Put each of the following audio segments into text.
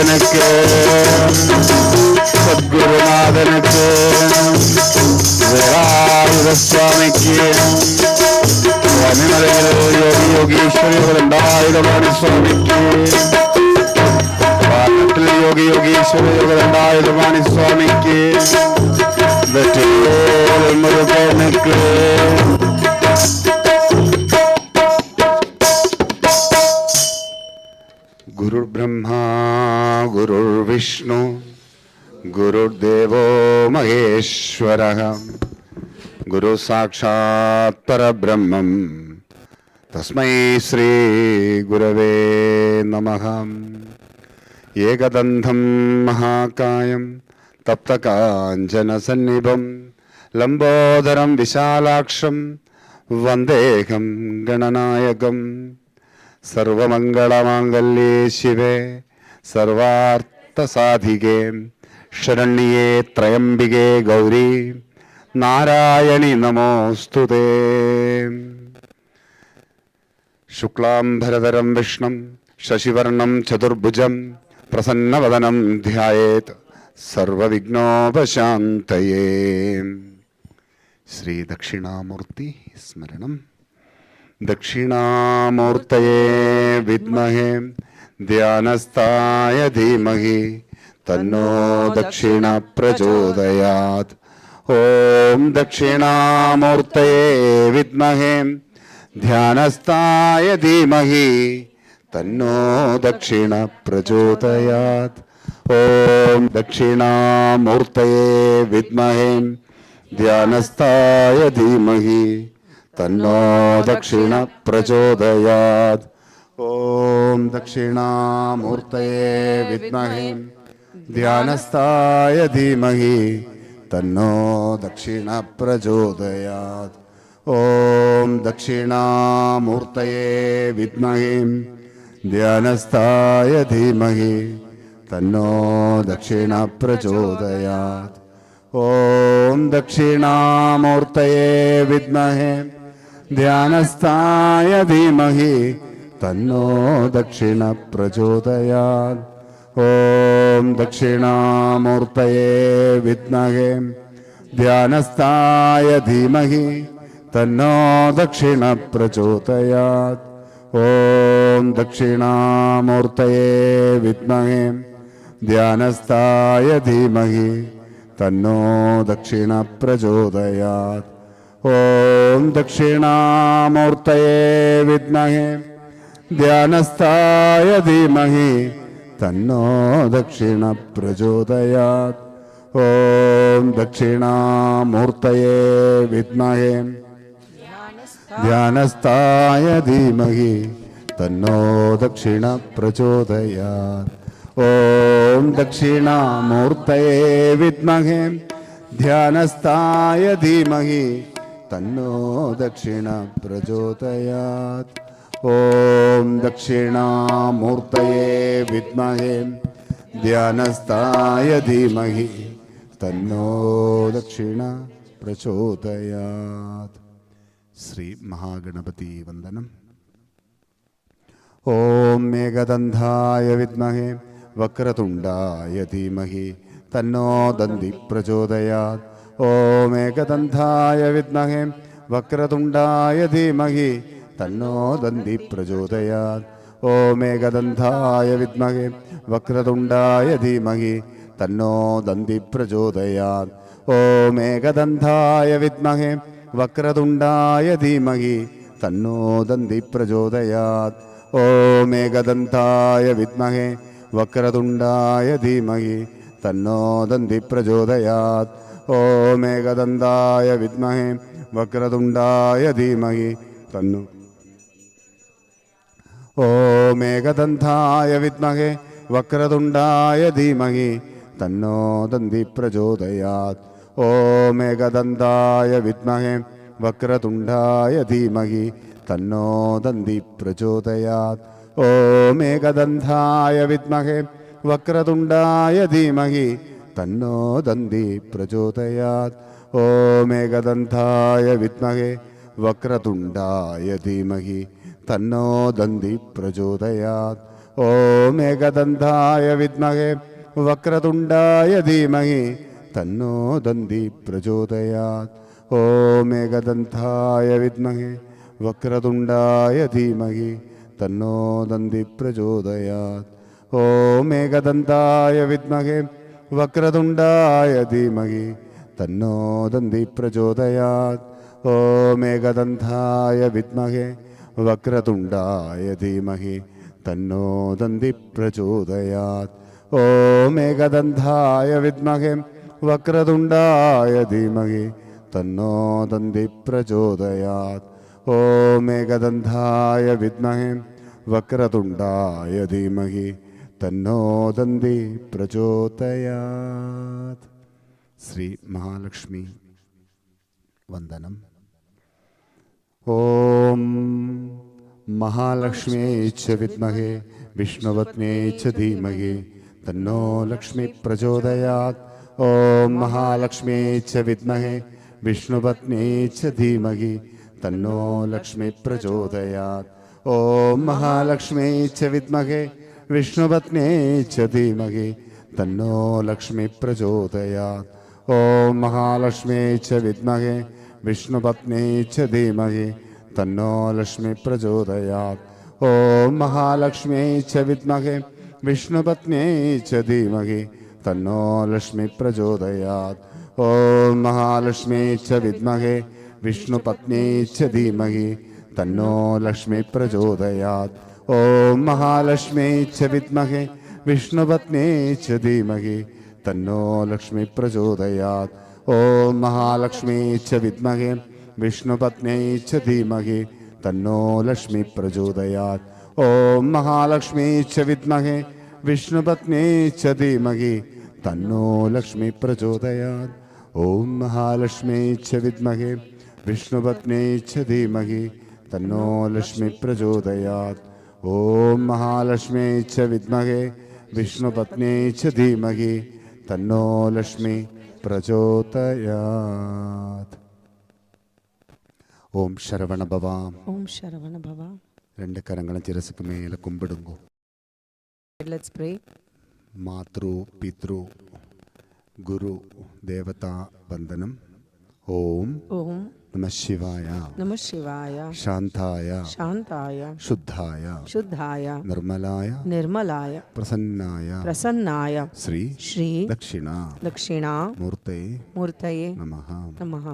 சத்குருநாதனுக்கு சத்குருநாதனுக்கு வேலாயுத சுவாமிக்கு சுவாமிமலையில் யோகி யோகீஸ்வரி 2000 சுவாமிக்கு பாட்டில் யோகி யோகீஸ்வரி 2000 சுவாமிக்கு வெற்றிவேல் முருகனுக்கு गुरुर् ब्रह्मा गुरुर् विष्णु गुरुर्देवो महेश्वरः गुरु साक्षात् परब्रह्मं तस्मै श्री गुरवे नमः। एकदन्तं महाकायं तप्तकाञ्चनसन्निभं लम्बोदरं विशालाक्षं वन्देऽहं गणनायकम्। सर्वमंगलमांगल्ये शिवे सर्वार्थसाधिके शरण्ये त्र्यंबिके गौरी नारायणि नमोस्तुते। शुक्लांबरधरं विष्णुं शशिवर्णं चतुर्भुजं प्रसन्नवदनं ध्यायेत् सर्वविघ्नोपशान्तये। श्री दक्षिणामूर्ति स्मरणम्। दक्षिणामूर्तये विद्महे ध्यानस्थाय धीमहि तन्नो दक्षिण प्रचोदयात्। ओम दक्षिणामूर्तये विद्महे ध्यानस्थाय धीमहि तन्नो दक्षिण प्रचोदयात्। ओम दक्षिणामूर्तये विद्महे ध्यानस्थाय धीमहि तन्नो दक्षिण प्रचोदयात्। ओम दक्षिणामूर्तये विद्महे ध्यानस्थाय धीमहि तन्नो दक्षिण प्रचोदयात्। ओम दक्षिणामूर्तये विद्महे ध्यानस्थाय धीमहि तन्नो दक्षिण प्रचोदयात्। ओम दक्षिणामूर्तये विद्महे ध्यानस्थाय धीमहि तन्नो दक्षिण प्रचोदयात्। ओम दक्षिणामूर्तये विद्महे ध्यानस्थाय धीमहि तन्नो दक्षिण प्रचोदयात्। ओम दक्षिणामूर्तये विद्महे ध्यानस्थाय धीमहि तन्नो दक्षिण प्रचोदयात्। ओम दक्षिणामूर्तये विद्महे ध्यानस्थाय धीमहि तन्नो दक्षिण प्रचोदयात्। ओम दक्षिणामूर्तये विद्महे ध्यानस्थाय धीमहि तन्नो दक्षिण प्रचोदयात्। ओम दक्षिणामूर्तये विद्महे ध्यानस्थाय धीमहि तन्नो दक्षिण प्रचोदयात्। ओम दक्षिणामूर्तये विद्महे ध्यानस्थाय धीमहि तन्नो दक्षिण प्रचोदयात्। श्री महागणपति वंदनम्। ओम मेघदन्धाय विद्महे वक्रतुण्डाय धीमहि तन्नो दन्ति प्रचोदयात्। ओम एकदन्ताय विद्महे वक्रतुण्डाय धीमहि तन्नो दन्ति प्रचोदयात्। ओम एकदन्ताय विद्महे वक्रतुण्डाय धीमहि तन्नो दन्ति प्रचोदयात्। ओम एकदन्ताय विद्महे वक्रतुण्डाय धीमहि तन्नो दन्ति प्रचोदयात्। ओम एकदन्ताय विद्महे वक्रतुण्डाय धीमहि तन्नो दन्ति प्रचोदयात्। ओम एकदन्ताय विद्महे वक्रतुण्डाय धीमहि तन्नो ओम एकदन्ताय विद्महे वक्रतुण्डाय धीमहि तन्नो दन्ति प्रचोदयात्। ओम एकदन्ताय विद्महे वक्रतुण्डाय धीमहि तन्नो दन्ति प्रचोदयात्। ओम एकदन्ताय विद्महे वक्रतुण्डाय धीमहि तन्नो दन्ति प्रचोदयात्। ओम एकदन्ताय विद्महे वक्रतुण्डाय धीमहि तन्नो दन्ति प्रचोदयात्। ഓം ഏകദന്തായ വിദ്മഹേ വക്രതുണ്ടായ ധീമഹി തന്നോ ദന്തി പ്രചോദയാത്. ഓം ഏകദന്തായ വിദ്മഹേ വക്രതുണ്ടായ ധീമഹി തന്നോ ദന്തി പ്രചോദയാത്. ഓം ഏകദന്തായ വിദ്മഹേ വക്രതുണ്ടായ ധീമഹി തന്നോ ദന്തി പ്രചോദയാത്. ഓം ഏകദന്തായ വിദ്മഹേ വക്രതുണ്ടായ ധീമഹി തന്നോ ദന്തി പ്രചോദയാത്. ഓം ഏകദന്തായ വിദ്മഹേ വക്രതുണ്ടായ ധീമഹി തന്നോ ദന്തി പ്രചോദയാത്. ഓം ഏകദന്തായ വിദ്മഹേ വക്രതുണ്ടായ ധീമഹി തന്നോ ദന്തി പ്രചോദയാത്. ശ്രീ മഹാലക്ഷ്മി വന്ദനം. ഓം മഹാലക്ഷ്മ്യൈ ച വിദ്മഹേ വിഷ്ണുപത്ന്യൈ ച ധീമഹി തന്നോ ലക്ഷ്മി പ്രചോദയാത്. ഓം മഹാലക്ഷ്മ്യൈ ച വിദ്മഹേ വിഷ്ണുപത്ന്യൈ ച ധീമഹി തന്നോ ലക്ഷ്മി പ്രചോദയാത്. ഓം മഹാലക്ഷ്മ്യൈ ച വിദ്മഹേ വിഷ്ണുപത്ന്യൈ ച ധീമഹി തന്നോ ലക്ഷ്മി പ്രചോദയാത്. ഓം മഹാലക്ഷ്മ്യൈ ച വിദ്മഹേ വിഷ്ണുപത്ന്യൈ ച ധീമഹി തന്നോ ലക്ഷ്മി പ്രചോദയാത്. ഓം മഹാലക്ഷ്മ്യൈ ച വിദ്മഹേ വിഷ്ണുപത്ന്യൈ ച ധീമഹി തന്നോ ലക്ഷ്മി പ്രചോദയാത്. ഓം മഹാലക്ഷ്മ്യൈ ച വിദ്മഹേ വിഷ്ണുപത്ന്യൈ ച ധീമഹി തന്നോ ലക്ഷ്മി പ്രചോദയാത്. ഓം മഹാലക്ഷ്മ്യൈ ച വിദ്മഹേ വിഷ്ണുപത്ന്യൈ ച ധീമഹി തന്നോ ലക്ഷ്മി പ്രചോദയാത്. ഓം മഹാലക്ഷ്മ്യൈ ച വിദ്മഹേ വിഷ്ണുപത്ന്യൈ ച ധീമഹി തന്നോ ലക്ഷ്മി പ്രചോദയാത്. ഓം മഹാലക്ഷ്മ്യൈ ച വിദ്മഹേ വിഷ്ണുപത്ന്യൈ ച ധീമഹി തന്നോ ലക്ഷ്മി പ്രചോദയാത്. ഓം മഹാലക്ഷ്മ്യൈ ച വിദ്മഹേ വിഷ്ണുപത്ന്യൈ ച ധീമഹി തന്നോ ലക്ഷ്മി പ്രചോദയാത്. ഓം മഹാലക്ഷ്മ്യൈ ച വിദ്മഹേ വിഷ്ണുപത്ന്യൈ ച ധീമഹി തന്നോ ലക്ഷ്മി പ്രചോദയാത്. ഓം ശരവണഭവ. ഓം ശരവണഭവ. രണ്ട് കരങ്ങളും ശിരസ്സുക്ക് മേലെ കുമ്പിടുങ്കോ. Let's pray. മാതൃ പിതൃ ഗുരു ദേവതാ വന്ദനം. ഓം ഓം നമഃ ശിവായ. നമഃ ശിവായ. ശാന്തായ ശാന്തായ. ശുദ്ധായ ശുദ്ധായ. നിർമ്മലായ നിർമ്മലായ. പ്രസന്നായ പ്രസന്നായ. ശ്രീ ശ്രീ ദക്ഷിണ ദക്ഷിണ മൂർത്തയെ മൂർത്തയേ നമഃ. നമഃ.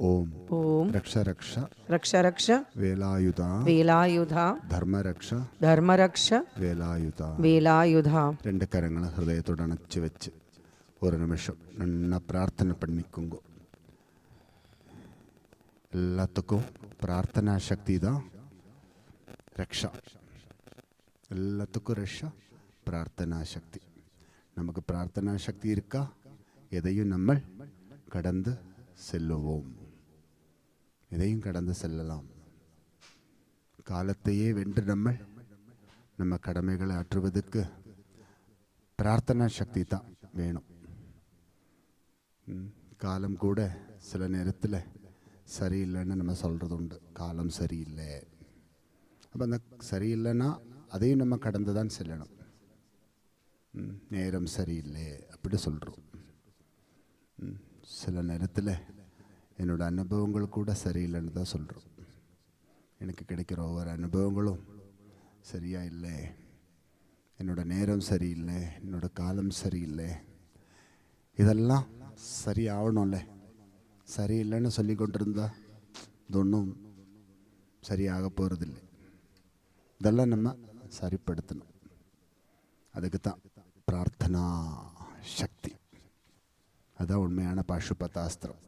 ഓം ഓം രക്ഷ രക്ഷ രക്ഷ രക്ഷ വേലായുധ വേലായുധ ധർമ്മരക്ഷ ധർമ്മരക്ഷ വേലായുധ. വേലായുധ. രണ്ട് കരങ്ങൾ ഹൃദയത്തോട് അണച്ചു വെച്ച് ഒരു നിമിഷം നന്ന പ്രാർത്ഥന പണിക്കുങ്കോ. எல்லாத்துக்கும் பிரார்த்தனா சக்தி தான் ரக்ஷா. எல்லாத்துக்கும் ரக்ஷா பிரார்த்தனா சக்தி. நமக்கு பிரார்த்தனா சக்தி இருக்கா, எதையும் நம்ம கடந்து செல்லுவோம். எதையும் கடந்து செல்லலாம். காலத்தையே வென்று நம்ம கடமைகளை ஆற்றுவதற்கு பிரார்த்தனா சக்தி தான் வேணும். காலம் கூட சில நேரத்தில் சரியில்லைன்னு நம்ம சொல்கிறது உண்டு. காலம் சரியில்லை. அப்போ அந்த சரியில்லைன்னா அதையும் நம்ம கடந்து தான் செல்லணும். நேரம் சரியில்லை அப்படி சொல்கிறோம். சில நேரத்தில் என்னோடய அனுபவங்கள் கூட சரியில்லைன்னு தான் சொல்கிறோம். எனக்கு கிடைக்கிற ஒவ்வொரு அனுபவங்களும் சரியாக இல்லை, என்னோடய நேரம் சரியில்லை, என்னோடய காலம் சரியில்லை. இதெல்லாம் சரியாகணும்ல. சரியில்லைன்னு சொல்லி கொண்டிருந்தா ഇതൊന്നും சரியாக போகிறதில்லை. இதெல்லாம் நம்ம சரிப்படுத்தணும். அதுக்கு தான் பிரார்த்தனா சக்தி. அதுதான் உண்மையான பாசுபத அஸ்திரம்.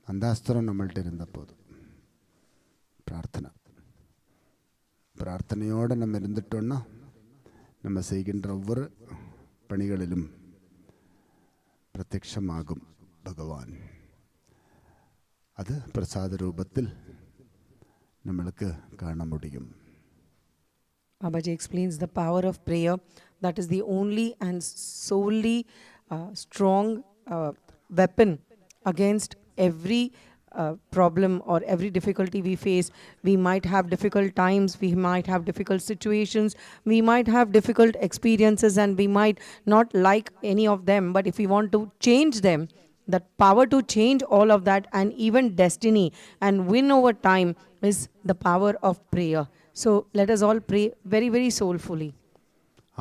அந்த அஸ்திரம் நம்மள்கிட்ட இருந்த போதும். பிரார்த்தனையோடு நம்ம இருந்துட்டோன்னா நம்ம செய்கின்ற ஒவ்வொரு பணிகளிலும் பிரத்யட்சமாகும் ഭഗവാൻ. അത് പ്രസാദ രൂപത്തിൽ നമ്മൾക്ക് കാണാൻ முடியும். Babaji explains the power of prayer. That is the only and solely strong weapon against every problem or every difficulty we face. We might have difficult times, we might have difficult situations, we might have difficult experiences, and we might not like any of them. But if we want to change them, that power to change all of that and even destiny and win over time is the power of prayer. So let us all pray very, very soulfully.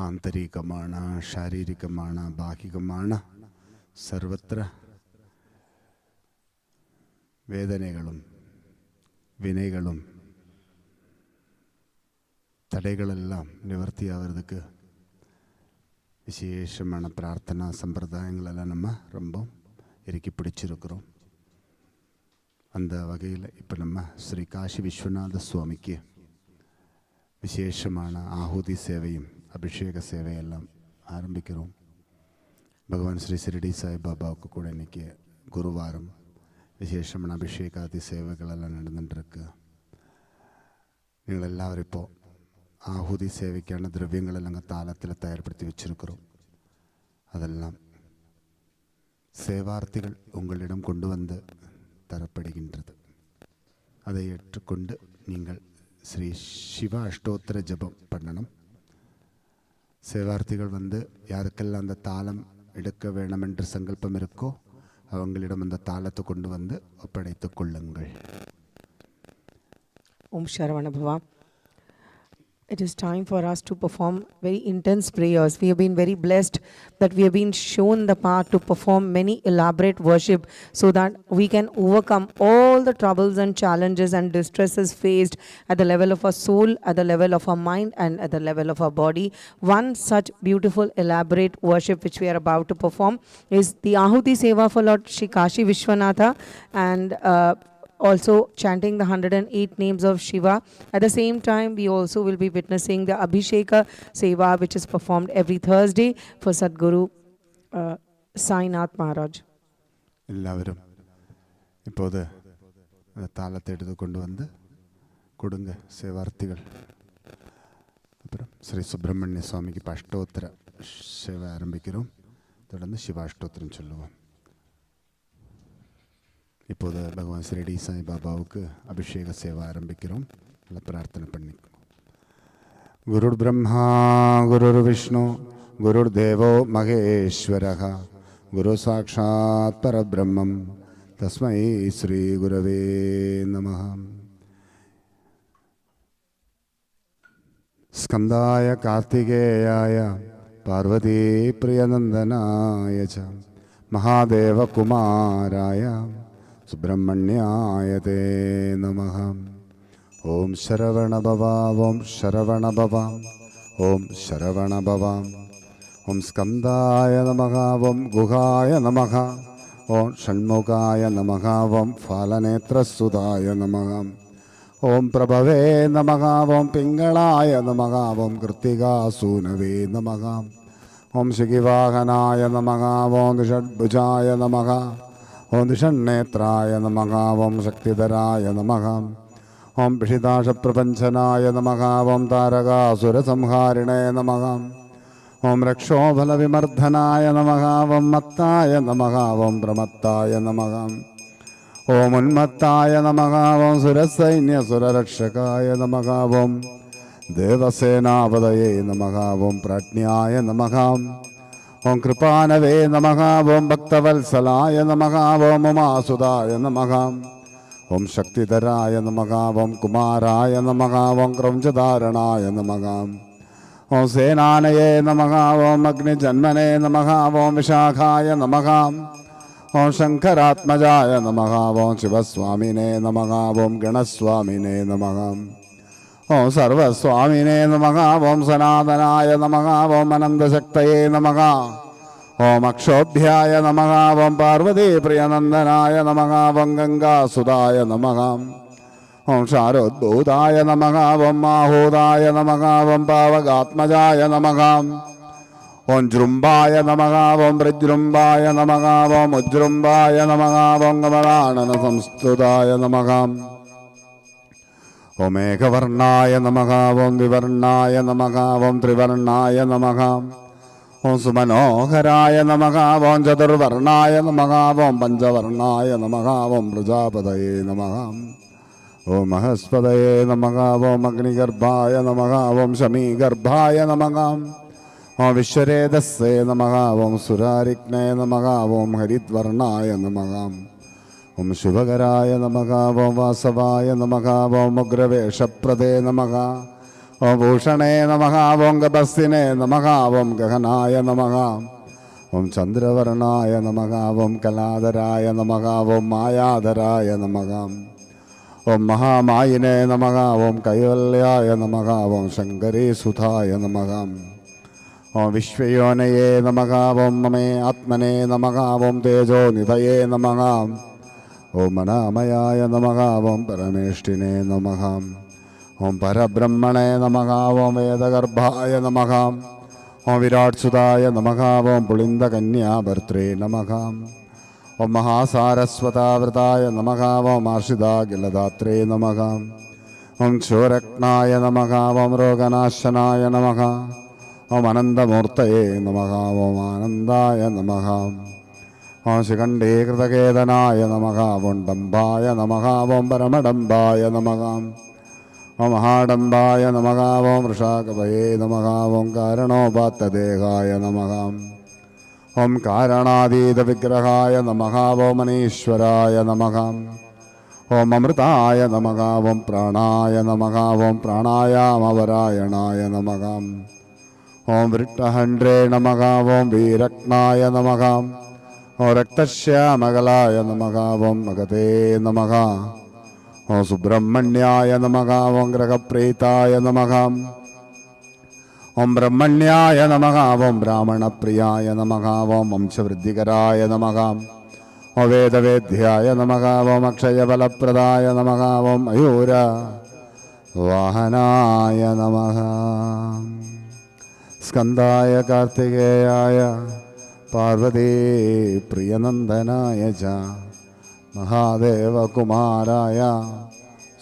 ആന്തരികമാണ്, ശാരീരികമാണ്, ബാഹികമാണ്. സർവത്ര വേദനകളും വിനയങ്ങളും തടകളെല്ലാം നിവർത്തിയാവதுக்கு விசேஷமான பிரார்த்தனா சம்பிரதாயங்களெல்லாம் நம்ம ரொம்ப இறுக்கி பிடிச்சிருக்கிறோம். அந்த வகையில் இப்போ நம்ம ஸ்ரீ காசி விஸ்வநாத சுவாமிக்கு விசேஷமான ஆಹುதி சேவையும் அபிஷேக சேவையெல்லாம் ஆரம்பிக்கிறோம். ഭഗവാൻ ശ്രീ ശിരടി സായിബാബാவுக்கு கூட இன்றைக்கி குருவாரம் விசேஷமான அபிஷேகாதி சேவைகளெல்லாம் நடந்துட்டுருக்கு. നിങ്ങളെല്ലാവരും ഇപ്പോൾ ആഹുതി സേവയ്ക്കാണ് ദ്രവ്യങ്ങളെല്ലാം താലത്തിൽ തയ്യാറപ്പെടുത്തി വെച്ചിരിக்கிறோம். അതെല്ലാം சேவார்த்திகள் உங்களிடம் கொண்டு வந்து தரப்படுகின்றது. அதை ஏற்றுக்கொண்டு நீங்கள் ஸ்ரீ சிவ அஷ்டோத்திர ஜபம் பண்ணணும். சேவார்த்திகள் வந்து யாருக்கெல்லாம் அந்த தாளம் எடுக்க வேணும் என்று சங்கல்பம் இருக்கோ அவங்களிடம் அந்த தாளத்தை கொண்டு வந்து ஒப்படைத்துக் கொள்ளுங்கள். Om Sharavana Bhava. It is time for us to perform very intense prayers. We have been very blessed that we have been shown the path to perform many elaborate worship so that we can overcome all the troubles and challenges and distresses faced at the level of our soul, at the level of our mind, and at the level of our body. One such beautiful elaborate worship which we are about to perform is the Ahuti Seva for Lord Shri Kashi Vishwanatha, and also chanting the 108 names of Shiva. At the same time, we also will be witnessing the Abhisheka Seva, which is performed every Thursday for Sadguru Sainath Maharaj. എല്ലാവരും இப்போது தாளத்தை எடுத்து கொண்டு வந்து கொடுங்க சேவார்த்திகள். அப்புறம் ஸ்ரீ சுப்பிரமணிய சுவாமிக்கு இப்போ அஷ்டோத்திர சேவை ஆரம்பிக்கிறோம். தொடர்ந்து சிவாஷ்டோத்திரம் சொல்லுவோம். இப்போது பகவான் ஷிரடி சாய் பாபாவுக்கு அபிஷேக சேவை ஆரம்பிக்கிறோம். நல்ல பிரார்த்தனை பண்ணிக்கோம். குருர் பிரம்மா குருர் விஷ்ணு குருர் தேவோ மகேஸ்வரः குரு சாட்சாத் பரபிரம்மம் தஸ்மை ஸ்ரீ குரவே நமः. ஸ்கந்தாய கார்த்திகேயாய பார்வதி பிரியநந்தனாய ச மகாதேவ குமாராய சுப்பிரமணியாய தே நமः. ஓம் சரவணபவாம் ஓம் சரவணபவாம் ஓம் சரவணபவாம். ஓம் ஸ்கந்தாய நமः ஓம் குகாய நமः ஓம் ஷண்முகாய நமः ஓம் ஃபாலநேத்ரசுதாய நமः ஓம் பிரபவே நமः ஓம் பிங்களாய நமः ஓம் கிருத்திகாசூனவே நமः ஓம் சிகிவாகனாய நமः ஓம் ஷட்புஜாய நமः ஓம் திஷன்னேத்ராய நமः ஓம் சக்திதராய நமः ஓம் பிஷிதாஷப்பிரபஞ்சனாய நமः ஓம் தாரகாசுரசம்ஹாரிணே நமः ஓம் ரக்ஷோபலவிமர்தனாய நமः ஓம் மத்தாய நமः ஓம் பிரமத்தாய நமः ஓம் உன்மத்தாய நமः ஓம் சுரசைன்யசுரரக்ஷகாய நமः ஓம் தேவசேனாபதயே நமः ஓம் பிரஜ்ஞாய நமः ஓம் கிருபானவே நமः ஓம் பக்தவத்சலாய நமः ஓம் உமாசுதாய நமः ஓம் சக்திதராய நமः ஓம் குமாராய நமः ஓம் கிரௌஞ்சதாரணாய நமः ஓம் சேனானயே நமः ஓம் அக்னிஜன்மனே நமः ஓம் விஷாகாய நமः ஓம் சங்கராத்மஜாய நமः ஓம் சிவஸ்வாமினே நமः ஓம் கணஸ்வாமினே நமः ஓம் சர்வஸ்வாமினே நமः ஓம் சனாதனாய நமः ஓம் அனந்தசக்தயே நமः ஓம் அக்ஷோபியாய நமः ஓம் பார்வதி பிரியநந்தனாய நமः ஓம் கங்காசுதாய நமः ஓம் ஷாரோத்பூதாய நமः ஓம் மாஹூதாய நமः ஓம் பாவகாத்மஜாய நமः ஓம் ஜ்ரும்பாய நமः ஓம் பிரஜ்ரும்பாய நமः ஓம் உஜ்ரும்பாய நமः ஓம் கமலானன சம்ஸ்துதாய நமः ஓம் ஏகவர்ணாய நமः ஓம் விவர்ணாய நமः ஓம் திரிவர்ணாய நமः ഓം സുമനോഹരായ നമഃ ഓം ചതുർവർണായ നമഃ ഓം പഞ്ചവർണായ നമഃ ഓം പ്രജാപതയേ നമഃ ഓം മഹസ്പതയേ നമഃ ഓം അഗ്നിഗർഭായ നമഃ ഓം ശമീഗർഭായ നമഃ ഓം വിശ്വരേതസ്സേ നമഃ ഓം സുരാരിഗ്നേ നമഃ ഓം ഹരിദ്വർണായ നമഃ ഓം ശുഭകരായ നമഃ ഓം വാസവായ നമഃ ഓം ഉഗ്രവേഷപ്രദേ നമഃ ഓം ഭൂഷണേ നമഃ ഓം ഗപസ്സിനേ നമഃ ഓം ഗഹനായ നമഃ ഓം ചന്ദ്രവർണായ നമഃ ഓം കലാധരായ നമഃ ഓം മായാധരായ നമഃ ഓം മഹാമായിനേ നമഃ ഓം കൈവല്യായ നമഃ ഓം ശങ്കരീസുധായ നമഃ ഓം വിശ്വയോനയേ നമഃ ഓം മമേ ആത്മനേ നമഃ ഓം തേജോനിധയേ നമഃ ഓം അനാമയായ നമഃ ഓം പരമേഷ്ഠിനേ നമഃ ഓം പരബ്രഹ്മണേ നമഃ ഓം വേദഗർഭായ നമഃ ഓം വിരാട്സുതായ നമഃ ഓം പുളിന്ദകന്യാഭർത്രേ നമഃ ഓം മഹാസാരസ്വതാവൃതായ നമഃ ഓം ആർഷിതാഖിലദാത്രേ നമഃ ഓം ക്ഷോരജ്ഞായ നമഃ ഓം രോഗനാശനായ നമഃ ഓം അനന്തമൂർത്തയേ നമഃ ഓം ആനന്ദായ നമഃ ഓം ശിഖണ്ഡീകൃതകേതനായ നമഃ ഓം ഡംബായ നമഃ ഓം പരമഡംബായ നമഃ ഓം മഹാഡംബായ നമഃ ഓം വൃഷാകപയേ നമഃ ഓം കാരണോപാത്തദേഹായ നമഃ ഓം കാരണാതീതവിഗ്രഹായ നമഃ ഓം മനീശ്വരായ നമഃ ഓം അമൃതായ നമഃ ഓം പ്രാണായ നമഃ ഓം പ്രാണായാമവരായണായ നമഃ ഓം വൃട്ടഹണ്ഡ്രേ നമഃ ഓം വീരജ്ഞായ നമഃ ഓം രക്തശ്യാമകലായ നമഃ ഓം മഗതേ നമഃ ഓം സുബ്രഹ്മണ്യായ നമഃ ഓം ഗ്രഹപ്രീതായ നമഃ ഓം ബ്രഹ്മണ്യായ നമഃ ഓം ബ്രാഹ്മണപ്രിയായ നമഃ ഓം വംശവൃദ്ധികരായ നമഃ ഓം വേദവേദ്യായ നമഃ ഓം അക്ഷയഫലപ്രദായ നമഃ ഓം മയൂര വാഹനായ നമഃ സ്കന്ദായ കാർത്തികേയായ പാർവതീ പ്രിയനന്ദനായ ച മഹാദേവകുമാരായ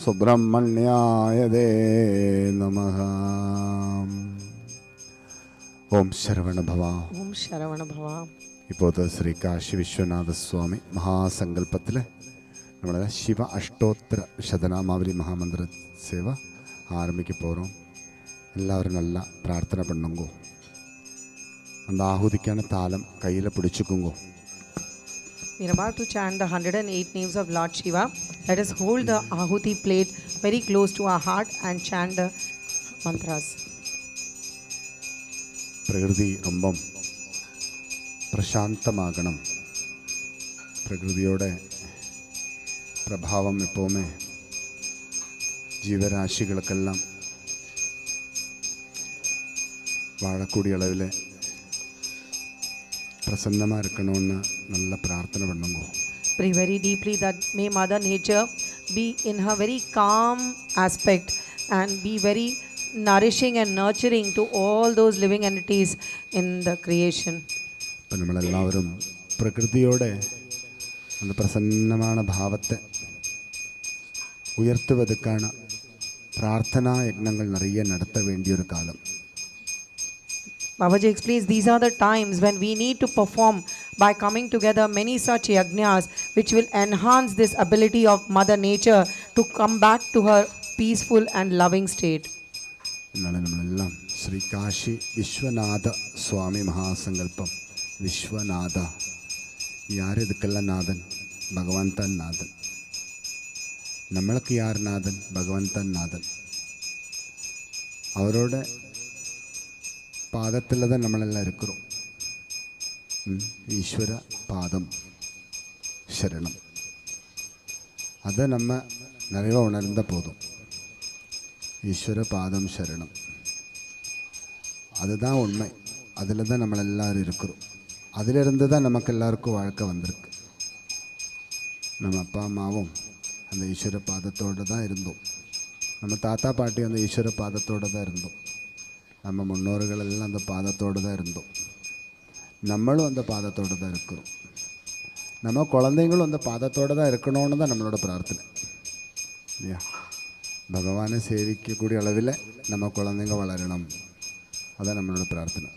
സുബ്രഹ്മണ്യായ ദേ നമഃ. ഓം ശരവണഭവ. ഓം ശരവണഭവ. இப்போது ஸ்ரீ காஷி விஸ்வநாத சுவாமி மகாசங்கல்பத்தில் நம்மளோட சிவ அஷ்டோத்திர சதநாமாவளி மகாமந்திர சேவை ஆரம்பிக்க போகிறோம். எல்லாரும் நல்லா பிரார்த்தனை பண்ணுங்கோ. அந்த ஆகுதிக்கான தாளம் கையில் பிடிச்சிக்குங்கோ. We are about to chant the 108 names of Lord Shiva. Let us hold the Ahuti plate very close to our heart and chant the mantras. പ്രകൃതി ரொம்ப പ്രശാന്തമാകണം. പ്രകൃതിയുടെ പ്രഭാവം എപ്പോഴുമേ ജീവരാശികൾക്കെല്ലാം വാഴക്കൂടി അളവിൽ പ്രസന്നமாக இருக்கணும்னு நல்ல பிரார்த்தனை பண்ணுங்க. Pray very deeply that may Mother Nature be in her very calm aspect and be very nourishing and nurturing to all those living entities in the creation. അപ്പം നമ്മളെല്ലാവരും പ്രകൃതിയോടെ அந்த പ്രസന്നமான ഭാവത്തെ ഉയർത്തുവെടുക്കാണ് പ്രാർത്ഥനാ യജ്ഞങ്ങൾ നിറയെ നടത്ത വേണ്ടിയൊരു കാലം. Babaji explains these are the times when we need to perform by coming together many such yajnas which will enhance this ability of Mother Nature to come back to her peaceful and loving state. എന്നാണ് നമ്മളെല്ലാം ശ്രീ കാശി വിശ്വനാഥ സ്വാമി മഹാസങ്കല്പം. വിശ്വനാഥ யார் இதுக்கெல்லாம் நாதன்? பகவான் தான் நாதன். நம்மளுக்கு யார் நாதன்? பகவான் தான் நாதன். அவரோட பாதத்தில் தான் நம்மளெல்லாம் இருக்கிறோம். ஈஸ்வர பாதம் சரணம். அதை நம்ம நிறைய உணர்ந்த போதும். ஈஸ்வர பாதம் சரணம் அதுதான் உண்மை. அதில் தான் நம்ம எல்லாரும் இருக்கிறோம். அதிலிருந்து தான் நமக்கு எல்லாருக்கும் வாழ்க்கை வந்திருக்கு. நம்ம அப்பா அம்மாவும் அந்த ஈஸ்வர பாதத்தோடு தான் இருந்தோம். நம்ம தாத்தா பாட்டி அந்த ஈஸ்வர பாதத்தோடு தான் இருந்தோம். நம்ம முன்னோர்களெல்லாம் அந்த பாதத்தோடு தான் இருந்தோம். நம்மளும் அந்த பாதத்தோடு தான் இருக்கிறோம். நம்ம குழந்தைங்களும் அந்த பாதத்தோடு தான் இருக்கணும்னு தான் நம்மளோட பிரார்த்தனை இல்லையா? பகவானை சேவிக்கக்கூடிய அளவில் நம்ம குழந்தைங்க வளரணும். அதான் நம்மளோட பிரார்த்தனை.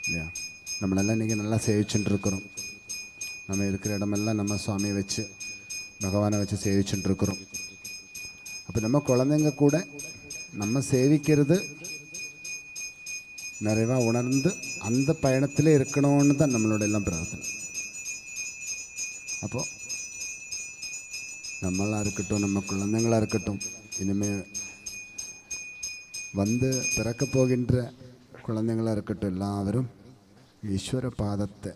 இல்லையா? நம்மளெல்லாம் இன்றைக்கி நல்லா சேவிச்சுட்டு இருக்கிறோம். நம்ம இருக்கிற இடமெல்லாம் நம்ம சுவாமியை வச்சு பகவானை வச்சு சேவிச்சுட்டு இருக்கிறோம். அப்போ நம்ம குழந்தைங்க கூட நம்ம சேவிக்கிறது நிறைவாக உணர்ந்து அந்த பயணத்திலே இருக்கணும்னு தான் நம்மளோட எல்லாம் பிரார்த்தனை. அப்போது நம்மளாக இருக்கட்டும், நம்ம குழந்தைங்களாக இருக்கட்டும், இனிமேல் வந்து பிறக்க போகின்ற குழந்தைங்களாக இருக்கட்டும், எல்லாரும் ஈஸ்வர பாதத்தை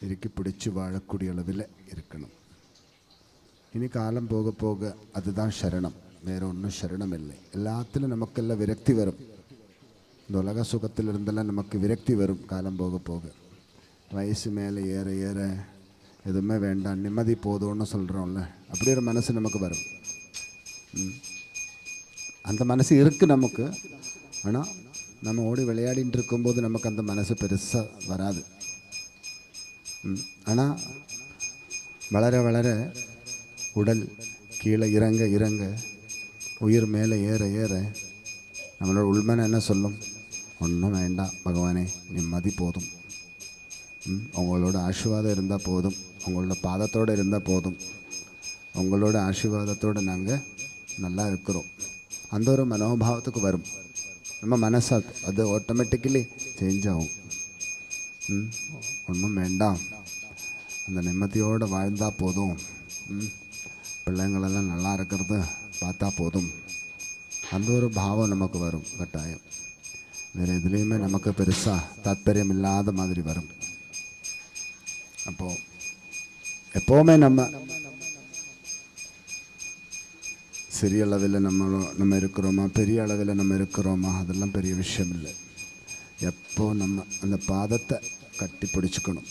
இறுக்கி பிடிச்சி வாழக்கூடிய அளவில் இருக்கணும். இனி காலம் போக போக அதுதான் சரணம், வேறு ஒன்றும் சரணம் இல்லை. எல்லாத்திலும் நமக்கெல்லாம் விரக்தி வரும். இந்த உலக சுகத்தில் இருந்தெல்லாம் நமக்கு விரக்தி வரும் காலம் போக போக. வயசு மேலே ஏற ஏற எதுவுமே வேண்டாம், நிம்மதி போதும்னு சொல்கிறோம்ல, அப்படி ஒரு மனசு நமக்கு வரும். அந்த மனசு இருக்குது நமக்கு. ஆனால் நம்ம ஓடி விளையாடிட்டு இருக்கும்போது நமக்கு அந்த மனசு பெருசாக வராது. ஆனால் வளர வளர உடல் கீழே இறங்க இறங்க உயிர் மேலே ஏற ஏற நம்மளோட உள்மனை என்ன சொல்லும்? ஒன்றும் வேண்டாம் பகவானே, நிம்மதி போதும், உங்களோட ஆசீர்வாதம் இருந்தால் போதும், உங்களோட பாதத்தோடு இருந்தால் போதும், உங்களோட ஆசீர்வாதத்தோடு நாங்கள் நல்லா இருக்கிறோம். அந்த ஒரு மனோபாவத்துக்கு வரும் நம்ம மனசு. அது ஆட்டோமேட்டிக்கலி சேஞ்ச் ஆகும். ஒன்றும் வேண்டாம், அந்த நிம்மதியோடு வாழ்ந்தால் போதும், பிள்ளைங்களெல்லாம் நல்லா இருக்கிறது பார்த்தா போதும், அந்த ஒரு பாவம் நமக்கு வரும் கட்டாயம். வேறு எதுலேயுமே நமக்கு பெருசாக தாத்பரியம் இல்லாத மாதிரி வரும். அப்போது எப்போவுமே நம்ம சிறிய அளவில் நம்ம இருக்கிறோமா, பெரிய அளவில் நம்ம இருக்கிறோமா, அதெல்லாம் பெரிய விஷயம் இல்லை. எப்போ நம்ம அந்த பாதத்தை கட்டி பிடிச்சிக்கணும்,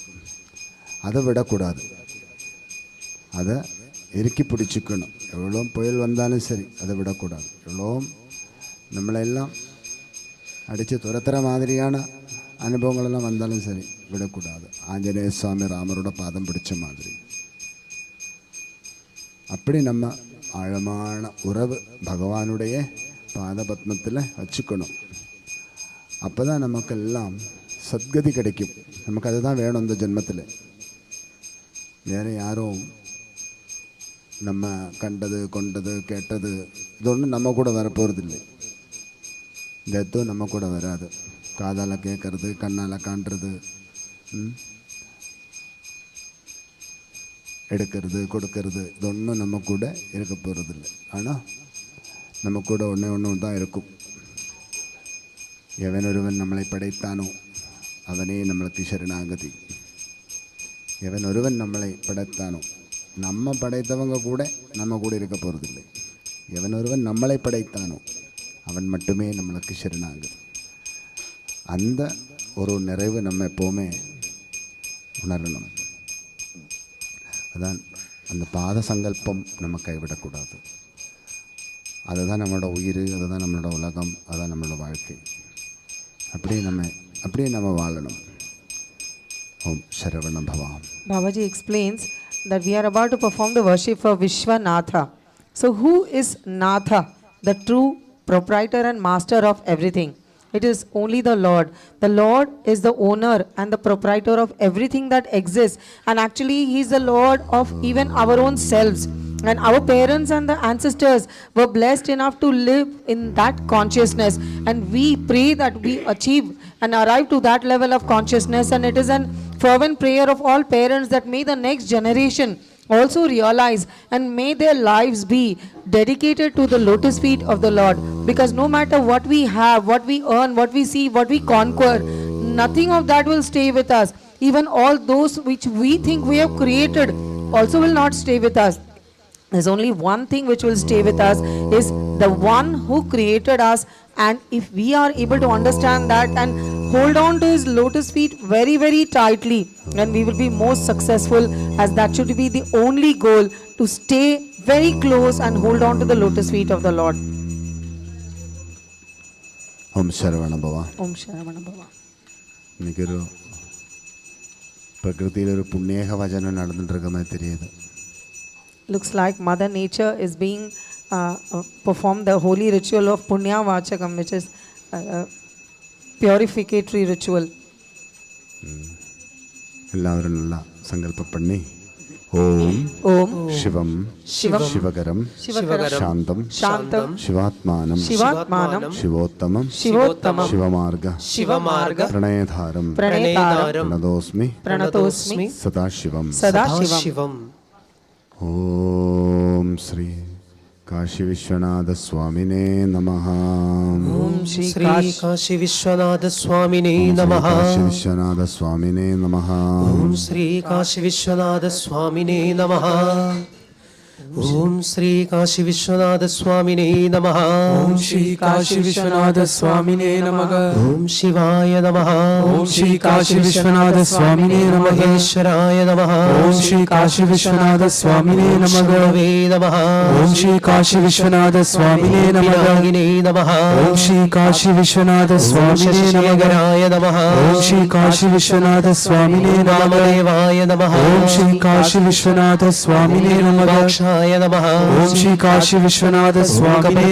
அதை விடக்கூடாது, அதை இறுக்கி பிடிச்சிக்கணும். எவ்வளோ புயல் வந்தாலும் சரி அதை விடக்கூடாது. எவ்வளோ நம்மளெல்லாம் அடித்து துரத்துற மாதிரியான அனுபவங்களெல்லாம் வந்தாலும் சரி விடக்கூடாது. ஆஞ்சநேய சுவாமி ராமரோட பாதம் பிடிச்ச மாதிரி அப்படி நம்ம ஆழமான உறவு பகவானுடைய பாதபத்மத்தில் வச்சுக்கணும். அப்போ தான் நமக்கெல்லாம் சத்கதி கிடைக்கும். நமக்கு அதுதான் வேணும் இந்த ஜென்மத்தில். வேறு யாரும் நம்ம கண்டது கொண்டது கேட்டது இது ஒன்றும் நம்ம கூட வரப்போகிறதில்லை. டெத்தும் நம்ம கூட வராது. காதால் கேட்கறது, கண்ணால் காண்றது, எடுக்கிறது கொடுக்கறது இது ஒன்றும் நம்ம கூட இருக்க போகிறதில்லை. ஆனால் நம்ம கூட ஒன்று தான் இருக்கும். எவனொருவன் நம்மளை படைத்தானோ அவனே நம்மளுக்கு சரணாகதி. எவனொருவன் நம்மளை படைத்தானோ, நம்ம படைத்தவங்க கூட நம்ம கூட இருக்க போகிறதில்லை. எவனொருவன் நம்மளை படைத்தானோ அவன் மட்டுமே நம்மளுக்கு சரணாகதி. அந்த ஒரு நிறைவு நம்ம எப்போவுமே உணரணும். அதான் அந்த பாத சங்கல்பம் நம்ம கைவிடக்கூடாது. அதுதான் நம்மளோட உயிர், அதுதான் நம்மளோட உலகம், அதுதான் நம்மளோட வாழ்க்கை. அப்படியே நம்ம வாழணும். ஓம் Saravana பவாம். Babaji explains that we are about to perform the worship for Vishwanatha. So who is Natha? The true proprietor and master of everything. It is only the Lord. The Lord is the owner and the proprietor of everything that exists. And actually He is the Lord of even our own selves. And our parents and the ancestors were blessed enough to live in that consciousness. And we pray that we achieve and arrive to that level of consciousness. And it is an fervent prayer of all parents that may the next generation also realize and may their lives be dedicated to the lotus feet of the Lord. Because no matter what we have, what we earn, what we see, what we conquer, nothing of that will stay with us. Even all those which we think we have created also will not stay with us. There's only one thing which will stay with us, is the one who created us. And if we are able to understand that and hold on to His lotus feet very, very tightly, then we will be most successful, as that should be the only goal, to stay very close and hold on to the lotus feet of the Lord. Om Sharavana Bhava. Om Sharavana Bhava. എനിക്കൊരു പ്രകൃതിയിലൊരു പുണ്യേഹ വചനം നടന്നിട്ടിരിക്കുന്ന மாதிரி தெரியுது. Looks like Mother Nature is being performed the holy ritual of Punya Vachakam, which is purificatory ritual. എല്ലാവരും നല്ല സങ്കല്പം പണി. ഓം Om ശിവം Shivam ശിവകരം Shivakaram ശാന്തം Shantam ശിവാത്മാനം Shivatmanam ശിവോത്തമം Shivottamam ശിവമാർഗ Shivamarga പ്രണയധാരം Pranetaram പ്രണതോസ്മി Pranatosmi Sadasivam. Sadashivam. ഓം ശ്രീ കാശി വിശ്വനാഥ സ്വാമിനേ നമഃ. Om Shri ശ്രീ കാശി വിശ്വനാഥ സ്വാമിനേ നമഃ. കാശി വിശ്വനാഥ സ്വാമിനേ നമഃ. ഓം ശ്രീ കാശി വിശ്വനാഥ സ്വാമിനേ നമഃ. ഓം ശ്രീ കാശി വിശ്വനാഥ സ്വാമിനേ നമഃ. ഓം ശ്രീ കാശി വിശ്വനാഥ സ്വാമിനേ നമഃ. ഓം ശിവായ നമഃ. ഓം ശ്രീ കാശി വിശ്വനാഥ സ്വാമിനേ നമഃ. മഹേശ്വരായ നമഃ. ഓം ശ്രീ കാശി വിശ്വനാഥ സ്വാമിനേ നമഃ. വിഷ്ണവേ നമഃ. ഓം ശ്രീ കാശി വിശ്വനാഥ സ്വാമിനേ നമഃ. വിനായിനേ നമഃ. ഓം ശ്രീ കാശി വിശ്വനാഥ സ്വാമിനേ നമഃ. ശശിശേഖരായ നമഃ. ഓം ശ്രീ കാശി വിശ്വനാഥ സ്വാമിനേ നമഃ. വാമദേവായ നമഃ. ഓം ശ്രീ കാശി വിശ്വനാഥ സ്വാമിനേ നമഃ. വിരൂപാക്ഷായ നമഃ. ഓം ശ്രീ കാശി വിശ്വനാഥ സ്വാമിനേ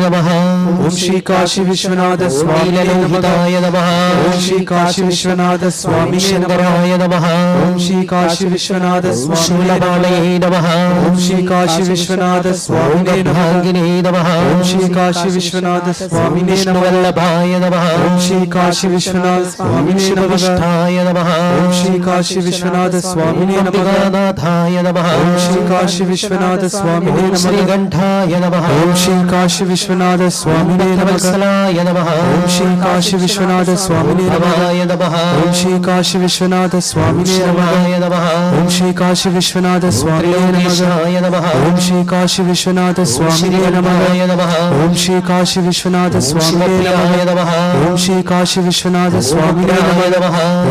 നമഃ. ഓം ശ്രീ കാശി വിശ്വനാഥ സ്വാമിനേ നമഃ. നമഃ. ഓം ശ്രീ കാശി വിശ്വനാഥ സ്വാമിനേ നമഃ. ശങ്കരായ നമഃ. ഓം ശ്രീ കാശി വിശ്വനാഥ സ്വാമിനേ നമഃ. ശൂലപാണയേ നമഃ. ഓം ശ്രീ കാശി വിശ്വനാഥ സ്വാമിനേ നമഃ. ഭാഗിനേ നമഃ. ഓം ശ്രീ കാശി വിശ്വനാഥ സ്വാമിനേ നമഃ. വിഷ്ണുവല്ലഭായ നമഃ. ഓം ശ്രീ കാശി വിശ്വനാഥ സ്വാമിനേ നമഃ. വിഷ്ണുവിഷ്ഠായ നമഃ. ഓം ശ്രീ കാശി വിശ്വനാഥ സ്വാമിനേ നമഃ. അംബികാനാഥായ നമഃ. ഓം ശ്രീ കാശി വിശ്വനാഥ സ്വാമിനേ നമഃ. ശ്രീകണ്ഠായ നമഃ. ഓം ശ്രീ കാശി വിശ്വനാഥ സ്വാമിനേ നമഃ. വത്സലായ നമഃ. ഓം ശ്രീ കാശി വിശ്വനാഥ സ്വാമിനേ നമഃ. ഭവായ നമഃ. ഓം ശ്രീ കാശി വിശ്വനാഥ സ്വാമിനേ നമഃ. ശിവായ നമഃ. ഓം ശ്രീ കാശി വിശ്വനാഥ സ്വാമിനേ നമഃ. ത്രിലോകേശായ നമഃ. ഓം ശ്രീ കാശി വിശ്വനാഥ സ്വാമിനേ നമഃ. ശ്രീകണ്ഠായ നമഃ. ഓം ശ്രീ കാശി വിശ്വനാഥ സ്വാമിനേ ശിവപ്രിയായ നമഃ. നമഃ. ഓം ശ്രീ കാശി വിശ്വനാഥ സ്വാമിനേ ഉത്തമപ്രിയായ നമഃ. നമഃ.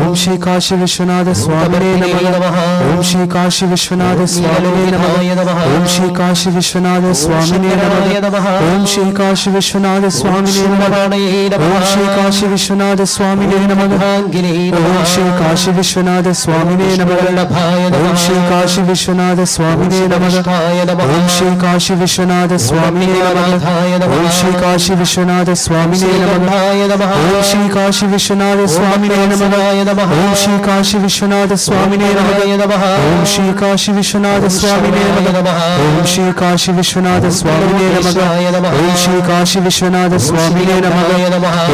ഓം ശ്രീ കാശി വിശ്വനാഥ സ്വാമിനേ ഉത്തമപ്രിയേ നമഃ. നമഃ. ഓം ശ്രീ കാശി വിശ്വനാഥ സ്വാമിനേ നമഃ. നീലലോഹിതായ നമഃ. ഓം ശ്രീ കാശി വിശ്വനാഥ സ്വാമിനേ ശങ്കരായ നമഃ. നമഃ. ഓം ശ്രീ കാശി വിശ്വനാഥ സ്വാമിനേ നമഃ. ശൂലപാണയേ നമഃ. ഓം ശ്രീ കാശി വിശ്വനാഥ സ്വാമിനേ നമഃ. ഭാഗിനേ നമഃ. ഓം ശ്രീ കാശി വിശ്വനാഥ സ്വാമിനേ നമഃ. വല്ലഭായ ഓം നമഃ. ശ്രീ കാശി വിശ്വനാഥ സ്വാമിനേ നമഃ. വിഷ്ണുവിഷ്ഠായ നമഃ. ഓം ശ്രീ കാശി വിശ്വനാഥ സ്വാമിനേ നമഃ. നാഥായ നമഃ. ഓം ശ്രീ കാശി വിശ്വനാഥ സ്വാമിനേ നമഃ. ശ്രീകണ്ഠായ നമഃ. ഓം ശ്രീ കാശി വിശ്വനാഥ സ്വാമിനേ നമഃ. വത്സലായ നമഃ. ഓം ശ്രീ കാശി വിശ്വനാഥ സ്വാമിനേ നമഃ. ഭവായ നമഃ. ഓം ശ്രീ കാശി വിശ്വനാഥ സ്വാമിനേ നമഃ. ഓം ശ്രീ കാശി വിശ്വനാഥ സ്വാമിനേ നമഃ. ഓം ശ്രീ കാശി വിശ്വനാഥ സ്വാമിനേ നമഃ. ഓം ശ്രീ കാശി വിശ്വനാഥ സ്വാമിനേ നമഃ.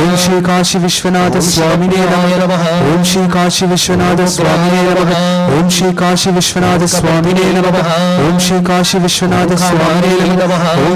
ഓം ശ്രീ കാശി വിശ്വനാഥ സ്വാമിനേ നമഃ. ഓം ശ്രീ കാശി വിശ്വനാഥ സ്വാമിനേ നമഃ. ഓം ശ്രീ കാശി വിശ്വനാഥ സ്വാമിനേ നമഃ. ഓം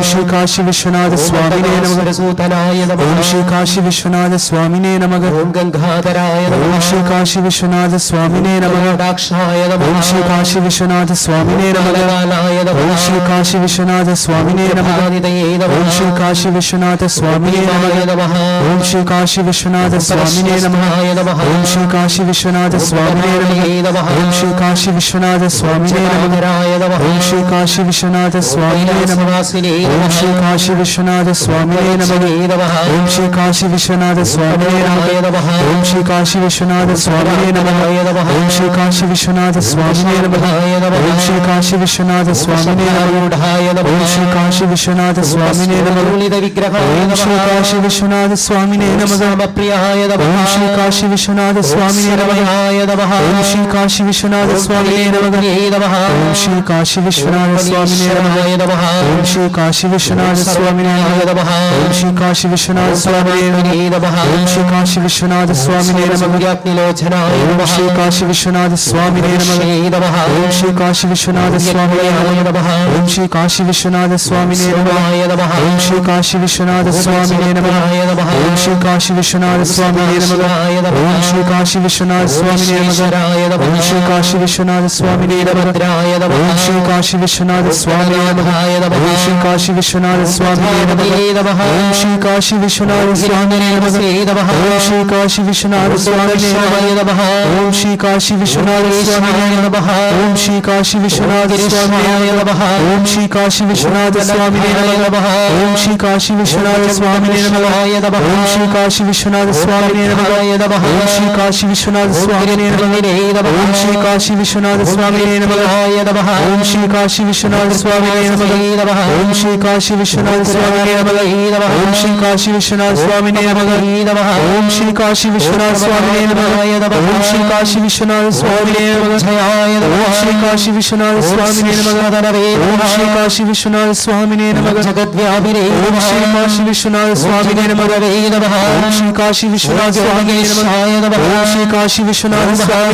ശ്രീ കാശി വിശ്വനാഥ സ്വാമിനേ നമഃ. സൂതനായ നമഃ. ഓം ശ്രീ കാശി വിശ്വനാഥ സ്വാമിനേ നമഃ. ഓം ഗംഗാധരായ നമഃ. ഓം ശ്രീ കാശി വിശ്വനാഥ സ്വാമിനേ നമഃ. കടാക്ഷായ നമഃ. ഓം ശ്രീ കാശി വിശ്വനാഥ സ്വാമിനേ നമഃ. കാലായ നമഃ. ഓം ശ്രീ കാശി വിശ്വനാഥ സ്വാമിനേ നമഃ. ഭാനിതയേ നമഃ. ഓം ശ്രീ കാശി വിശ്വനാഥ സ്വാമിനേ നമഃ. നമഃ. ഓം ശ്രീ കാശി വിശ്വനാഥ സ്വാമിനേ നമഃ. നമഃ. ഓം ശ്രീ കാശി വിശ്വനാഥ സ്വാമിനേ നമഃ. നമഃ. ഓം ശ്രീ കാശി വിശ്വനാഥ സ്വാമിനേ നമഃ. ജനാർദ്ദനായ നമഃ. ഓം ശ്രീ കാശി വിശ്വനാഥ സ്വാമിനേ നമഃ. കൈലാസവാസിനേ ഓം നമഃ. ശ്രീ കാശി വിശ്വനാഥ സ്വാമിനേ നമഃ. നമഃ. ഓം ശ്രീ കാശി വിശ്വനാഥ സ്വാമിനേ നമഃ. നമഃ. ഓം ശ്രീ കാശി വിശ്വനാഥ സ്വാമിനേ നമഃ. ഓം ശ്രീ കാശി വിശ്വനാഥ സ്വാമിനേ നമഃ. ഓം ശ്രീ കാശി വിശ്വനാഥ സ്വാമിനേ നമഃ. ൂഢായ നമഃ. ഓം ശ്രീ കാശി വിശ്വനാഥ സ്വാമിനേ നമഃ. വിഗ്രഹായ ഓം ശ്രീ നമഃ. കാശി വിശ്വനാഥ സ്വാമിനേ നമഃ. സമപ്രിയായ നമഃ. ഓം ശ്രീ കാശി വിശ്വനാഥ സ്വാമിനേ നമഃ. സർവ്വയായ നമഃ. ഓം ശ്രീ കാശി വിശ്വനാഥ സ്വാമിനേ നമഃ. നമഃ. ഓം ശ്രീ കാശി വിശ്വനാഥ സ്വാമിനേ നമഃ. നമഃ. ഓം ശ്രീ കാശി വിശ്വനാഥ സ്വാമിനേ നമഃ. ഓം ശ്രീ കാശി വിശ്വനാഥ സ്വാമിനേ നമഃ. ഓം ശ്രീ കാശി വിശ്വനാഥ സ്വാമിനേ നമഃ. സൂര്യാഗ്നിലോചനായ ഓം നമഃ. ശ്രീ കാശി വിശ്വനാഥ സ്വാമിനേ നമഃ. നമഃ. ഓം ശ്രീ കാശി വിശ്വനാഥ സ്വാമിനേ നമഃ. ഓം ശ്രീ കാശി വിശ്വനാഥ സ്വാമിനേ നമഃ. നമഃ. ഓം ശ്രീ കാശി വിശ്വനാഥ സ്വാമിനേ നമഃ. ഓം ശ്രീ കാശി വിശ്വനാഥ സ്വാമിനേ നമഃ. ഓം ശ്രീ കാശി വിശ്വനാഥ സ്വാമിനേ നമഃ. ഓം ശ്രീ കാശി വിശ്വനാഥ സ്വാമിനേ നമഃ. ഓം ശ്രീ കാശി വിശ്വനാഥ സ്വാമിനേ നമഃ. ഓം ശ്രീ കാശി വിശ്വനാഥ സ്വാമിനേ നമഃ. ഓം ശ്രീ കാശി വിശ്വനാഥ സ്വാമിനേ നമഃ. ഓം ശ്രീ കാശി വിശ്വനാഥ സ്വാമിനേ നമഃ. ഓം ശ്രീ കാശി വിശ്വനാഥ സ്വാമിനേ നമഃ. ഓം ശ്രീ കാശി വിശ്വനാഥ സ്വാമിനേ നമഃ. Om Shri Kashi Vishwanatha Swamine Namaha. Om Shri Kashi Vishwanatha Swamine Namaha. Om Shri Kashi Vishwanatha Swamine Namaha. Om Shri Kashi Vishwanatha Swamine Namaha. Om Shri Kashi Vishwanatha Swamine Namaha. Om Shri Kashi Vishwanatha Swamine Namaha. Om Shri Kashi Vishwanatha Swamine Namaha. Om Shri Kashi Vishwanatha Swamine Namaha. Om Shri Kashi Vishwanatha Swamine Namaha. Om Shri Kashi Vishwanatha Swamine Namaha. Om Shri Kashi Vishwanatha Swamine Namaha. Om Shri Kashi Vishwanatha Swamine Namaha. Jagadvyapine. Om Shri Kashi Vishwanatha Swamine Namaha. Om Shri Kashi Vishwanatha Swamine Namaha. Om Shri Kashi Vishwanatha Swamine Namaha. Om Shri Kashi Vishwanatha Swamine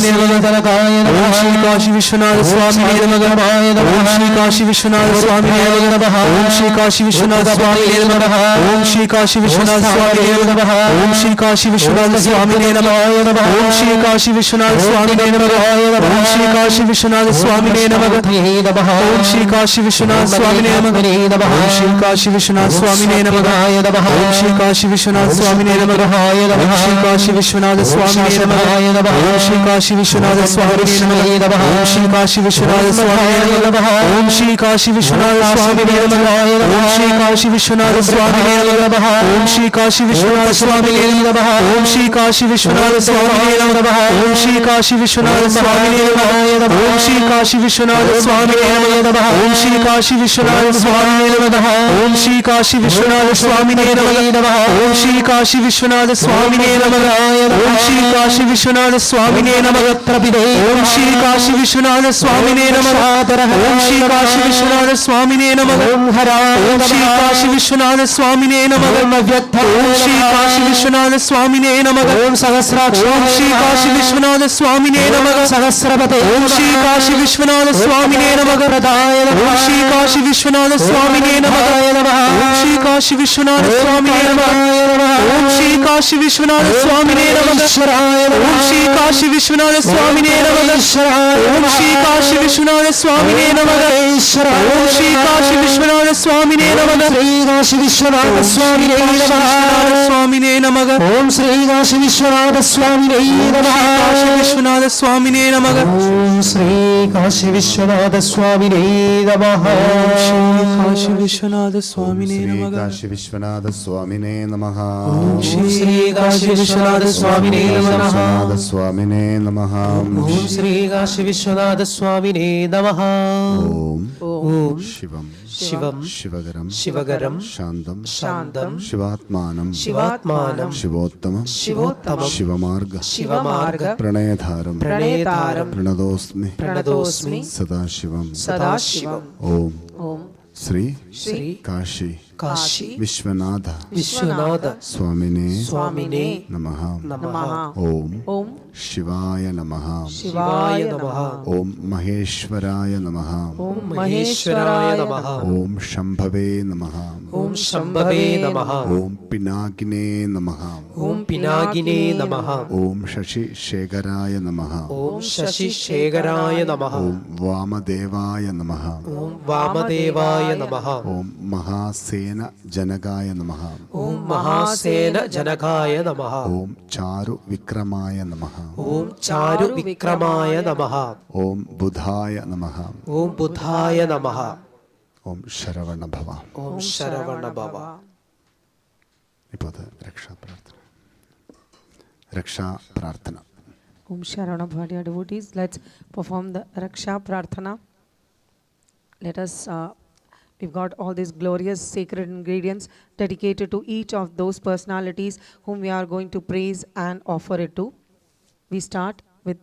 Namaha. Om Shri Kashi Vishwanatha Swamine Namaha. Om Shri Kashi Vishwanatha Swamine Namaha. Om Shri Kashi Vishwanatha Swamine Namaha. Om Shri Kashi Vishwanatha Swamine Namaha. Om Shri Kashi Vishwanatha Swamine Namaha. Om Shri Kashi Vishwanatha Swamine Namaha. Om Shri Kashi Vishwanatha Swamine Namaha. Om Shri Kashi Vishwanatha Swamine Namaha. Om Shri Kashi Vishwanatha Swamine Namaha. Om Shri Kashi Vishwanatha Swamine Namaha. Om Shri Kashi Vishwanatha Swamine Namaha. Om Shri Kashi Vishwanatha Swamine Namaha. Om Shri Kashi Vishwanatha Swamine Namaha. Om Shri Kashi Vishwanatha Swamine Namaha. Om Shri Kashi Vishwanatha Swamine Namaha. Om Shri Kashi Vishwanatha Swamine Namaha. Om Shri Kashi Vishwanatha Swamine Namaha. Om Shri Kashi Vishwanatha Swamine Namaha. Om Shri Kashi Vishwanatha Swamine Namaha. Om Shri Kashi Vishwanatha Swamine Namaha. Om Shri Kashi Vishwanatha Swamine Namaha. Om Shri Kashi Vishwanatha Swamine Namaha. Om Shri Kashi Vishwanatha Swamine Namaha. Om Shri Kashi Vishwanatha Swamine Namaha. Om Shri Kashi Vishwanatha Swamine Namaha. Om Shri Kashi Vishwanatha Swamine Namaha. Om Sahasraksha. Om Shri Kashi Vishwanatha Swamine Namaha. Sahasrapate. Om Shri Kashi Vishwanatha Swamine Namaha. Om Shri Kashi Vishwanatha Swamine Namaha. Om Shri Kashi Vishwanatha Swamine Namaha. Om Shri Kashi Vishwanatha Swamine Namaha. Om Shri Kashi Vishwanatha Swamine Namaha. Om Shri Kashi Vishwanatha Swamine Namaha. Om Shri Kashi Vishwanatha Swamine Namaha. Shri Kashi Vishwanatha Swamine Namaha. Swamine Namaha. Om Shri Kashi Vishwanatha Swamine Namaha. Kashi Vishwanatha Swamine Namaha. Om Shri Kashi Vishwanatha Swamine Namaha. Om Shri Kashi Vishwanatha Swamine Namaha. Kashi Vishwanatha Swamine Namaha. Om Shri Kashi Vishwanatha Swamine Namaha. Swamine Namaha. Om Shri Kashi Vishwanatha Swamine Namaha. Om Shivam Shivam Shivagaram Shivagaram Shandam Shandam Shivatmanam Shivatmanam Shivottamam Shivottamam Shivamarga Shivamarga Pranayadharam Pranayadharam Pranadosmi Pranadosmi Sadashivam Sadashivam Om Sri Kashi Kashi Vishwanatha Vishwanatha Swamine Swamine Namaha. Namaha. Om Shivaya Namaha. Shivaya Namaha. Om Maheshwaraya Namaha. Om Maheshwaraya Namaha. Om Shambhave Namaha. Om Shambhave Namaha. Om Pinagine Namaha. Om Pinagine Namaha. Om Shashi Shegaraya Namaha. Om Shashi Shegaraya Namaha. Om Vamadevaya Namaha. Om Vamadevaya Namaha. Om Mahasena Janagaya Namaha. Om Mahasena Janakaya Namaha. Om Charu Vikramaya Namaha. Om Charu Vikramaya Namaha. Om Budhaya Namaha. Om Budhaya Namaha. Om Sharavana Bhava. Om Sharavana Bhava. Raksha Prarthana. Om Sharavana Bhava, dear devotees. Let's perform the Raksha Prarthana. Let us, we've got all these glorious sacred ingredients dedicated to each of those personalities whom we are going to praise and offer it to. We start with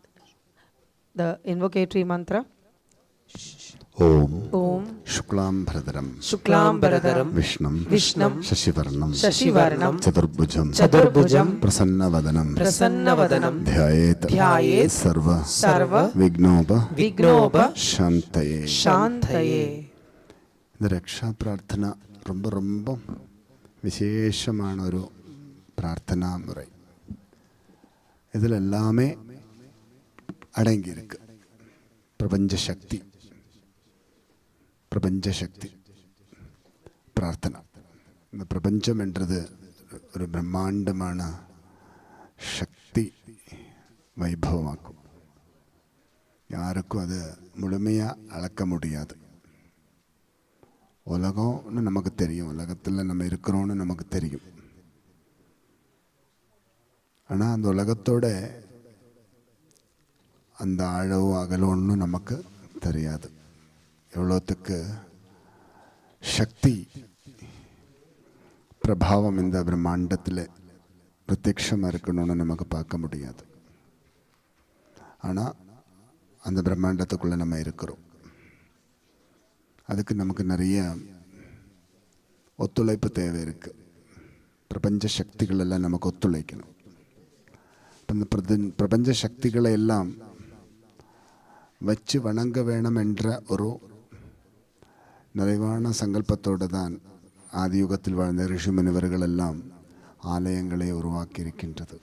the invocatory mantra. Om Om Shuklam Bharadaram Shuklam Bharadaram Vishnam Vishnam Shashivarnam Shashivarnam Chaturbhujam Chaturbhujam Prasannavadanam Prasannavadanam Dhyayet Sarva Vignopa Shantaye. Shantaye. The Raksha Prarthana ரொம்ப விசேஷமான ஒரு பிரார்த்தனா முறை. இதில் எல்லாமே அடங்கியிருக்கு. பிரபஞ்ச சக்தி பிரார்த்தனா. இந்த பிரபஞ்சம் என்றது ஒரு பிரம்மாண்டமான சக்தி வைபவமாக்கும். யாருக்கும் அது முழுமையாக அளக்க முடியாது. உலகம்னு நமக்கு தெரியும், உலகத்தில் நம்ம இருக்கிறோன்னு நமக்கு தெரியும். ஆனால் அந்த உலகத்தோட அந்த ஆழவோ அகலோன்னு நமக்கு தெரியாது. எவ்வளோத்துக்கு சக்தி பிரபாவம் இந்த பிரம்மாண்டத்தில் பிரத்யட்சமாக இருக்கணும்னு நமக்கு பார்க்க முடியாது. ஆனால் அந்த பிரம்மாண்டத்துக்குள்ளே நம்ம இருக்கிறோம். அதுக்கு நமக்கு நிறைய ஒத்துழைப்பு தேவை இருக்குது. பிரபஞ்ச சக்திகள் எல்லாம் நமக்கு ஒத்துழைக்கணும். அந்த பிரபஞ்ச சக்திகளை எல்லாம் வச்சு வணங்க வேணும் என்ற ஒரு நிறைவான சங்கல்பத்தோடு தான் ஆதியுகத்தில் வாழ்ந்த ரிஷி முனிவர்கள் எல்லாம் ஆலயங்களை உருவாக்கி இருக்கின்றது.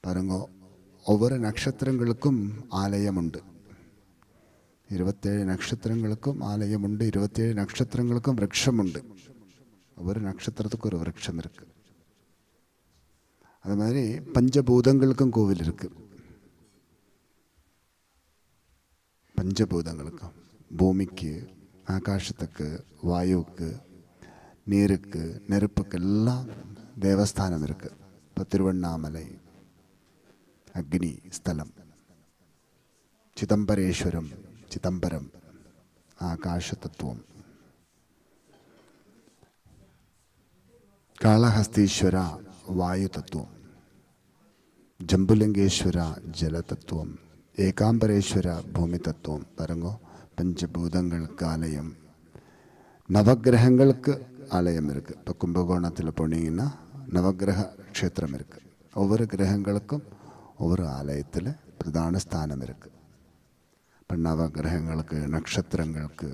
பாருங்க, ஒவ்வொரு நட்சத்திரங்களுக்கும் ஆலயம் உண்டு. 27 நட்சத்திரங்களுக்கும் ஆலயம் உண்டு. 27 நட்சத்திரங்களுக்கும் விருட்சம் உண்டு. ஒவ்வொரு நட்சத்திரத்துக்கும் ஒரு விருட்சம் இருக்கு. அது மாதிரி பஞ்சபூதங்களுக்கும் கோவில் இருக்கு. பஞ்சபூதங்களுக்கும், பூமிக்கு, ஆகாசத்துக்கு, வாயுவுக்கு, நீருக்கு, நெருப்புக்கு எல்லாம் தேவஸ்தானம் இருக்கு. இப்போ திருவண்ணாமலை அக்னி ஸ்தலம், சிதம்பரேஸ்வரம், சிதம்பரம் ஆகாஷ தத்துவம், காளஹஸ்தீஸ்வர வாயு தத்துவம், ஜம்புலிங்கேஸ்வர ஜல தத்துவம், ஏகாம்பரேஸ்வர பூமி தத்துவம். பாருங்க, பஞ்சபூதங்களுக்கு ஆலயம். நவகிரகங்களுக்கு ஆலயம் இருக்குது. இப்போ கும்பகோணத்தில் போனீங்கன்னா நவகிரக க்ஷேத்திரம் இருக்குது. ஒவ்வொரு கிரகங்களுக்கும் ஒவ்வொரு ஆலயத்தில் பிரதான ஸ்தானம் இருக்குது. இப்போ நவகிரகங்களுக்கு, நட்சத்திரங்களுக்கு,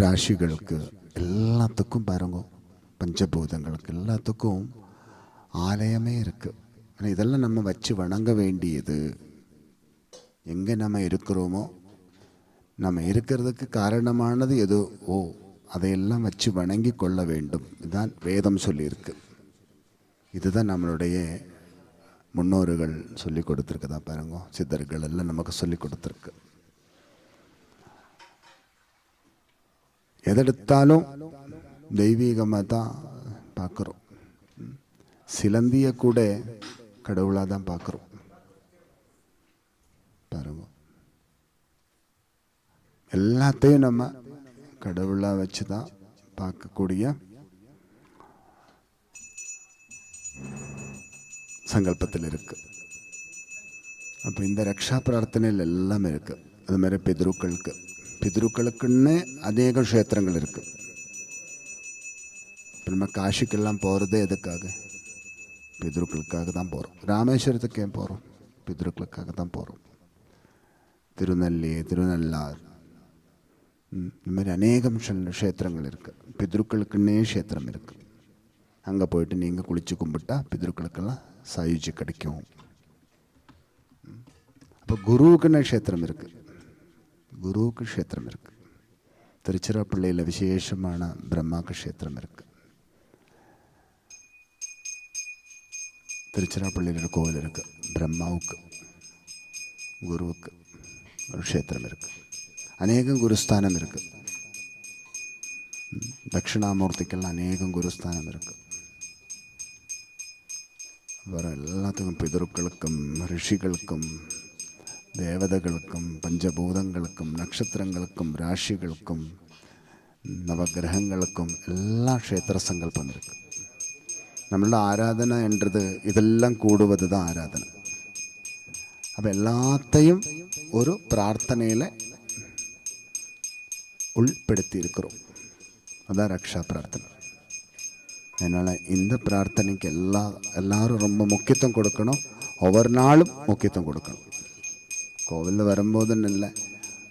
ராசிகளுக்கு எல்லாத்துக்கும் பாருங்க, பஞ்சபூதங்களுக்கு எல்லாத்துக்கும் ஆலயமே இருக்குது. ஆனால் இதெல்லாம் நம்ம வச்சு வணங்க வேண்டியது. எங்கே நம்ம இருக்கிறோமோ, நம்ம இருக்கிறதுக்கு காரணமானது எதோ அதையெல்லாம் வச்சு வணங்கி கொள்ள வேண்டும். இதுதான் வேதம் சொல்லியிருக்கு. இதுதான் நம்மளுடைய முன்னோர்கள் சொல்லி கொடுத்துருக்குதா பாருங்க. சித்தர்கள் எல்லாம் நமக்கு சொல்லி கொடுத்துருக்கு. எதெடுத்தாலும் தெய்வீகமாக தான் பார்க்குறோம். சிலந்தியை கூட கடவுளாக தான் பார்க்குறோம் பாருங்க. எல்லாத்தையும் நம்ம கடவுளாக வச்சு தான் பார்க்கக்கூடிய சங்கல்பத்தில் இருக்கு. அப்போ இந்த ரக்ஷா பிரார்த்தனையில் எல்லாமே இருக்கு. அது மாதிரி பித்ருக்களுக்குன்னு அநேக க்ஷேத்திரங்கள் இருக்கு. இப்போ நம்ம காஷிக்கெல்லாம் போகிறதே எதுக்காக? பித்ருக்களுக்காக தான் போகிறோம். ராமேஸ்வரத்துக்கு ஏன் போகிறோம்? பித்ருக்களுக்காக தான் போகிறோம். திருநெல்லி, திருநள்ளார், இந்த மாதிரி அநேகம் க்ஷேத்திரங்கள் இருக்குது. பித்ருக்களுக்குன்னே க்ஷேத்திரம் இருக்குது. அங்கே போயிட்டு நீங்கள் குளித்து கும்பிட்டா பித்ருக்களுக்கெல்லாம் சாயுஜி கிடைக்கும். அப்போ குருவுக்குன்னு க்ஷேத்திரம் இருக்குது. குருவுக்கு க்ஷேத்திரம் இருக்குது. திருச்சிராப்பள்ளியில் விசேஷமான பிரம்மாக்கு க்ஷேத்திரம் இருக்குது. திருச்சிராப்பள்ளியில் ஒரு கோவில் இருக்குது. பிரம்மாவுக்கு, குருவுக்கு ஒரு க்ஷேத்திரம் இருக்குது. அநேகம் குருஸ்தானம் இருக்குது. தட்சிணாமூர்த்திக்கெல்லாம் அநேகம் குருஸ்தானம் இருக்குது. வேறு எல்லாத்துக்கும் பிதருக்களுக்கும், ரிஷிகளுக்கும், தேவதைகளுக்கும், பஞ்சபூதங்களுக்கும், நட்சத்திரங்களுக்கும், ராசிகளுக்கும், நவகிரகங்களுக்கும் எல்லாம் க்ஷேத்திர சங்கல்பம் இருக்குது. நம்மளோட ஆராதனை என்றது இதெல்லாம் கூடுவது தான் ஆராதனை. அப்போ எல்லாத்தையும் ஒரு பிரார்த்தனையில் உள்படுத்தி இருக்கிறோம். அதான் ரக்ஷா பிரார்த்தனை. அதனால் இந்த பிரார்த்தனைக்கு எல்லாரும் ரொம்ப முக்கியத்துவம் கொடுக்கணும். ஒவ்வொரு நாளும் முக்கியத்துவம் கொடுக்கணும். கோவிலில் வரும்போதுன்னு இல்லை,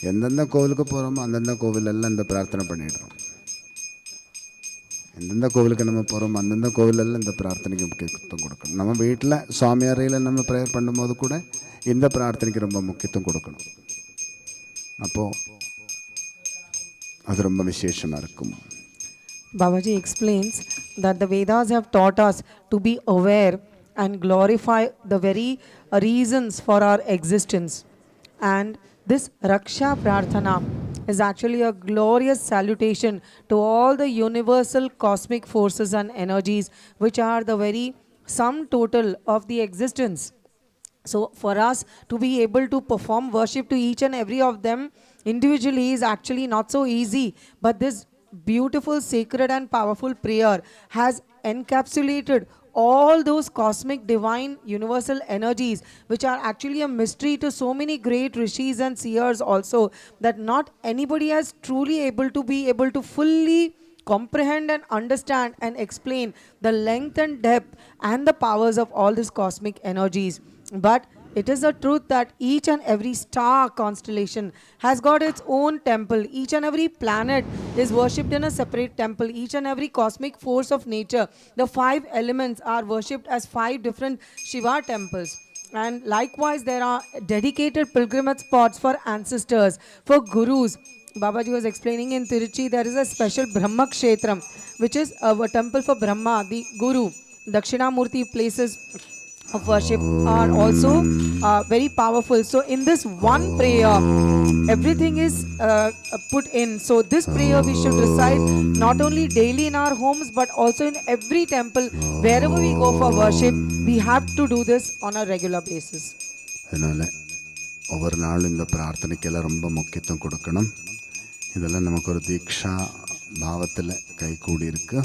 எந்தெந்த கோவிலுக்கு போகிறோமோ அந்தந்த கோவிலெல்லாம் இந்த பிரார்த்தனை பண்ணிடுறோம். எந்தெந்த கோவிலுக்கு நம்ம போகிறோமோ அந்தந்த கோவிலெல்லாம் இந்த பிரார்த்தனைக்கு முக்கியத்துவம் கொடுக்கணும். நம்ம வீட்டில் சுவாமி அறையில் நம்ம ப்ரேயர் பண்ணும்போது கூட இந்த பிரார்த்தனைக்கு ரொம்ப முக்கியத்துவம் கொடுக்கணும். அப்போது அது ரொம்ப விசேஷமாக இருக்கும். Babaji explains that the Vedas have taught us to be aware and glorify the very reasons for our existence. And this Raksha Prarthana is actually a glorious salutation to all the universal cosmic forces and energies which are the very sum total of the existence. So for us to be able to perform worship to each and every of them individually is actually not so easy. But this beautiful, sacred and powerful prayer has encapsulated all those cosmic, divine, universal energies which are actually a mystery to so many great rishis and seers also, that not anybody has truly able to be able to fully comprehend and understand and explain the length and depth and the powers of all these cosmic energies. But it is a truth that each and every star constellation has got its own temple. Each and every planet is worshipped in a separate temple. Each and every cosmic force of nature, the 5 elements, are worshipped as 5 different Shiva temples. And likewise, there are dedicated pilgrimage spots for ancestors, for gurus. Babaji was explaining in Tiruchi, there is a special Brahma Kshetram, which is a temple for Brahma, the Guru. Dakshinamurti places of worship are also very powerful. So in this one prayer, everything is put in. So this prayer we should recite not only daily in our homes, but also in every temple. Wherever we go for worship, we have to do this on a regular basis. அதனால் ஒவ்வொரு நாளும் இந்த பிரார்த்தனைக்கெல்லாம் ரொம்ப முக்கியத்துவம் கொடுக்கணும். இதெல்லாம் நமக்கு ஒரு தீக்ஷா பாவத்தில் கைகூடி இருக்கு.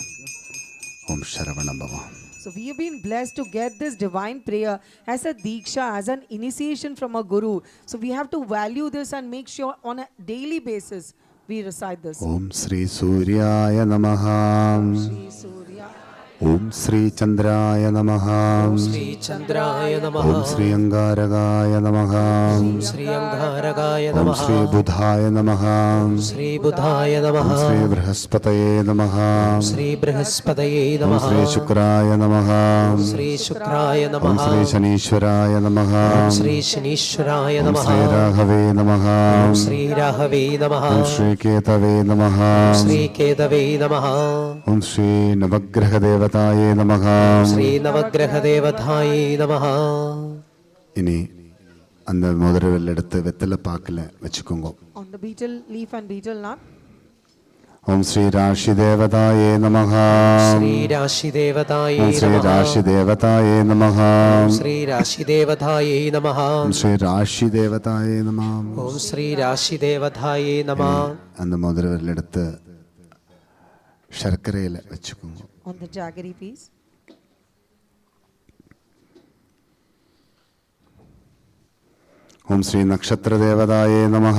ஓம் சரவண பவா. So we have been blessed to get this divine prayer as a diksha, as an initiation from a guru. So we have to value this and make sure on a daily basis we recite this. Om Sri Suryaya Namaha. Shri Surya. Om Sri Chandraya Namaha. Sri Chandraya Namaha. Om Sri Angaragaya Namaha. Sri Angaragaya Om Namaha. Sri Budhaya Namaha. Sri Budhaya Namaha. Om Sri Brihaspataye Namaha. Sri Brihaspataye Om Namaha. Sri Shukraya Namaha. Sri Shukraya Om Namaha. Sri Shanishwaraya Namaha. Sri Shanishwaraya Om Sri Namaha. Raghave Namaha. Sri Rahave Namaha. Om Sri Ketave Namaha. Sri Kedave Namaha. Om Sri Navagraha Devataye Namaha. Sri Navagraha Devataye Namaha. இனி அந்த முதல் எடுத்து வெத்தலை பாக்கில் வச்சுக்கோங்க. On the betel leaf and betel nut. ஓம் ஸ்ரீ ராஷி தேவதாயே நமஹ. Sri Rashi Devataye ஓம் Sri Namaha. Raashi தேவதாயே நமஹ. Sri Rashi Devataye Namaha. ஓம் ஸ்ரீ ராஷி தேவதாயே நமஹ. Om Sri Rashi Devataye Namaha. அந்த முதல் எடுத்து சர்க்கரையில் வச்சுக்கோங்க. On the jaggery piece. ஓம் ஸ்ரீ நக்ஷத்திர தேவதாயே நமஹ.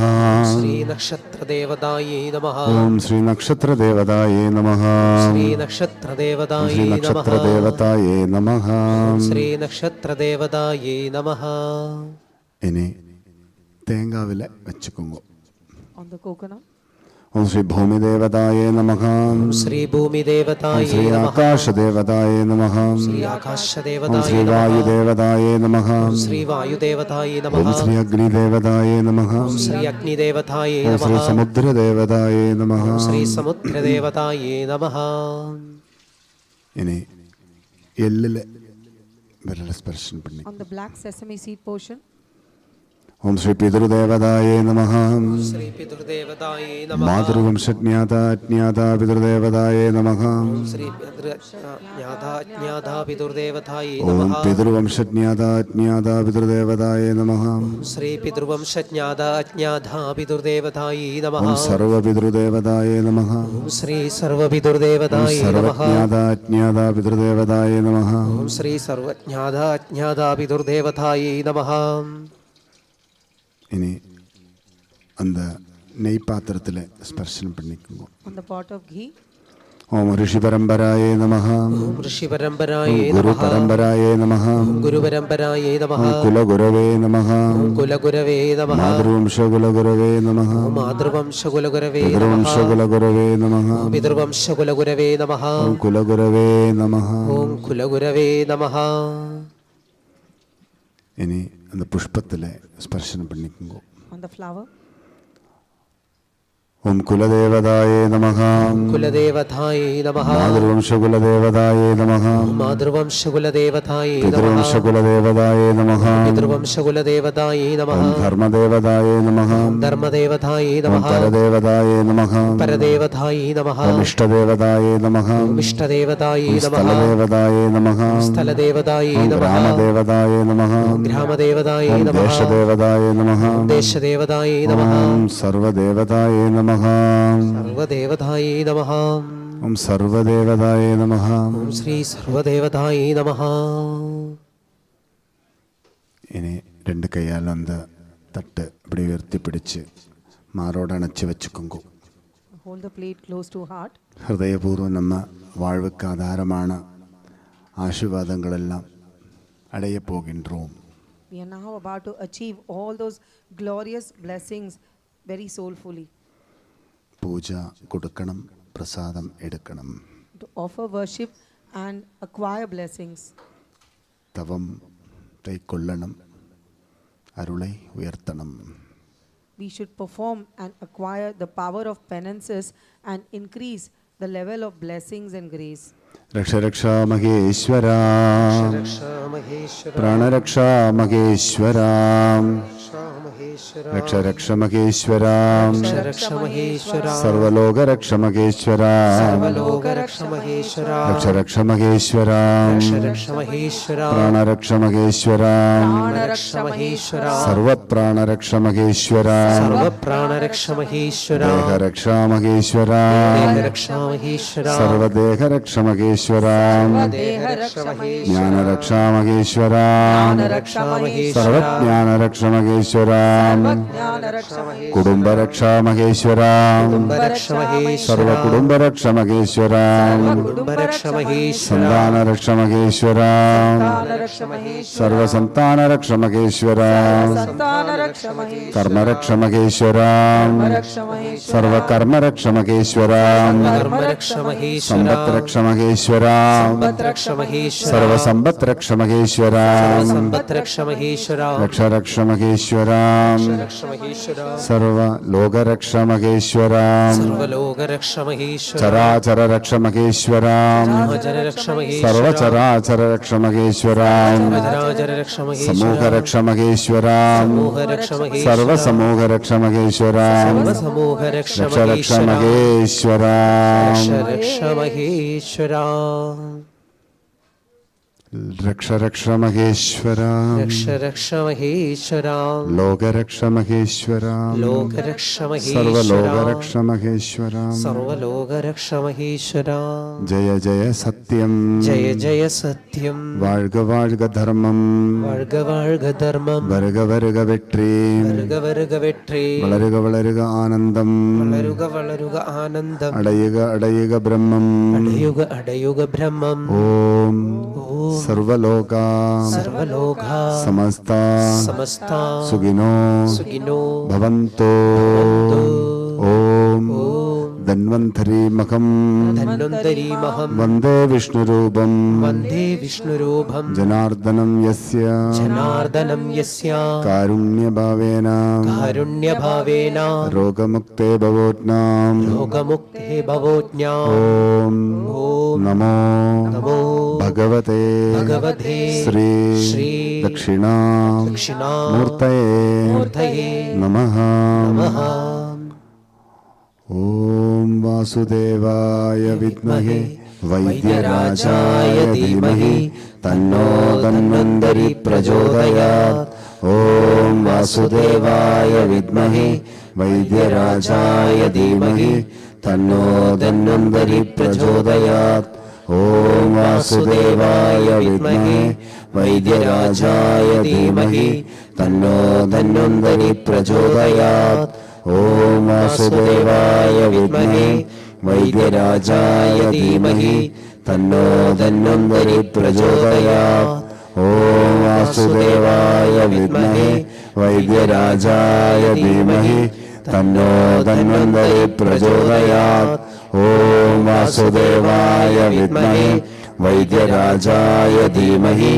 Sri Nakshatra Devataye Namaha. ஓம் ஸ்ரீ நக்ஷத்திர தேவதாயே நமஹ. Sri Nakshatra ஓம் ஸ்ரீ Devataye நக்ஷத்திர Namaha. தேவதாயே நமஹ. Sri Nakshatra Devataye Namaha. இனி தேங்காவில் வச்சுக்கோங்க. On the coconut. ஓம் ஸ்ரீ பூமி தேவதாயே நமஹ. Sri Bhumi ஓம் Devataye ஸ்ரீ Namaha. ஆகாஷ தேவதாயே நமஹ. Sri Akasha ஓம் Devataye ஸ்ரீ வாயு Namaha. தேவதாயே நமஹ. Sri Vayu Devataye ஓம் Namaha. ஸ்ரீ அக்னி தேவதாயே நமஹ. Sri Agni Devataye ஓம் ஸ்ரீ Namaha. சமுத்திர தேவதாயே நமஹ. Sri Samudra Devataye Namaha. இனி எள்ளில் விரல ஸ்பர்ஷன் பண்ணி. On the black sesame seed portion. ஓம் ஸ்ரீ பிதுர்தேவதாயே நமஹ. Sri Pidur Devataye Namaha. மாதுருவம்சஜ்ஞாதா அஜ்ஞாதா பிதுர்தேவதாயே நமஹ. Sri Nyadha Nyadha Pidur Devataye ஓம் Namaha. பிதுர்வம்சஜ்ஞாதா அஜ்ஞாதா பிதுர்தேவதாயே நமஹ. Sri Pidurvamsha Jnada Jnadha Pidur Devataye ஓம் Namaha. சர்வ பிதுர்தேவதாயே நமஹ. Om Sri Sarva Pidur Devataye Namaha. சர்வஜ்ஞாதா அஜ்ஞாதா பிதுர்தேவதாயே நமஹ. Om Sri Sarva Jnada Jnada Pidur Devataye Namaha. இனி அந்த நெய் பாத்திரத்தில் ஸ்பர்ஷனம் பண்ணிக்கோங்க. On the pot of ghee. ஓம் ரிஷி பரம்பராயே நமஹ. Om Rishi Parambaraye குரு Namaha. பரம்பராயே நமஹ. Guru Parambaraye Namaha. குலகுரவே நமஹ. Om Kulagurave Namaha. மாதுருவம்ச குலகுரவே நமஹ. Om Madhruvamsha Kulagurave பிதுர்வம்ச Namaha. குலகுரவே நமஹ. Om Pidurvamsha Kulagurave Namaha. ஓம் குலகுரவே நமஹ. Om Kulagurave Namaha. இனி அந்த புஷ்பத்தில் ஸ்பர்ஷனம் பண்ணிக்கோங்க. On the flower. ഓം കുലദേവതായേ നമഃ. കുലദേവതായേ നമഃ. മാതൃവംശകുലദേവതായേ നമഃ. മാതൃവംശകുലദേവതായേ നമഃ. പിതൃവംശകുലദേവതായേ നമഃ. പിതൃവംശകുലദേവതായേ നമഃ. ഓം ധർമ്മദേവതായേ നമഃ. ധർമ്മദേവതായേ ഓം നമഃ. പരദേവതായേ നമഃ. പരദേവതായേ നമഃ. ഓം ഇഷ്ടദേവതായേ നമഃ. ഇഷ്ടദേവതായേ ഓം നമഃ. സ്ഥലദേവതായേ നമഃ. സ്ഥലദേവതായേ ഓം നമഃ. ഗ്രാമദേവതായേ നമഃ. ഗ്രാമദേവതായേ ഓം നമഃ. ദേശദേവതായേ നമഃ. ദേശദേവതായേ നമഃ. ഓം സർവദേവതായേ നമഃ. സർവദേവതായേ നമഃ. ഓം സർവദേവതായേ നമഃ. ഓം ശ്രീ സർവദേവതായേ നമഃ. ഇനി രണ്ട് കൈയാലന്ത് തട്ട് ഇവിടെ ഉയർത്തിപ്പിടിച്ച് മാറോടണച്ച് വെച്ച് കുങ്കും. Hold the plate close to heart. ഹൃദയപൂർവ്വം നമ്മ വാഴ്വുക്ക് ആധാരമാണ് ആശീർവാദങ്ങളെല്ലാം അടയ പോകിன்றோம். We are now about to achieve all those glorious blessings very soulfully. പൂജ കൊടുക്കണം, പ്രസാദം എടുക്കണം. To offer worship and acquire blessings. തവം കൈക്കൊള്ളണം, അരുളை ഉയർത്തണം. We should perform and acquire the power of penances and increase the level of blessings and grace. രക്ഷ രക്ഷാ മഹേശ്വര, മഹേശ്വര പ്രാണരക്ഷാ മഹേശ്വര, രക്ഷ രക്ഷ മഹേശ്വര, രക്ഷ മഹേശ്വര സർവലോക രക്ഷ മഹേശ്വര, സർവലോക രക്ഷ മഹേശ്വര രക്ഷ രക്ഷ മഹേശ്വര, രക്ഷ മഹേശ്വര പ്രാണരക്ഷ മഹേശ്വര, രക്ഷ മഹേശ്വര സർവപ്രാണരക്ഷ മഹേശ്വര, സർവപ്രാണരക്ഷ മഹേശ്വര ദേഹരക്ഷ മഹേശ്വര, രക്ഷ മഹേശ്വര സർവദേഹരക്ഷ മഹേശ്വര, ദേഹരക്ഷ മഹേശ്വര ജ്ഞാനരക്ഷ മഹേശ്വര, രക്ഷ മഹേശ്വര സർവജ്ഞാനരക്ഷ മഹേശ്വര, കുടുംബരക്ഷ മഹേശ്വര, രക്ഷ മഹേശ്വര സർവകുടുംബരക്ഷ മഹേശ്വര, കുടുംബരക്ഷ മഹേശ്വര സന്താനരക്ഷ മഹേശ്വര, സർവസന്താനരക്ഷ മഹേശ്വര, കർമ്മരക്ഷ മഹേശ്വര, സർവകർമ്മരക്ഷ മഹേശ്വര, കർമ്മരക്ഷ മഹേശ്വര സമ്പത്രക്ഷ മഹേശ്വര, രക്ഷ മഹേശ്വര സർവസമ്പത്രക്ഷ മഹേശ്വര, സമ്പത്രക്ഷ മഹേശ്വര രക്ഷരക്ഷ മഹേശ്വര, രക്ഷ മഹേശ്വര സർവലോകരക്ഷ മഹേശ്വര, സർവലോകരക്ഷ മഹേശ്വര ചരാചരരക്ഷ മഹേശ്വര, ജനരക്ഷ മഹേശ്വര സർവചരാചരരക്ഷ മഹേശ്വര, ജനരക്ഷ മഹേശ്വര സമൂഹരക്ഷ മഹേശ്വര, സമൂഹരക്ഷ മഹേശ്വര സർവസമൂഹരക്ഷ മഹേശ്വര, സമൂഹരക്ഷ രക്ഷരക്ഷ മഹേശ്വര മഹേശ്വര, രക്ഷ മഹേശ്വര രക്ഷരക്ഷ മഹേശ്വര, രക്ഷ മഹേശ്വര ലോകരക്ഷ മഹേശ്വര, ലോകരക്ഷ മഹേശ്വര സർവലോകരക്ഷ മഹേശ്വര, സർവലോകരക്ഷ മഹേശ്വര ജയ ജയ സത്യം, ജയ ജയ സത്യം വാഴ്ക വാഴ്ക ധർമ്മം, വാഴ്ക വാഴ്ക ധർമ്മം വരുക വരുക വെട്രി, വരുക വരുക വെട്രി വളരുക വളരുക ആനന്ദം, വളരുക വളരുക ആനന്ദം അടയുക അടയുക ബ്രഹ്മം. അടയുക അടയുക ബ്രഹ്മം ഓം സർവലോക സർവലോക സമസ്ത സമസ്ത സുഖിനോ സുഖിനോ ഭവന്തോ. ഓം ധന്വന്തരീമഹം ധന്വന്തരീമഹം വന്ദേ വിഷ്ണുരൂപം, വന്ദേ വിഷ്ണുരൂപം ജനാർദ്ദനം യസ്യ ജനാർദ്ദനം യസ്യ കാരുണ്യഭാവേന കാരുണ്യഭാവേന രോഗമുക്തേ ഭവോജ്ഞാം. രോഗമുക്തേ ഭവോജ്ഞാ. ഓം നമോ നമോ ഭഗവതേ ഭഗവതേ ശ്രീ ശ്രീ ദക്ഷിണാമൂർത്തയേ നമഃ. ഓം വാസുദേവായ വിദ്മഹേ വൈദ്യരാജായ ധീമഹി തന്നോ ധന്വന്തരി പ്രചോദയാത്. ഓം വാസുദേവായ വിദ്മഹേ വൈദ്യരാജായ ധീമഹി തന്നോ ധന്വന്തരി പ്രചോദയാത്. ഓം വാസുദേവായ വിദ്മഹേ വൈദ്യരാജായ ധീമഹി തന്നോ ധന്വന്തരി പ്രചോദയാത്. ഓം വാസുദേവായ വിദ്മഹേ വൈദ്യരാജായ ധീമഹി തന്നോ ധന്വന്തരി പ്രചോദയാത്. ഓം വാസുദേവായ വിദ്മഹേ വൈദ്യരാജായ ധീമഹി തന്നോ ധന്വന്തരി പ്രചോദയാത്. ഓം വാസുദേവായ വിദ്മഹേ വൈദ്യരാജായ ധീമഹി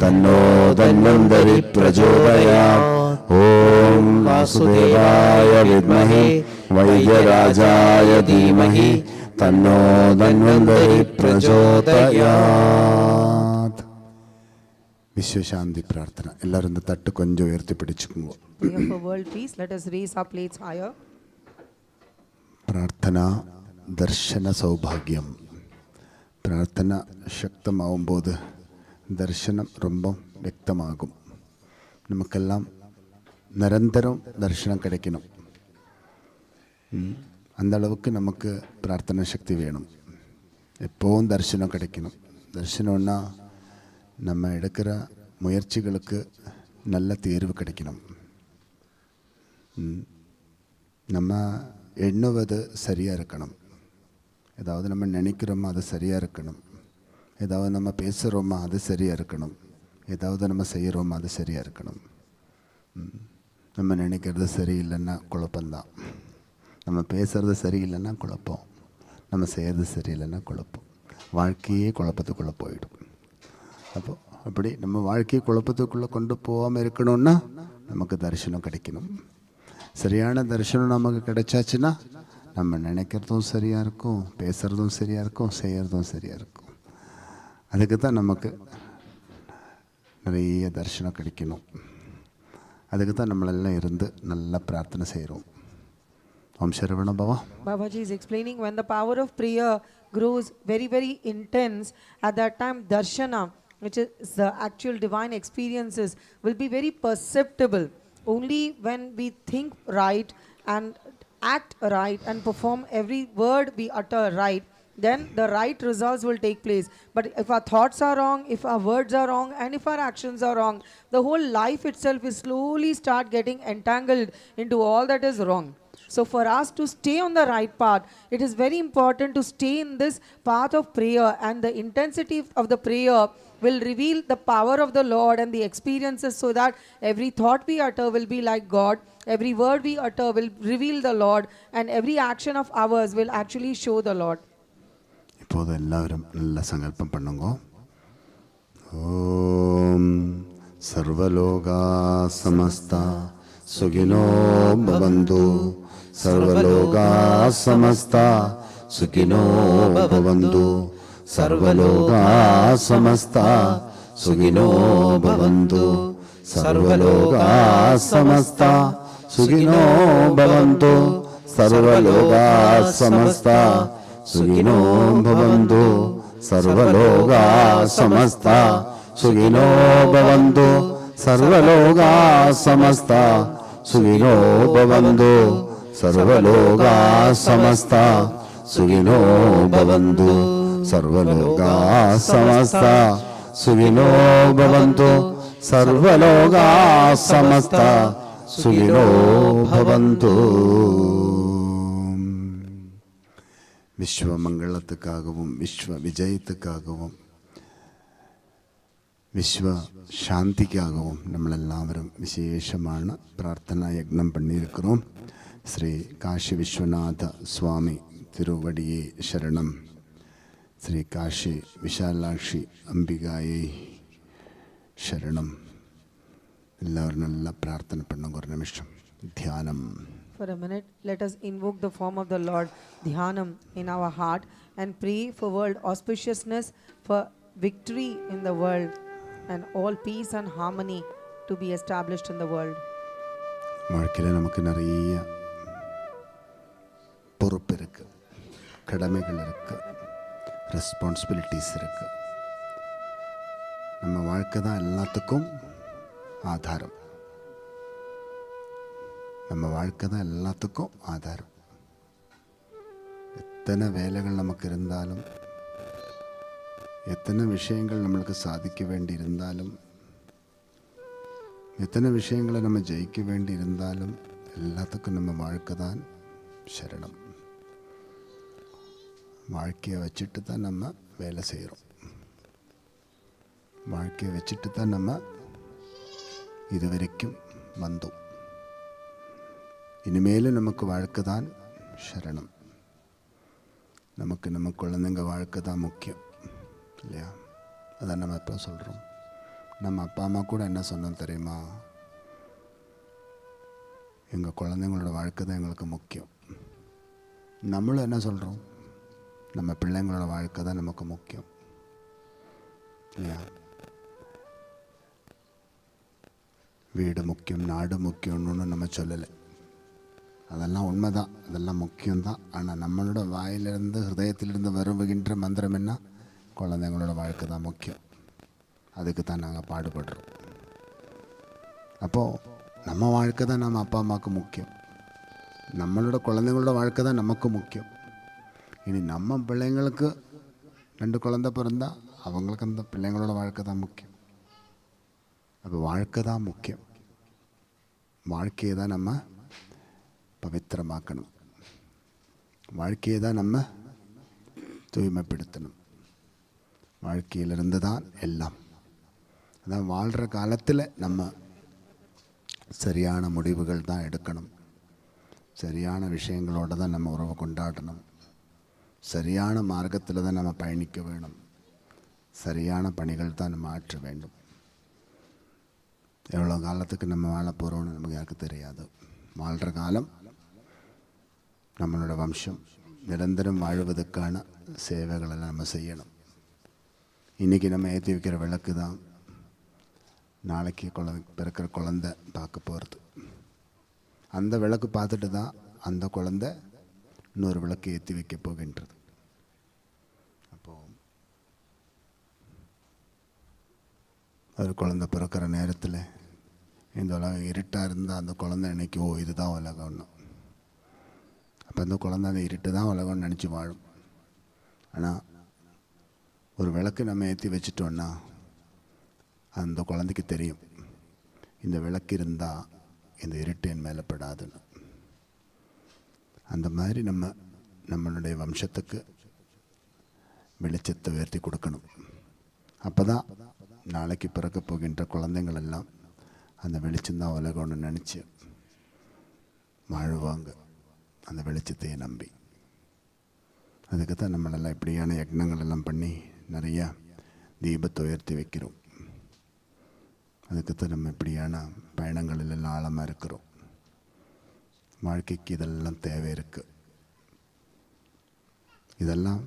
തന്നോ ധന്വന്തരി പ്രചോദയാത്. ഓം വാസുദേവായ വിദ്മഹേ वैद्यराजाय धीमहि तन्नो धन्वन्तरि प्रचोदयात्. വിശ്വശാന്തി പ്രാർത്ഥന. എല്ലാവരും ഒന്ന് തട്ട് കൊഞ്ചം ഉയർത്തിപ്പിടിച്ചുകൊള്ളു. Prayer for world peace. Let us raise our plates higher. പ്രാർത്ഥന ദർശന സൗഭാഗ്യം. പ്രാർത്ഥന ശക്തമാവുമ്പോൾ ദർശനം ரொம்ப വ്യക്തമാകും. നമുക്കെല്ലാം നിരന്തരം தரிசனம் கிடைக்கணும். அந்த அளவுக்கு நமக்கு பிரார்த்தனை சக்தி வேணும். எப்போவும் தரிசனம் கிடைக்கணும். தரிசனம்னா நம்ம எடுக்கிற முயற்சிகளுக்கு நல்ல தீர்வு கிடைக்கணும். நம்ம எண்ணுவது சரியாக இருக்கணும். ஏதாவது நம்ம நினைக்கிறோமா அது சரியாக இருக்கணும். ஏதாவது நம்ம பேசுகிறோமா அது சரியாக இருக்கணும். ஏதாவது நம்ம செய்கிறோமா அது சரியாக இருக்கணும். நம்ம நினைக்கிறது சரியில்லைன்னா குழப்பம்தான். நம்ம பேசுகிறது சரியில்லைன்னா குழப்பம். நம்ம செய்கிறது சரியில்லைன்னா குழப்பம். வாழ்க்கையே குழப்பத்துக்குள்ளே போயிடும். அப்படி நம்ம வாழ்க்கையை குழப்பத்துக்குள்ளே கொண்டு போகாமல் இருக்கணும்னா நமக்கு தரிசனம் கிடைக்கணும். சரியான தரிசனம் நமக்கு கிடைச்சாச்சுன்னா நம்ம நினைக்கிறதும் சரியாக இருக்கும், பேசுகிறதும் சரியாக இருக்கும், செய்கிறதும் சரியாக இருக்கும். அதுக்கு தான் நமக்கு நிறைய தரிசனம் கிடைக்கணும். அதுக்கு தான் நம்மளெல்லாம் இருந்து நல்லா பிரார்த்தனை செய்கிறோம். ஓம் சரவண பவா. Babaji is explaining when the power of prayer grows very, very intense, at that time darshana, which is the actual divine experiences, will be very perceptible. Only when we think right and act right and perform every word we utter right, then the right results will take place. But if our thoughts are wrong, if our words are wrong, and if our actions are wrong, the whole life itself will slowly start getting entangled into all that is wrong. So for us to stay on the right path, it is very important to stay in this path of prayer, and the intensity of the prayer will reveal the power of the Lord and the experiences, so that every thought we utter will be like God, every word we utter will reveal the Lord, and every action of ours will actually show the Lord. இப்போது எல்லாரும் நல்ல சங்கல்பம் பண்ணுங்க. ஓம் சர்வலோகா சமஸ்தா சுகினோ பவந்து. सर्वलोका समस्ता सुखिनो भवन्तु. सर्वलोका समस्ता सुखिनो भवन्तु. सर्वलोका समस्ता सुखिनो भवन्तु. सर्वलोका समस्ता सुखिनो भवन्तु. सर्वलोका समस्ता सुखिनो भवन्तु. सर्वलोका समस्ता सुखिनो भवन्तु. सर्वलोका समस्ता सुखिनो भवन्तु. सर्वलोका समस्ता सुखिनो भवन्तु. सर्वलोका समस्ता सुखिनो भवन्तु. விஸ்வமங்களத்துக்காகவும் விஸ்வ விஜயத்துக்காகவும் விஸ்வ சாந்திக்காகவும் നമ്മളെല്ലാവരും വിശേഷமான പ്രാർത്ഥനാ യജ്ഞം பண்ணியிருக்கிறோம். ஸ்ரீ காஷி விஸ்வநாத சுவாமி திருவடியே சரணம். ஸ்ரீ காஷி விஷாலாட்சி அம்பிகாயை சரணம். எல்லாரும் நல்லா பிரார்த்தனை பண்ணுங்க. ஒரு நிமிஷம் தியானம். For a minute, let us invoke the form of the Lord, Dhyanam, in our heart, and pray for world auspiciousness, for victory in the world, and all peace and harmony to be established in the world. வாழ்க்கையில் நமக்கு நிறைய பொறுப்பு இருக்கு, கடமைகள் இருக்கு, responsibilities இருக்கு. நம்ம வாழ்க்கை தான் எல்லாத்துக்கும் ஆதாரம். நம்ம வாழ்க்கை தான் எல்லாத்துக்கும் ஆதாரம். எத்தனை வேலைகள் நமக்கு இருந்தாலும், எத்தனை விஷயங்கள் நம்மளுக்கு சாதிக்க வேண்டி இருந்தாலும், எத்தனை விஷயங்களை நம்ம ஜெயிக்க வேண்டி இருந்தாலும், எல்லாத்துக்கும் நம்ம வாழ்க்கை தான் சரணம். வாழ்க்கையை வச்சுட்டு தான் நம்ம வேலை செய்கிறோம். வாழ்க்கையை வச்சுட்டு தான் நம்ம இது வரைக்கும் வந்தோம். இனிமேலும் நமக்கு வாழ்க்கை தான் சரணம். நமக்கு நம்ம குழந்தைங்க வாழ்க்கை தான் முக்கியம் இல்லையா? அதான் நம்ம இப்போ சொல்கிறோம். நம்ம அப்பா அம்மா கூட என்ன சொன்னோம் தெரியுமா? எங்கள் குழந்தைங்களோட வாழ்க்கை தான் எங்களுக்கு முக்கியம். நம்மளும் என்ன சொல்கிறோம்? நம்ம பிள்ளைங்களோட வாழ்க்கை தான் நமக்கு முக்கியம் இல்லையா? வீடு முக்கியம், நாடு முக்கியம்னு நம்ம சொல்லலை. அதெல்லாம் உண்மைதான், அதெல்லாம் முக்கியம்தான். ஆனால் நம்மளோட வாயிலிருந்து ஹிருதயத்திலிருந்து வருகின்ற மந்திரம் என்ன? குழந்தைங்களோட வாழ்க்கை தான் முக்கியம். அதுக்கு தான் நாங்கள் பாடுபடுறோம். அப்போது நம்ம வாழ்க்கை தான் நம்ம அப்பா அம்மாவுக்கு முக்கியம். நம்மளோட குழந்தைங்களோட வாழ்க்கை தான் நமக்கு முக்கியம். இனி நம்ம பிள்ளைங்களுக்கு 2 குழந்தை பிறந்தா அவங்களுக்கு அந்த பிள்ளைங்களோட வாழ்க்கை தான் முக்கியம். அப்போ வாழ்க்கை தான் முக்கியம். வாழ்க்கையை தான் நம்ம பவித்திரமாக்கணும். வாழ்க்கையை தான் நம்ம தூய்மைப்படுத்தணும். வாழ்க்கையிலிருந்து தான் எல்லாம். அதான் வாழ்கிற காலத்தில் நம்ம சரியான முடிவுகள் தான் எடுக்கணும். சரியான விஷயங்களோடு தான் நம்ம உறவை கொண்டாடணும். சரியான மார்க்கத்தில் தான் நம்ம பயணிக்க வேணும். சரியான பணிகள் தான் நம்ம ஆற்ற வேண்டும். எவ்வளோ காலத்துக்கு நம்ம வாழ போகிறோம்னு நமக்கு யாருக்கு தெரியாது. வாழ்கிற காலம் நம்மளோட வம்சம் நிரந்தரம் வாழ்வதற்கான சேவைகளெல்லாம் நம்ம செய்யணும். இன்றைக்கி நம்ம ஏற்றி வைக்கிற விளக்கு தான் நாளைக்கு பிறக்கிற குழந்தை பார்க்க போகிறது. அந்த விளக்கு பார்த்துட்டு தான் அந்த குழந்தை இன்னொரு விளக்கு ஏற்றி வைக்க போகின்றது. அப்போது ஒரு குழந்தை பிறக்கிற நேரத்தில் இந்த உலகம் இருட்டாக இருந்தால் அந்த குழந்தை நினைக்கும், ஓ இதுதான் உலகம்னு. அப்போ அந்த குழந்தை அந்த இருட்டு தான் உலகம்னு நினச்சி வாழும். ஆனால் ஒரு விளக்கு நம்ம ஏற்றி வச்சிட்டோன்னா அந்த குழந்தைக்கு தெரியும், இந்த விளக்கு இருந்தால் இந்த இருட்டு என் மேலே படாதுன்னு. அந்த மாதிரி நம்மளுடைய வம்சத்துக்கு வெளிச்சத்தை உயர்த்தி கொடுக்கணும். அப்போ தான் நாளைக்கு பிறக்க போகின்ற குழந்தைங்கள் எல்லாம் அந்த வெளிச்சம்தான் உலகம்னு நினச்சி வாழ்வாங்க, அந்த வெளிச்சத்தையே நம்பி. அதுக்கு தான் நம்மளெல்லாம் இப்படியான யக்னங்கள் எல்லாம் பண்ணி நிறையா தீபத்தை உயர்த்தி வைக்கிறோம். அதுக்கு தான் நம்ம இப்படியான பயணங்களிலெல்லாம் ஆழமாக இருக்கிறோம். வாழ்க்கைக்கு இதெல்லாம் தேவை இருக்குது. இதெல்லாம்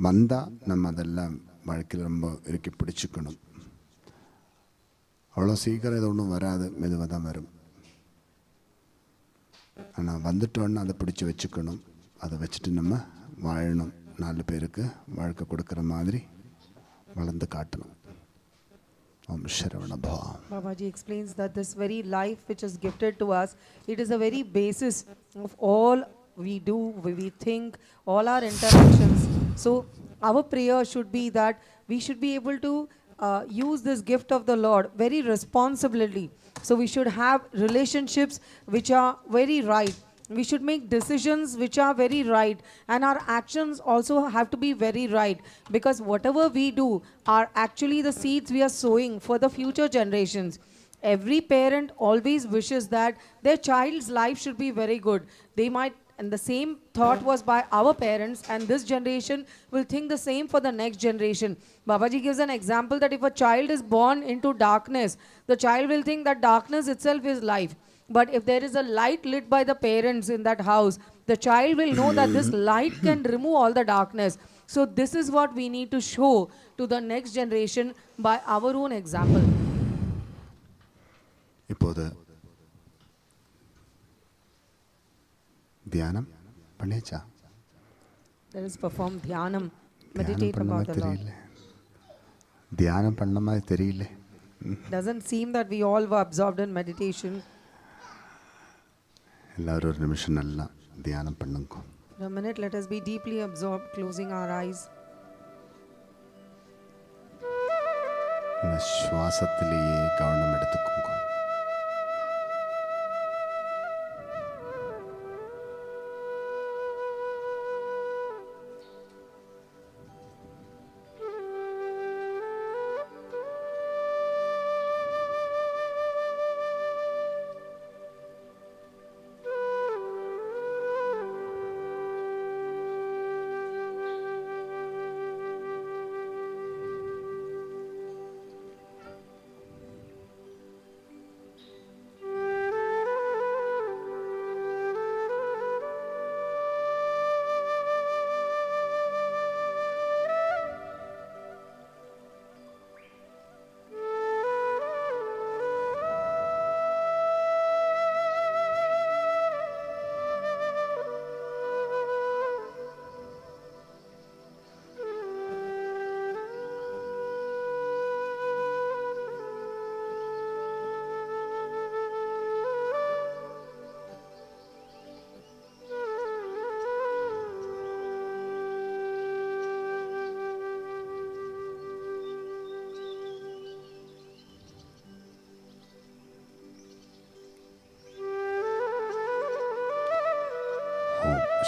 வந்தால் நம்ம அதெல்லாம் வாழ்க்கையில் ரொம்ப இறுக்கி பிடிச்சிக்கணும். அவ்வளோ சீக்கிரம் இது ஒன்றும் வராது, மெதுவாக தான் வரும். ஆனால் வந்துட்டோன்னா அதை பிடிச்சி வச்சுக்கணும். அதை வச்சுட்டு நம்ம வாழணும். 4 பேருக்கு வாழ்க்கை கொடுக்குற மாதிரி வளர்ந்து காட்டணும். Om Sharavana Bhava. Babaji explains that this very life which is gifted to us, it is a very basis of all we do, we think, all our interactions. So our prayer should be that we should be able to use this gift of the Lord very responsibly. So we should have relationships which are very right. We should make decisions which are very right, and our actions also have to be very right, because whatever we do are actually the seeds we are sowing for the future generations. Every parent always wishes that their child's life should be very good. They might, and the same thought was by our parents, and this generation will think the same for the next generation. Babaji gives an example that if a child is born into darkness, the child will think that darkness itself is life. But if there is a light lit by the parents in that house, the child will know that this light can remove all the darkness. So this is what we need to show to the next generation by our own example. இப்போது தியானம் பண்ணியாச்சா? Let us perform dhyanam, meditate about the Lord. தியானம் பண்ண மாதிரி தெரியல. Doesn't seem that we all were absorbed in meditation. எல்லாரும் ஒரு நிமிஷம் நல்லா தியானம் பண்ணுங்க. For a minute, let us be deeply absorbed, closing our eyes. இந்த சுவாசத்திலேயே கவனம் எடுத்துக்கோங்க.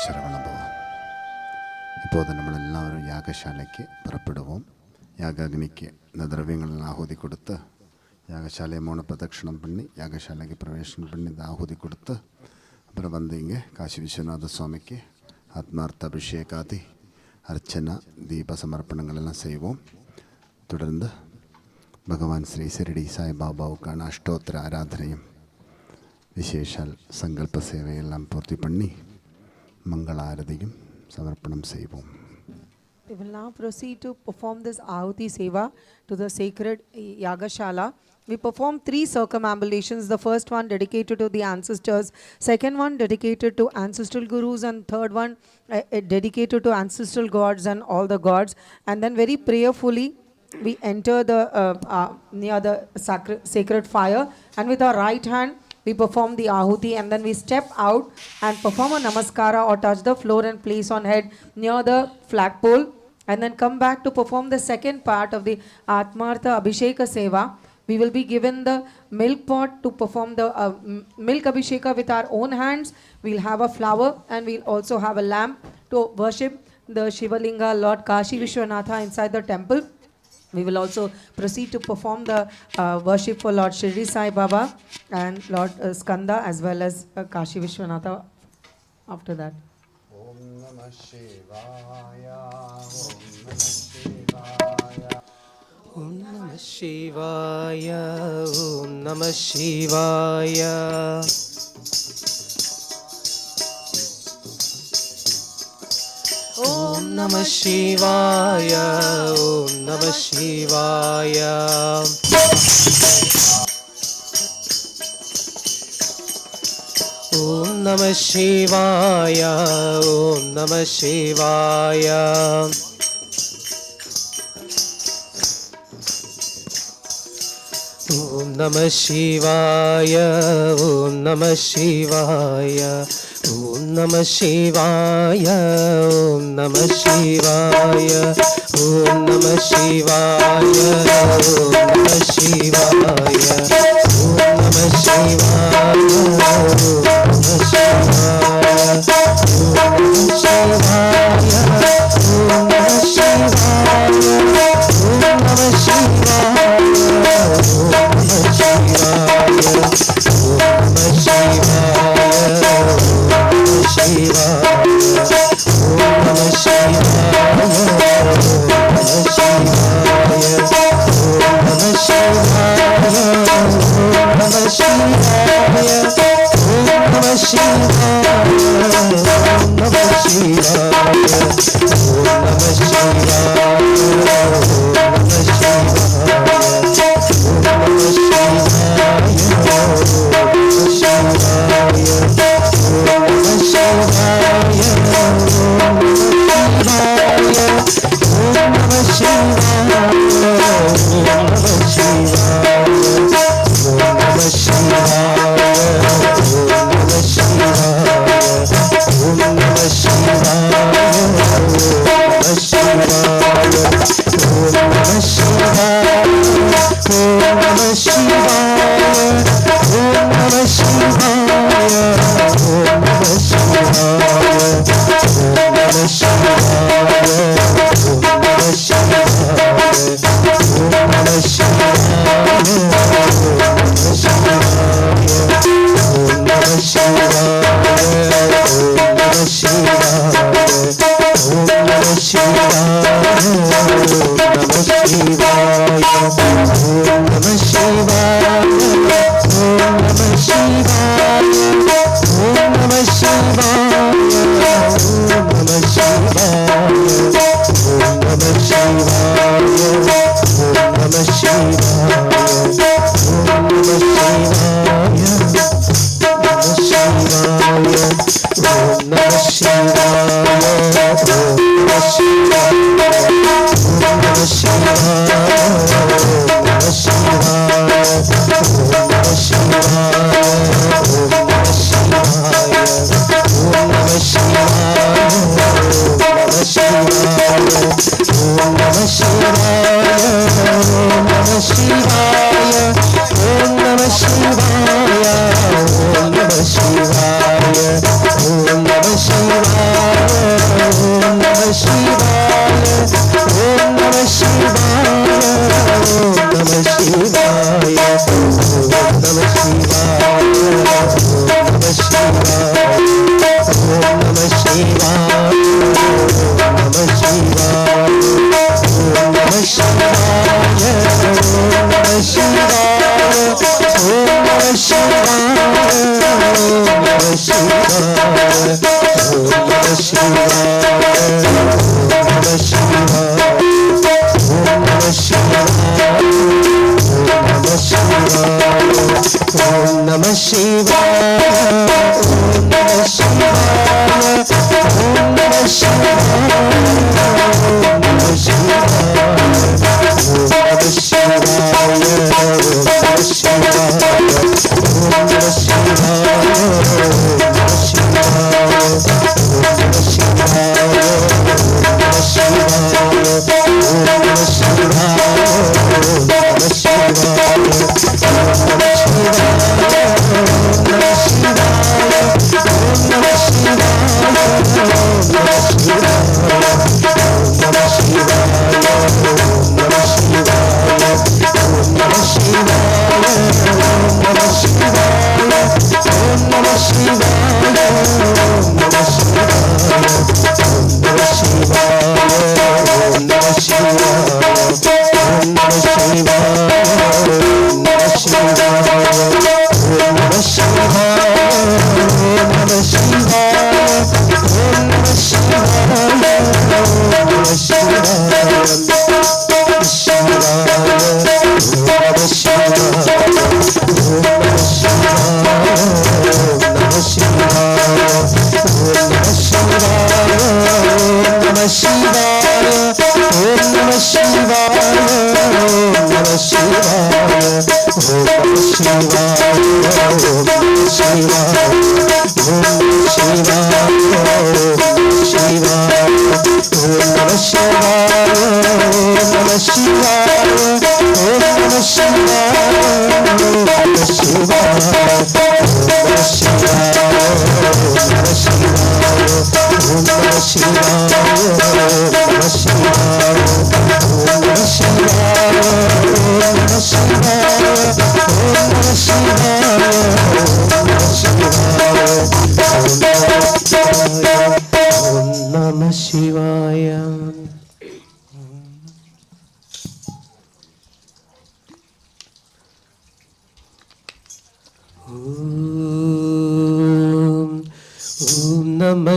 ശരവണഭവം. இப்போது നമ്മളെല്ലാവരും യാഗശാലയ്ക്ക് പുറപ്പെടുவோம். യാഗാഗ്നിക്ക് ദ്രവ്യങ്ങളിൽ ആഹുതി കൊടുത്ത് யாகசாலையை 3 பிரதட்சணம் பண்ணி யாகசாலைக்கு பிரவேசம் பண்ணி இந்த ஆகுதி கொடுத்து அப்புறம் வந்து இங்கே காசி விஸ்வநாத சுவாமிக்கு ஆத்மார்த்த அபிஷேகாதி அர்ச்சனா தீப சமர்ப்பணங்களெல்லாம் செய்வோம். தொடர்ந்து பகவான் ஸ்ரீ ஷிரடி சாய்பாபாவுக்கான அஷ்டோத்திர ஆராதனையும் விசேஷால் சங்கல்ப சேவையெல்லாம் பூர்த்தி பண்ணி மங்களாரதியும் சமர்ப்பணம் செய்வோம். We will now proceed to perform this Ahuti Seva to the sacred Yagashala. We perform 3 circumambulations. The first one dedicated to the ancestors, second one dedicated to ancestral gurus, and third one dedicated to ancestral gods and all the gods. And then very prayerfully we enter the near the sacred fire, and with our right hand we perform the Ahuti, and then we step out and perform a namaskara or touch the floor and place on head near the flagpole, and then come back to perform the second part of the Atmartha Abhisheka Seva. We will be given the milk pot to perform the milk Abhisheka with our own hands. We'll have a flower, and we'll also have a lamp to worship the Shivalinga Lord Kashi Vishwanatha inside the temple. We will also proceed to perform the worship for Lord Shirdi Sai Baba and Lord Skanda as well as Kashi Vishwanatha after that. Om Namah Shivaya, Om Namah Shivaya. Om Namah Shivaya, Om Namah Shivaya, Om Namah Shivaya, Om Namah Shivaya, Om Namah Shivaya, Om Namah Shivaya, Om Namah Shivaya, Om Namah Shivaya, Om Namah Shivaya, Om Namah Shivaya, Om Namah Shivaya, Om Namah Shivaya, Om Namah Shivaya, Om Namah Shivaya, Om Namah Shivaya, Om Namah Shivaya. Om Namah Shivaya.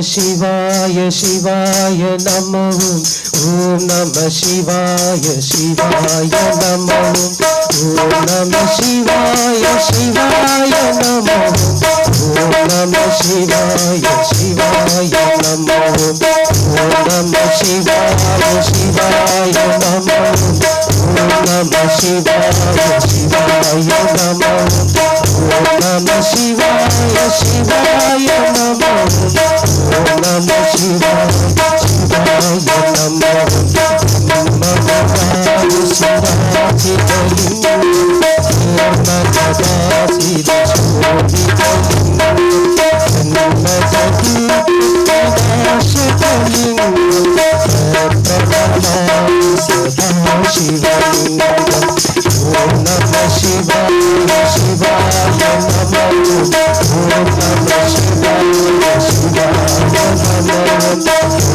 Shivaya Shivaya Namo Om Namah Shivaya Shivaya Namo Om Namah Shivaya Shivaya Namo Om Namah Shivaya Shivaya Namo Om Namah Shivaya Shivaya Namo Om Namah Shivaya Shivaya Namo Om Namah Shivaya Shivaya Namo Om Namah Shivaya Shivaya Namo Namagraha Sudhati Kalinga Namagraha Sudhati Kalinga Namagraha Sudhati Kalinga Pranamami Sada Shivalinga Om Namah Shivaya Shivaya Namo Om Namah Shivaya Shivaya Namo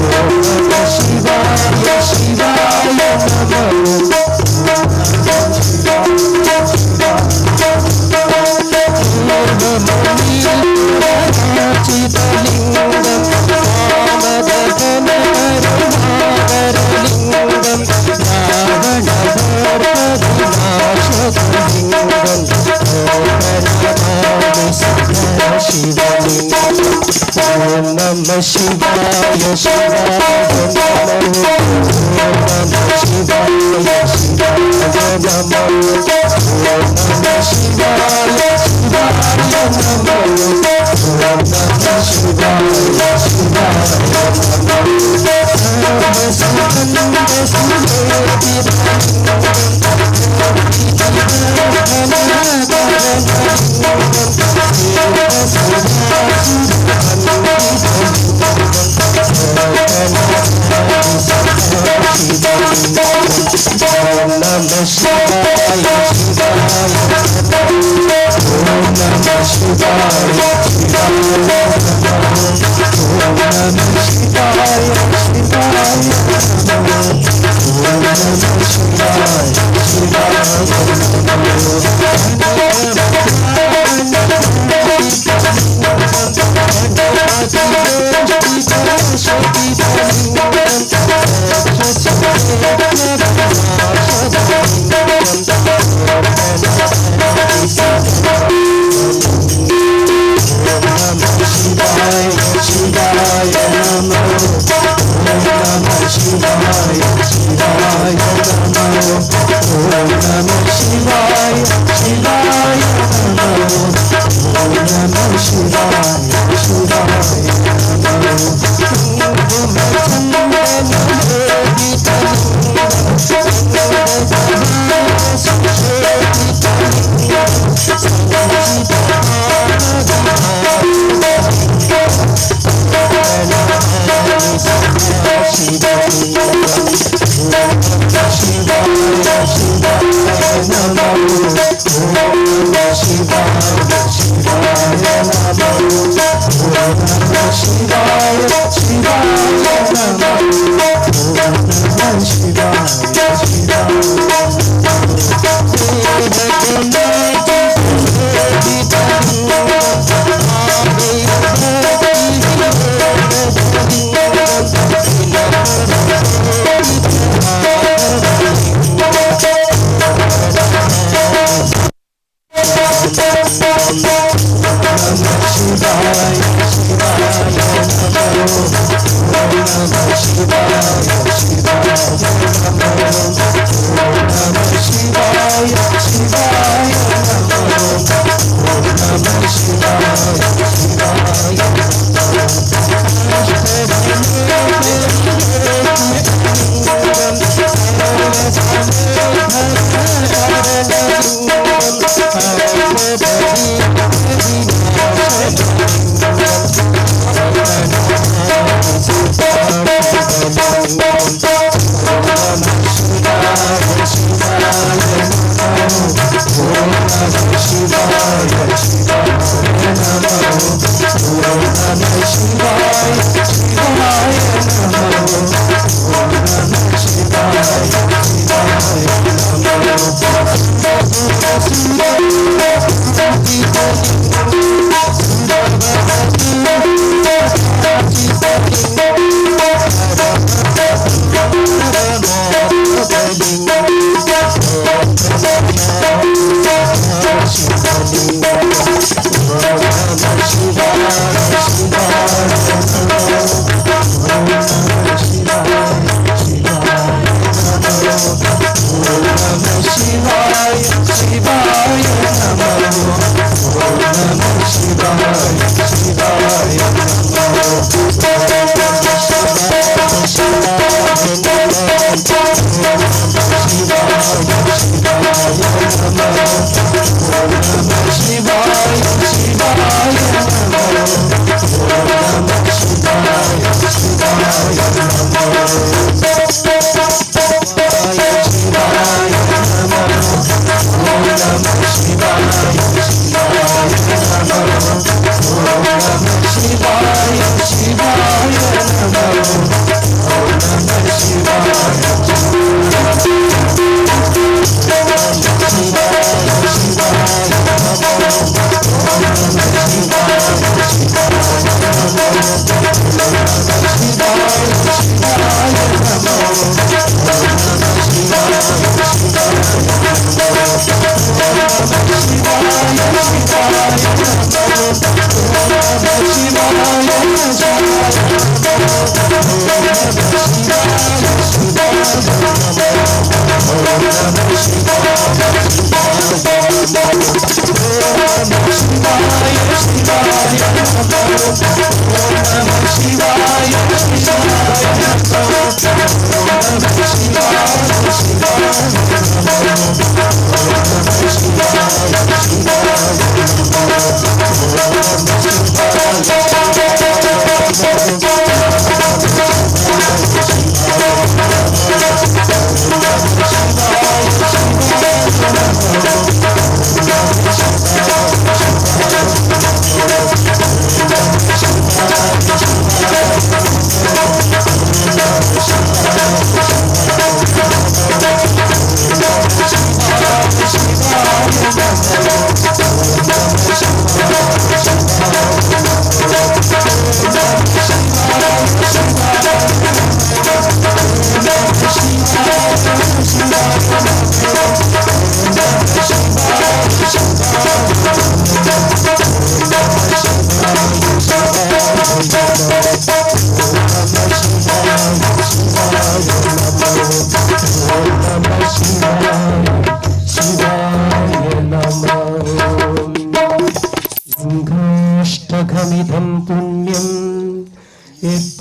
Om Namah Shivaya Shivaya Namo Om Namah Shivaya Shivaya Namo Om Namah Shivaya Shivaya Namo Om Namah Shivaya Shivaya Namo Om Namah Shivaya Shivaya Om Namah Shivaya Om Namah Shivaya Shivaya Om Namah Shivaya Shivaya Om Namah Shivaya Shivaya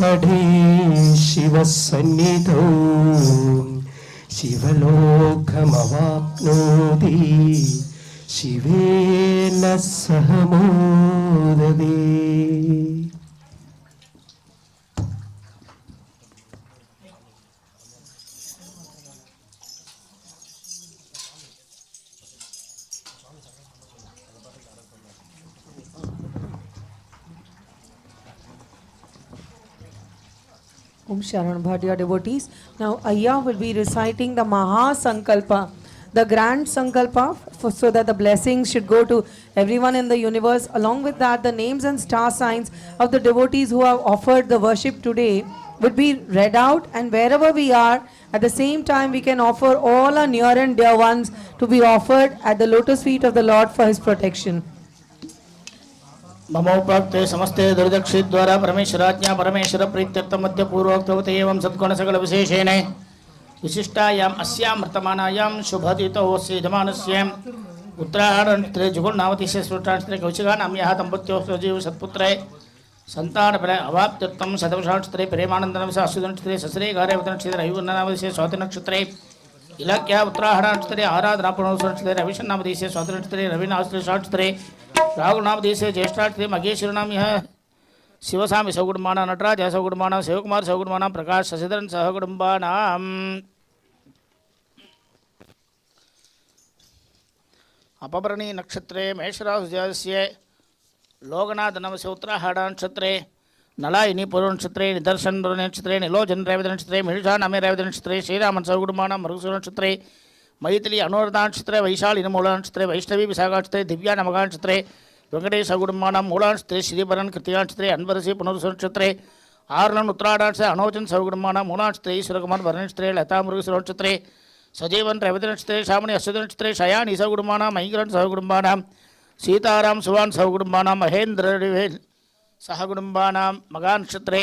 मठे शिवसन्निधौ शिवलोकमवाप्नोति शिवेन सह मोदते। Om Sharan Bhatia devotees. Now Ayya will be reciting the Maha Sankalpa, the grand Sankalpa, so that the blessings should go to everyone in the universe. Along with that, the names and star signs of the devotees who have offered the worship today would be read out, and wherever we are, at the same time we can offer all our near and dear ones to be offered at the lotus feet of the Lord for his protection. ममोपक्ते समस्ते दुर्दक्षि द्वारा परमेश्वराज्ञा परमेश्वर प्रीत्यर्थ मध्य पूर्वोक्तवते एवं सद्गुण सकल विशेषेण विशिष्टायाम् अस्यां वर्तमानायां शुभदितोऽस्य यजमानस्याम् उत्तरायणनक्षत्रे जुगुलनामतिस्य स्फुटनक्षत्रे कौशिकानाम्याः दम्पत्योः सजीव सत्पुत्रे संतानफल अवाप्त्यर्थं शतवशानक्षत्रे प्रेमानन्दनवश अश्वतनक्षत्रे सस्रेगारेवतनक्षत्रे रविवर्णनामतिस्य स्वातिनक्षत्रे इलाख्या उत्तरायणनक्षत्रे आराधनापूर्णनक्षत्रे रविशन्नामतिस्य स्वातिनक्षत्रे रविनामतिस्य राहुलनामदेशे ज्येष्ठाक्षत्रे मगेश्वरनाम्यः शिवसामि सौकुटुम्बानां नटराज सौकुटुम्बानां शिवकुमार सौकुटुम्बानां प्रकाश शशिधरन् सहकुटुम्बानां अपभरणी नक्षत्रे मेषराशुस्य लोकनाथनवस्य उत्तरायणनक्षत्रे नलायिनी पूर्वनक्षत्रे निदर्शन नक्षत्रे निलोचन रेवतनक्षत्रे मिहिषानामे रेवतनक्षत्रे श्रीरामन् सौकुटुम्बानां मृगसुरनक्षत्रे मैथिली अनुराधानक्षत्रे वैशालिनी मूलानक्षत्रे वैष्णवी विशाखानक्षत्रे दिव्या नमगानक्षत्रे वेंकटेश सौकुटुम्बानां मूलानक्षत्रे श्रीभरन् कृतिकानक्षत्रे अन्वरसी पुनर्सुनक्षत्रे आर्लन उत्तरायणनक्षत्रे अनोचन सौकुटुम्बानां मूलानक्षत्रे ईश्वरकुमार वरनक्षत्रे लता मृगसुरनक्षत्रे सजीवन रेवतनक्षत्रे शामणि अश्वतनक्षत्रे शयानि सौकुटुम्बानां महीकरन् सौकुटुम्बानां सीताराम सुवान् सौकुटुम्बानां महेन्द्र सहकुटुम्बानां मगानक्षत्रे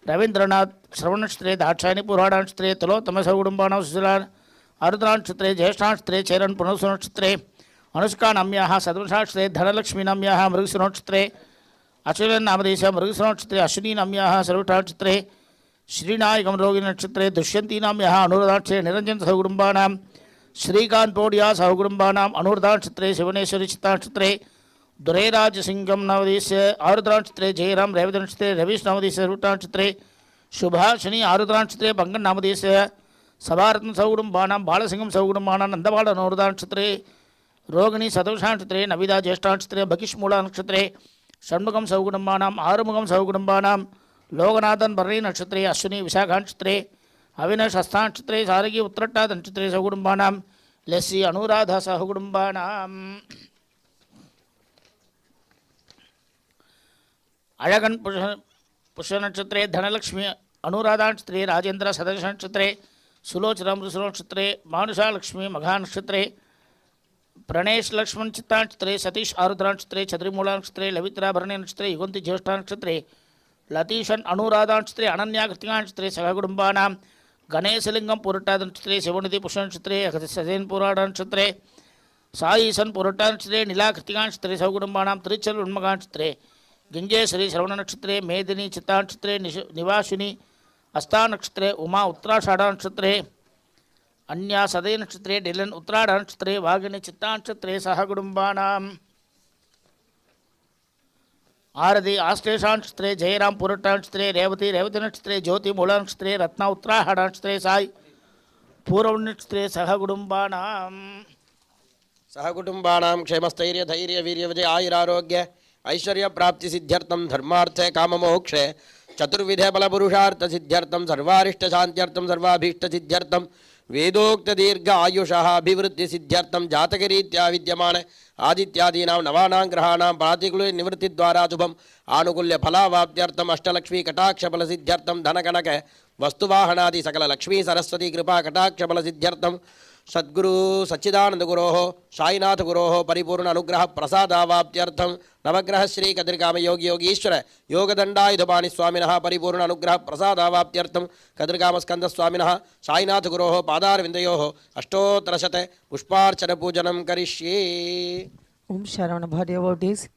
रवीन्द्रनाथ श्रवणनक्षत्रे दाक्षायणी पुराणनक्षत्रे तुलोत्तम सौकुटुम्बानां सुशीला आरुद्रानक्षत्रे ज्येष्ठानक्षत्रे चैरन् पुनर्सुनक्षत्रे अनुष्कानाम्याः सदवशानक्षत्रे धनलक्ष्मीनाम्याः मृगसुरनक्षत्रे अश्विननामदेशः मृगसुरनक्षत्रे अश्विनीनाम्याः सर्वटानक्षत्रे श्रीनायकं रोगिनक्षत्रे दुष्यन्तीनाम्याः अनुराधानक्षत्रे निरञ्जन सौकुटुम्बानां श्रीकान्त पौड्या सौकुटुम्बानाम् अनुराधानक्षत्रे शिवनेश्वरी चित्तानक्षत्रे दुरैराजसिंहं नवदेशः आरुद्रानक्षत्रे जयराम रेवतनक्षत्रे रवीश नवदेशः सर्वटानक्षत्रे शुभाशिनी आरुद्रानक्षत्रे पंकज नामदेशः सभारत्न सौकुटुम्बानां बालसिंहं सौकुटुम्बानां नंदबाल अनुराधानक्षत्रे रोगिणी सदवशानक्षत्रे नविदा ज्येष्ठानक्षत्रे बकिष्मूलानक्षत्रे षण्मुखं सौकुटुम्बानाम् आरुमुखं सौकुटुम्बानां लोकनाथन भरणी नक्षत्रे अश्विनी विशाखानक्षत्रे अविनाश हस्तानक्षत्रे सारगी उत्तरट्टाद नक्षत्रे सौकुटुम्बानां लेस्सी अनुराधा सौकुटुम्बानां अळगन् पुष्यनक्षत्रे धनलक्ष्मी अनुराधानक्षत्रे राजेन्द्र सदर्शनक्षत्रे सुलोचना मृगसुरनक्षत्रे मानुषालक्ष्मी मघानक्षत्रे प्रणेश लक्ष्मण चित्तानक्षत्रे सतीश आरुद्रानक्षत्रे छत्रिमूलानक्षत्रे लवित्राभरणी नक्षत्रे युगंति ज्येष्ठानक्षत्रे लतीशन अनुराधानक्षत्रे अनन्या कृतिकानक्षत्रे सहकुटुम्बानां गणेशलिंगं पुरट्टादनक्षत्रे शिवनिधि पुष्यनक्षत्रे सजैन पुराणनक्षत्रे साईसन पुरट्टानक्षत्रे नीला कृतिकानक्षत्रे सहकुटुम्बानां तिरुचल उन्मगानक्षत्रे गिंजेश्वरी श्रवणनक्षत्रे मेदिनी चित्तानक्षत्रे निवासिनी हस्तानक्षत्रे उमा उत्तराषाढ़नक्षत्रे अन्या सदय नक्षत्रे डिलन उत्तराषाढ़नक्षत्रे वागिनी चित्तानक्षत्रे सहकुटुम्बानां आरതി आश्लेषानक्षत्रे जयराम पुरट्टानक्षत्रे रेवती रेवतीनक्षत्रे ज्योति मूलानक्षत्रे रत्ना उत्तराषाढ़नक्षत्रे साई पूर्वनक्षत्रे सहकुटुम्बानां क्षेमस्थैर्य धैर्य वीर्य विजय आयुरारोग्य ऐश्वर्य प्राप्ति सिद्ध्यर्थम धर्मार्थे काममोक्षे चतुर्विधे बलपुरुषार्थ सिद्ध्यर्थम सर्वारिष्ट शांत्यर्थम सर्वाभीष्ट सिद्ध्यर्थम वेदोक्त दीर्घ आयुषः अभिवृद्धि सिद्ध्यर्थम जातकरीत्या विद्यमान आदित्यादीनां नवानां ग्रहाणां प्रातिकूल्य निवृत्ति द्वारा शुभम आनुकूल्य फलावाप्त्यर्थम अष्टलक्ष्मी कटाक्ष बल सिद्ध्यर्थम धनकनक वस्तुवाहनादि सकल लक्ष्मी सरस्वती कृपा कटाक्ष बल सिद्ध्यर्थम सद्गुरु सच्चिदानंद गुरोः साईनाथ गुरोः परिपूर्ण अनुग्रह प्रसादावाप्त्यर्थम नवग्रह श्री कतिर्गाम योगी योगीश्वर योगदंडायुधपाणि स्वामिनः परिपूर्ण अनुग्रह प्रसादावाप्त्यर्थम कतिर्गाम स्कंद स्वामिनः साईनाथ गुरोः पादारविन्दयोः अष्टोत्तरशत पुष्पार्चन पूजनं करिष्ये। Om Sharavana Bhadevotees.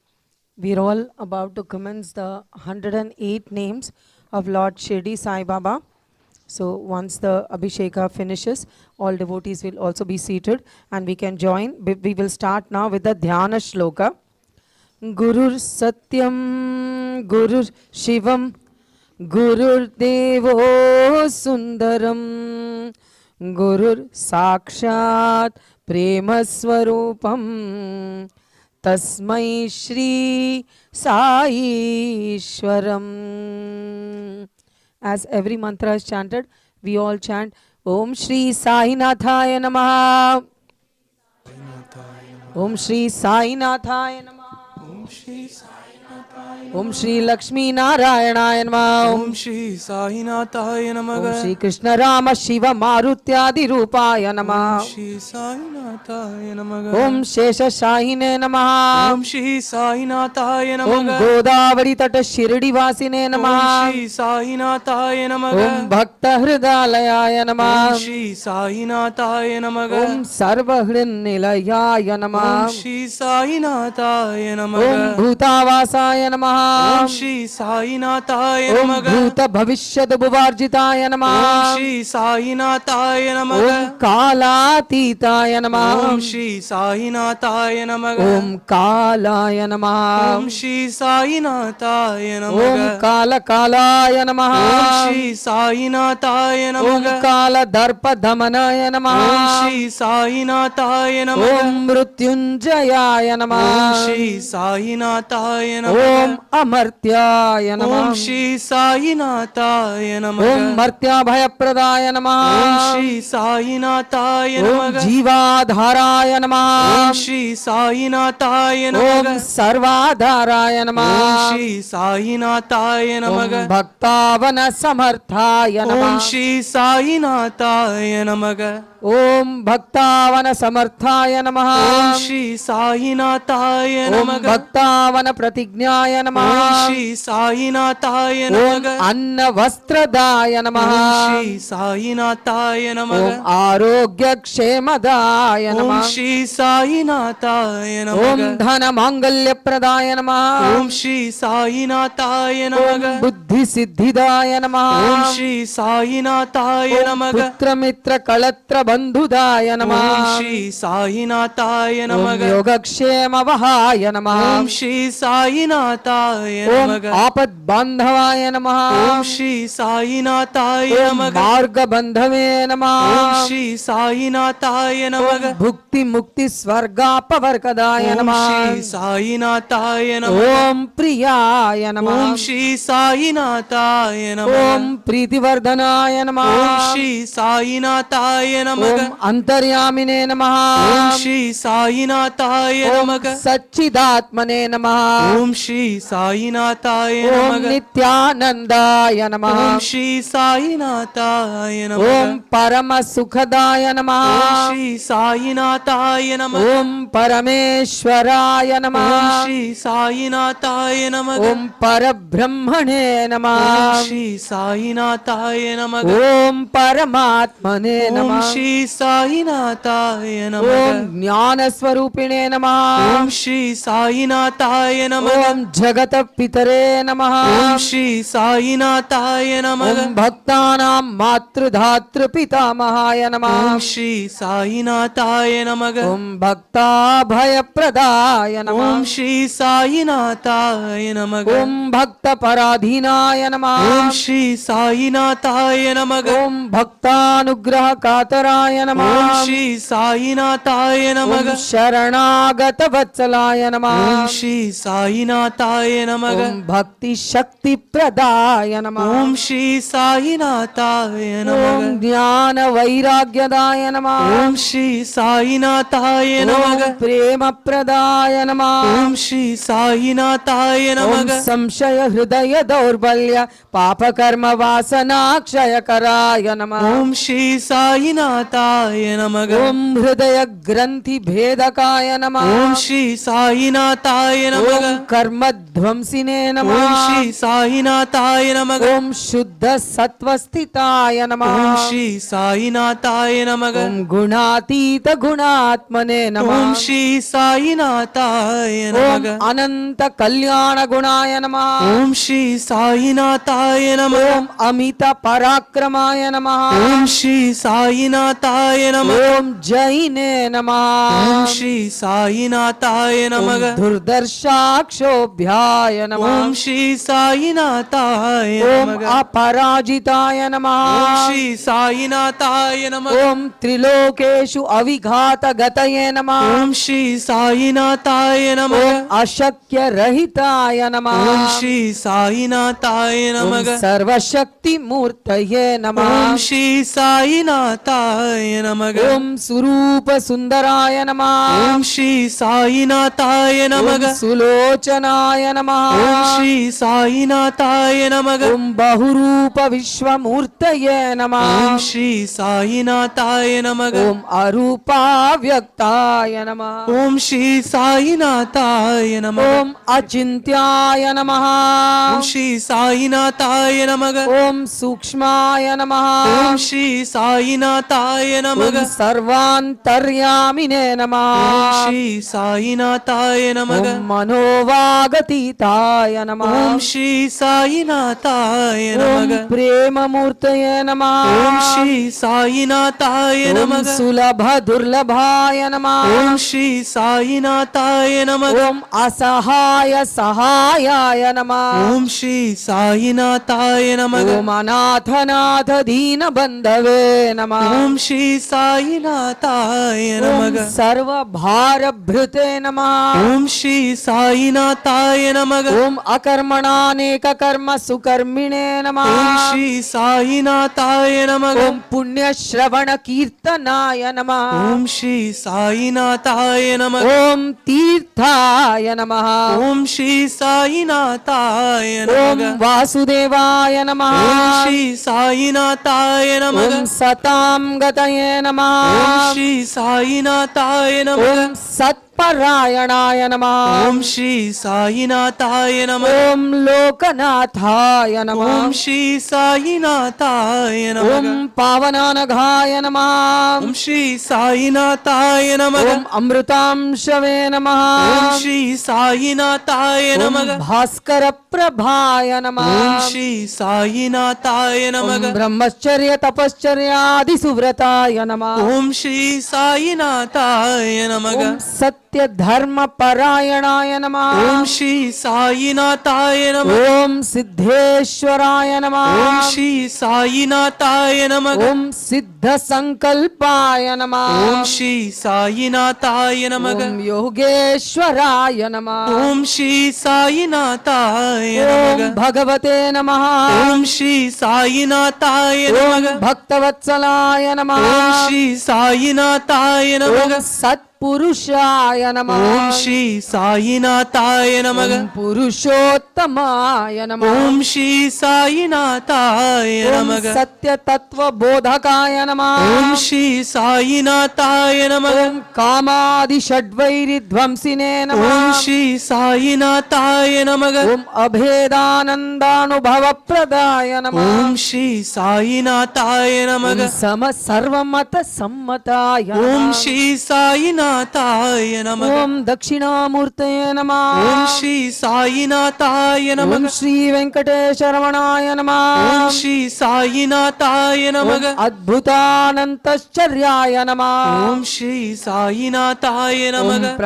We are all about to commence the 108 names of Lord Shirdi Sai Baba. So once the Abhisheka finishes, all devotees will also be seated and we can join. We will start now with the Dhyana Shloka. Gurur Satyam, Gurur Shivam, Gurur Devo Sundaram, Gurur Sakshat Prema Swarupam, Tasmai Shri Sai Ishwaram. As every mantra is chanted, we all chant Om Shri Sai Nathaya Namaha. Om Shri Sai Nathaya Namaha. Om Shri Lakshmi Narayana Namaha. Om Shri Sai Nathaya Om Namaha. Shri Krishna Rama Shiva Marutyadi Rupaya Namaha. Om Shri Sai Nathaya Namaha. Om Shesha Shahine Namaha. Om Shri Sai Nathaya Om Namaha. Godavari Tata Shirdi Vasine Om Namaha. Shri Sai Nathaya Namaha. Om Bhakta Hridalaya Om Namaha. Shri Sai Nathaya Namaha. Om Sarva Nilayaya Om Namaha. Shri Sai Nathaya Om Namaha. Bhutavasaya Namaha. Om Shri Sai Nathaya Om Namaha. Bhuta Bhavishyat Bhuvarjitaya Om Namaha. Shri Sai Nathaya Namaha. Om Kalatitaya Namaha. Om Shri Sai Nathaya Namaha. Om Kalaya Namaha. Om Shri Sai Nathaya Om Namaha. Kala Kalaya Namaha. Om Shri Sai Nathaya Om Namaha. Kala Darpa Dhamanaya Om Namaha. Shri Sai Nathaya Namaha. Om Mrityunjayaya Om Namaha. Shri Sai Nathaya Om Namaha. Amartyaya Om Namaha. Shri Sai Nathaya Om Namaha. Martya Bhayapradaya Om Namaha. Shri Sai Nathaya Om Namaha. Jivadharaya Namaha. Om Shri Sai Nathaya Om Namaha. Sarvadharaya Om Namaha. Shri Sai Nathaya Om Namaha. Bhaktavana Samarthaya Om Namaha. Shri Sai Nathaya Namaha. Om Bhaktavana Samarthaya Om Namaha. Shri Sai Nathaya Om Namaha. Bhaktavana Pratignyaya Om Namaha. Shri Sai Nathaya Om Namaha. Anna Vastradaya Om Namaha. Shri Sai Nathaya Om Namaha. Arogya Kshemadaya Om Namaha. Shri Sai Nathaya Om Namaha. Dhana Mangalya Pradaya Namaha. Om Shri Sai Nathaya Om Namaha. Buddhi Siddhidaya Namaha. Om Shri Sai Nathaya Om Namaha. Putra Mitra Kalatra Bandhudaya Om Namaha. Shri Sai Nathaya Om Namaha. Yogakshema Vahaya Namaha. Om Shri Sai Nathaya Om Namaha. Apad Bandhavaya Namaha. Om Shri Sai Nathaya Om Namaha. Marga Bandhave Om Namaha. Shri Sai Nathaya Namaha. Om Bhukti Mukti Swarga Pavarkadaya Om Namaha. Shri Sai Nathaya Namaha. Om Priyaya Namaha. Om Shri Sai Nathaya Namaha. Om Prithivardhanaya Om Namaha. Shri Sai Nathaya Om Namaha. Antaryamine Om Namaha. Shri Sai Nathaya Om Namaha. Satchidatmane Namaha. Om Shri Sai Nathaya Om Namaha. Nityanandaya Om Namaha. Shri Sai Nathaya Om Namaha. Parama Sukhadaya Om Namaha. Shri Sai Nathaya Namaha. Om Parameshwaraya Om Namaha. Shri Sai Nathaya Namaha. Om Parabrahmane Om Namaha. Shri Sai Nathaya Namaha. Om Paramatmane Om Namaha. Shri Sai Nathaya Om Namaha. Jnana Swarupine Namaha. Om Shri Sai Nathaya Namaha. Om Jagata Pitare Namaha. Om Shri Sai Nathaya Namaha. Om Bhaktanam Matridhatra Pitamahaya Namaha. Om Shri Sai Nathaya Namaha. Om Bhakta Bhayapradaya Namaha. Om Shri Sai Nathaya Namaha. Om Bhakta Paradhinaya Namaha. Om Shri Sai Nathaya Namaha. Om Bhaktanugraha Kataraya Om Namaha. Shri Sai Nathaya Om Namaha. Sharanagata Vatsalaya Om Namaha. Shri Sai Nathaya Namaha. Om Bhakti Shakti Pradaya Namaha. Om Shri Sai Nathaya Om Namaha. Jnana Vairagyadaya Namaha. Om Shri Sai Nathaya Om Namaha. Prema Pradaya Namaha. Om Shri Sai Nathaya Om Namaha. Samshaya Hridaya Daurbalya Papa Karma Vasana Kshaya Karaya Namaha. Om Shri Sai Nathaya साईनाथाय नमः ओम हृदय ग्रंथि भेदकाय नमः ओम श्री साईनाथाय नमः ओम कर्म ध्वंसिने नमः ओम श्री साईनाथाय नमः ओम शुद्ध सत्वस्थिताय नमः ओम श्री साईनाथाय नमः ओम गुणातीत गुणात्मने नमः ओम श्री साईनाथाय ओम नमः अनंत कल्याण गुणाय नमः ओम श्री साईनाथाय नमः ओम अमित पराक्रमाय नमः ओम श्री साईनाथाय नमः ओम जैने नमः ओम श्री साईनाथाय नमः ओम दुर्दर्शाक्षोभ्याय नमः ओम श्री साईनाथाय ओम नमः अपराजिताय नमः ओम श्री साईनाथाय नमः ओम त्रिलोकेषु अविघात गतये नमः ओम श्री साईनाथाय नमः ओम अशक्य रहिताय नमः ओम श्री साईनाथाय ओम नमः सर्वशक्ति मूर्तये नमः ओम श्री साईनाथाय नमः ओम स्वरूप सुंदराय नमः ओम श्री साईनाथाय नमः ओम सुलोचनाय नमः ओम श्री साईनाथाय नमः ओम बहुरूप विश्वमूर्तये नमः ओम श्री साईनाथाय नमः ओम अरूपाव्यक्ताय नमः ओम श्री साईनाथाय नमः ओम अचिन्त्याय नमः ओम श्री साईनाथाय नमः ओम सूक्ष्माय नमः ओम श्री साईनाथाय नमः ओम सर्वान्तर्यामिने नमः ओम श्री साईनाथाय नमः ओम मनोवागतीताय नमः ओम श्री साईनाथाय ओम नमः प्रेममूर्तये नमः ओम श्री साईनाथाय ओम नमः सुलभ दुर्लभाय नमः ओम श्री साईनाथाय नमः ओम असहाय सहायाय नमः ओम श्री साईनाथाय नमः ओम अनाथनाथ दीन बंधवे नमः ओम श्री साईनाथाय ओम नमः सर्व भार भृते नमः ओम श्री साईनाथाय नमः ओम अकर्मणानेक कर्म सुकर्मिणे नमः ओम श्री साईनाथाय नमः ओम पुण्य श्रवण कीर्तनाय नमः ओम श्री साईनाथाय नमः ओम तीर्थाय नमः ओम श्री साईनाथाय ओम नमः वासुदेवाय नमः ओम श्री साईनाथाय नमः ओम सतां गतये नमः ओम श्री साईनाथाय नमः ओम सत्परायणाय नमः ओम श्री साईनाथाय नमः ओम लोकनाथाय नमः ओम श्री साईनाथाय नमः ओम पावनानघाय नमः ओम श्री साईनाथाय नमः ओम अमृतांशवे नमः ओम श्री साईनाथाय ओम नमः भास्कर प्रभाय नमः ओम श्री साईनाथाय नमः ओम ब्रह्मचर्य तपश्चर्यादि सुव्रताय नमः ओम श्री साईनाथाय नमः ओम सत्य धर्म परायणाय नमः ओम श्री साईनाथाय नमः ओम सिद्धेश्वराय नमः ओम श्री साईनाथाय नमः ओम सिद्ध संकल्पाय नमः ओम श्री साईनाथाय नमः ओम योगेश्वराय नमः ओम श्री साईनाथाय ओम नमः भगवते नमः ओम श्री साईनाथाय ओम नमः भक्तवत्सलाय नमः ओम श्री साईनाथाय नमः ओम सत्पुरुषाय नमः ओम श्री साईनाथाय नमः ओम पुरुषोत्तमाय नमः ओम श्री साईनाथाय ओम नमः सत्य तत्व बोधकाय नमः ओम श्री साईनाथाय नमः ओम कामादि षड्वैरि ध्वंसिने नमः ओम श्री साईनाथाय नमः ओम अभेदानंदानुभव प्रदाय नमः ओम श्री साईनाथाय नमः ओम सम सर्वमत सम्मताय ओम नमः श्री साईनाथाय नमः ओम दक्षिणामूर्तये नमः ओम श्री साईनाथाय ओम नमः श्री वेंकटेशरमणाय नमः ओम श्री साईनाथाय नमः ओम अद्भुतानंतश्चर्याय नमः ओम श्री साईनाथाय नमः ओम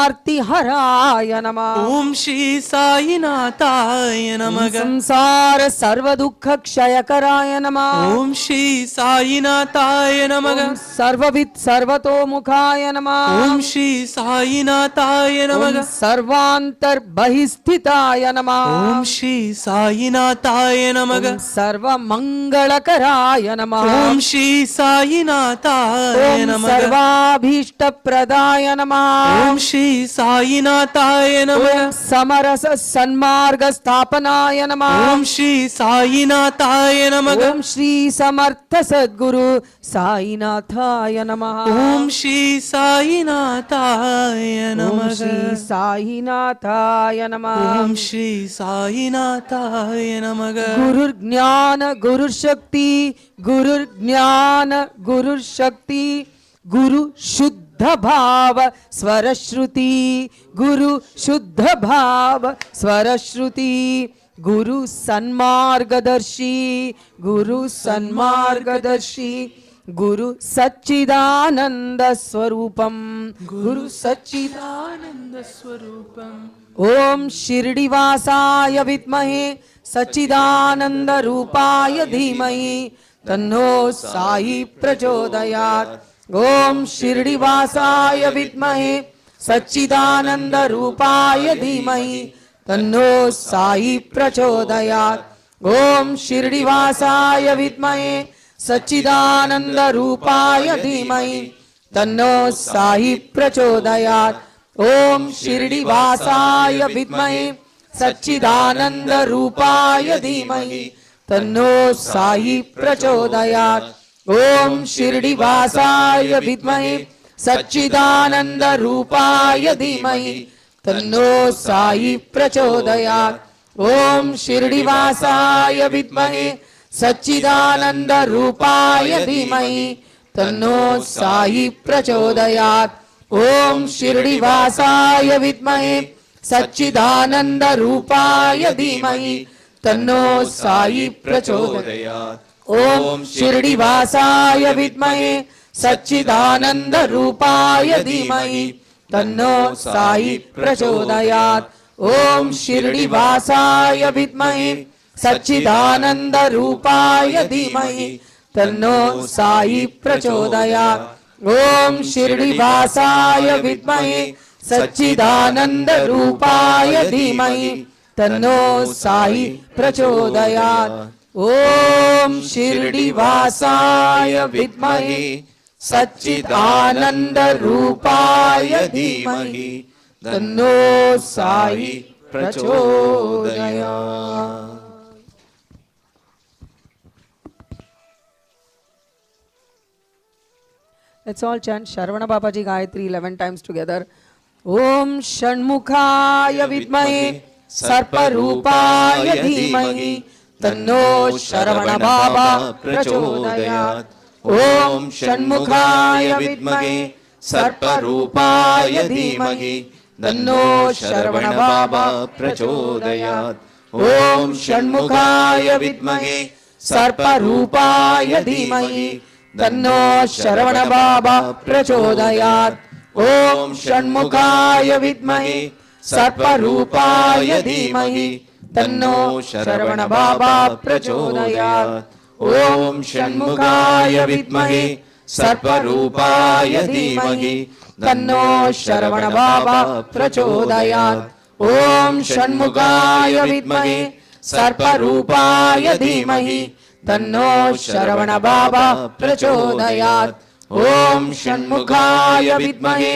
प्रपन्नार्तिहराय नमः ओम श्री साईनाथाय नमः संसार सर्व दुख क्षयकराय नमः ओम श्री साईनाथाय नमः ओम सर्वविद सर्वतोमुखाय नमः ओम श्री साईनाथाय नमः ओम सर्वांतर्बहिस्थिताय नमः ओम श्री साईनाथाय नमः ओम सर्वमंगलकराय नमः ओम श्री साईनाथाय ओम नमः सर्वाभीष्टप्रदाय नमः ओम श्री साईनाथाय नमः ओम समरस सन्मार्ग स्थापनाय नमः ओम श्री साईनाथाय नमः ओम श्री समर्थ सद्गुरु साईनाथाय नमः ओम श्री साईनाथाय ओम नमः श्री साईनाथाय नमः ओम श्री साईनाथाय नमः गुरुर्ज्ञान गुरुशक्ति गुरुर्ज्ञान गुरुशक्ति गुरु शुद्ध भाव स्वर श्रुति गुरु शुद्ध भाव स्वर श्रुति गुरु सन्मार्गदर्शी गुरु सन्मार्गदर्शी गुरु सच्चिदानंद स्वरूपम गुरु सच्चिदानंद स्वरूपम ओम शिरडीवासाय विद्महे सच्चिदानंद रूपाय धीमहि तन्नो साई प्रचोदयात् ओम शिरडीवासाय विद्महे सच्चिदानंद रूपाय धीमहि तन्नो साई प्रचोदयात् ओम शिरडीवासाय विद्महे सच्चिदानंद रूपाय धीमहि तन्नो साई प्रचोदयात् ओम शिरडीवासाय विद्महे सच्चिदानंद रूपाय धीमहि तन्नो साई प्रचोदयात् ओम शिरडीवासाय विद्महे सच्चिदानंद रूपाय धीमहि तन्नो साई प्रचोदयात् ओम शिरडीवासाय विद्महे सच्चिदानंद रूपाय धीमहि तन्नो साई प्रचोदयात् ओम शिरडीवासाय विद्महे सच्चिदानंद रूपाय धीमहि तन्नो साई प्रचोदयात् ओम शिरडीवासाय विद्महे सच्चिदानंद रूपाय धीमहि तन्नो साई प्रचोदयात् ओम शिरडीवासाय विद्महे सच्चिदानंद रूपाय धीमहि तन्नो साई प्रचोदयात् ओम शिरडीवासाय विद्महे सच्चिदानंद रूपाय धीमहि तन्नो साई प्रचोदयात् ओम शिरडीवासाय विद्महे सच्चिदानंद रूपाय धीमहि तन्नो साई प्रचोदयात् Let's all chant Sharavana Babaji Gayatri 11 times together. Om Shanmukhaya Vidmahe Sarparupaya Dhimahi Tanno Sharavana Baba Prachodayat. Om Shanmukhaya Vidmahe Sarparupaya Dhimahi Tanno Sharavana Baba Prachodayat. Om Shanmukhaya Vidmahe Sarparupaya Dhimahi तन्नो शरवण बाबा प्रचोदयात् ओम षण्मुखाय विद्महे सर्परूपाय धीमहि तन्नो शरवण बाबा प्रचोदयात् ओम षण्मुखाय विद्महे सर्परूपाय धीमहि तन्नो शरवण बाबा प्रचोदयात् ओम षण्मुखाय विद्महे सर्परूपाय धीमहि तन्नो शरवण बाबा प्रचोदयात् ओम षण्मुखाय विद्महे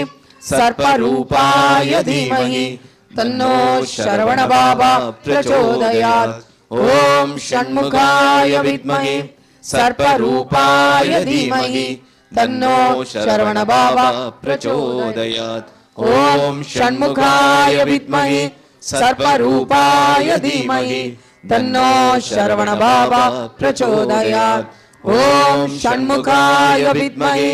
सर्परूपाय धीमहि तन्नो शरवण बाबा प्रचोदयात् ओम षण्मुखाय विद्महे सर्परूपाय धीमहि तन्नो शरवण बाबा प्रचोदयात् ओम षण्मुखाय विद्महे सर्परूपाय धीमहि तन्नो शरवण बाबा प्रचोदयात् ओम षण्मुखाय विद्महे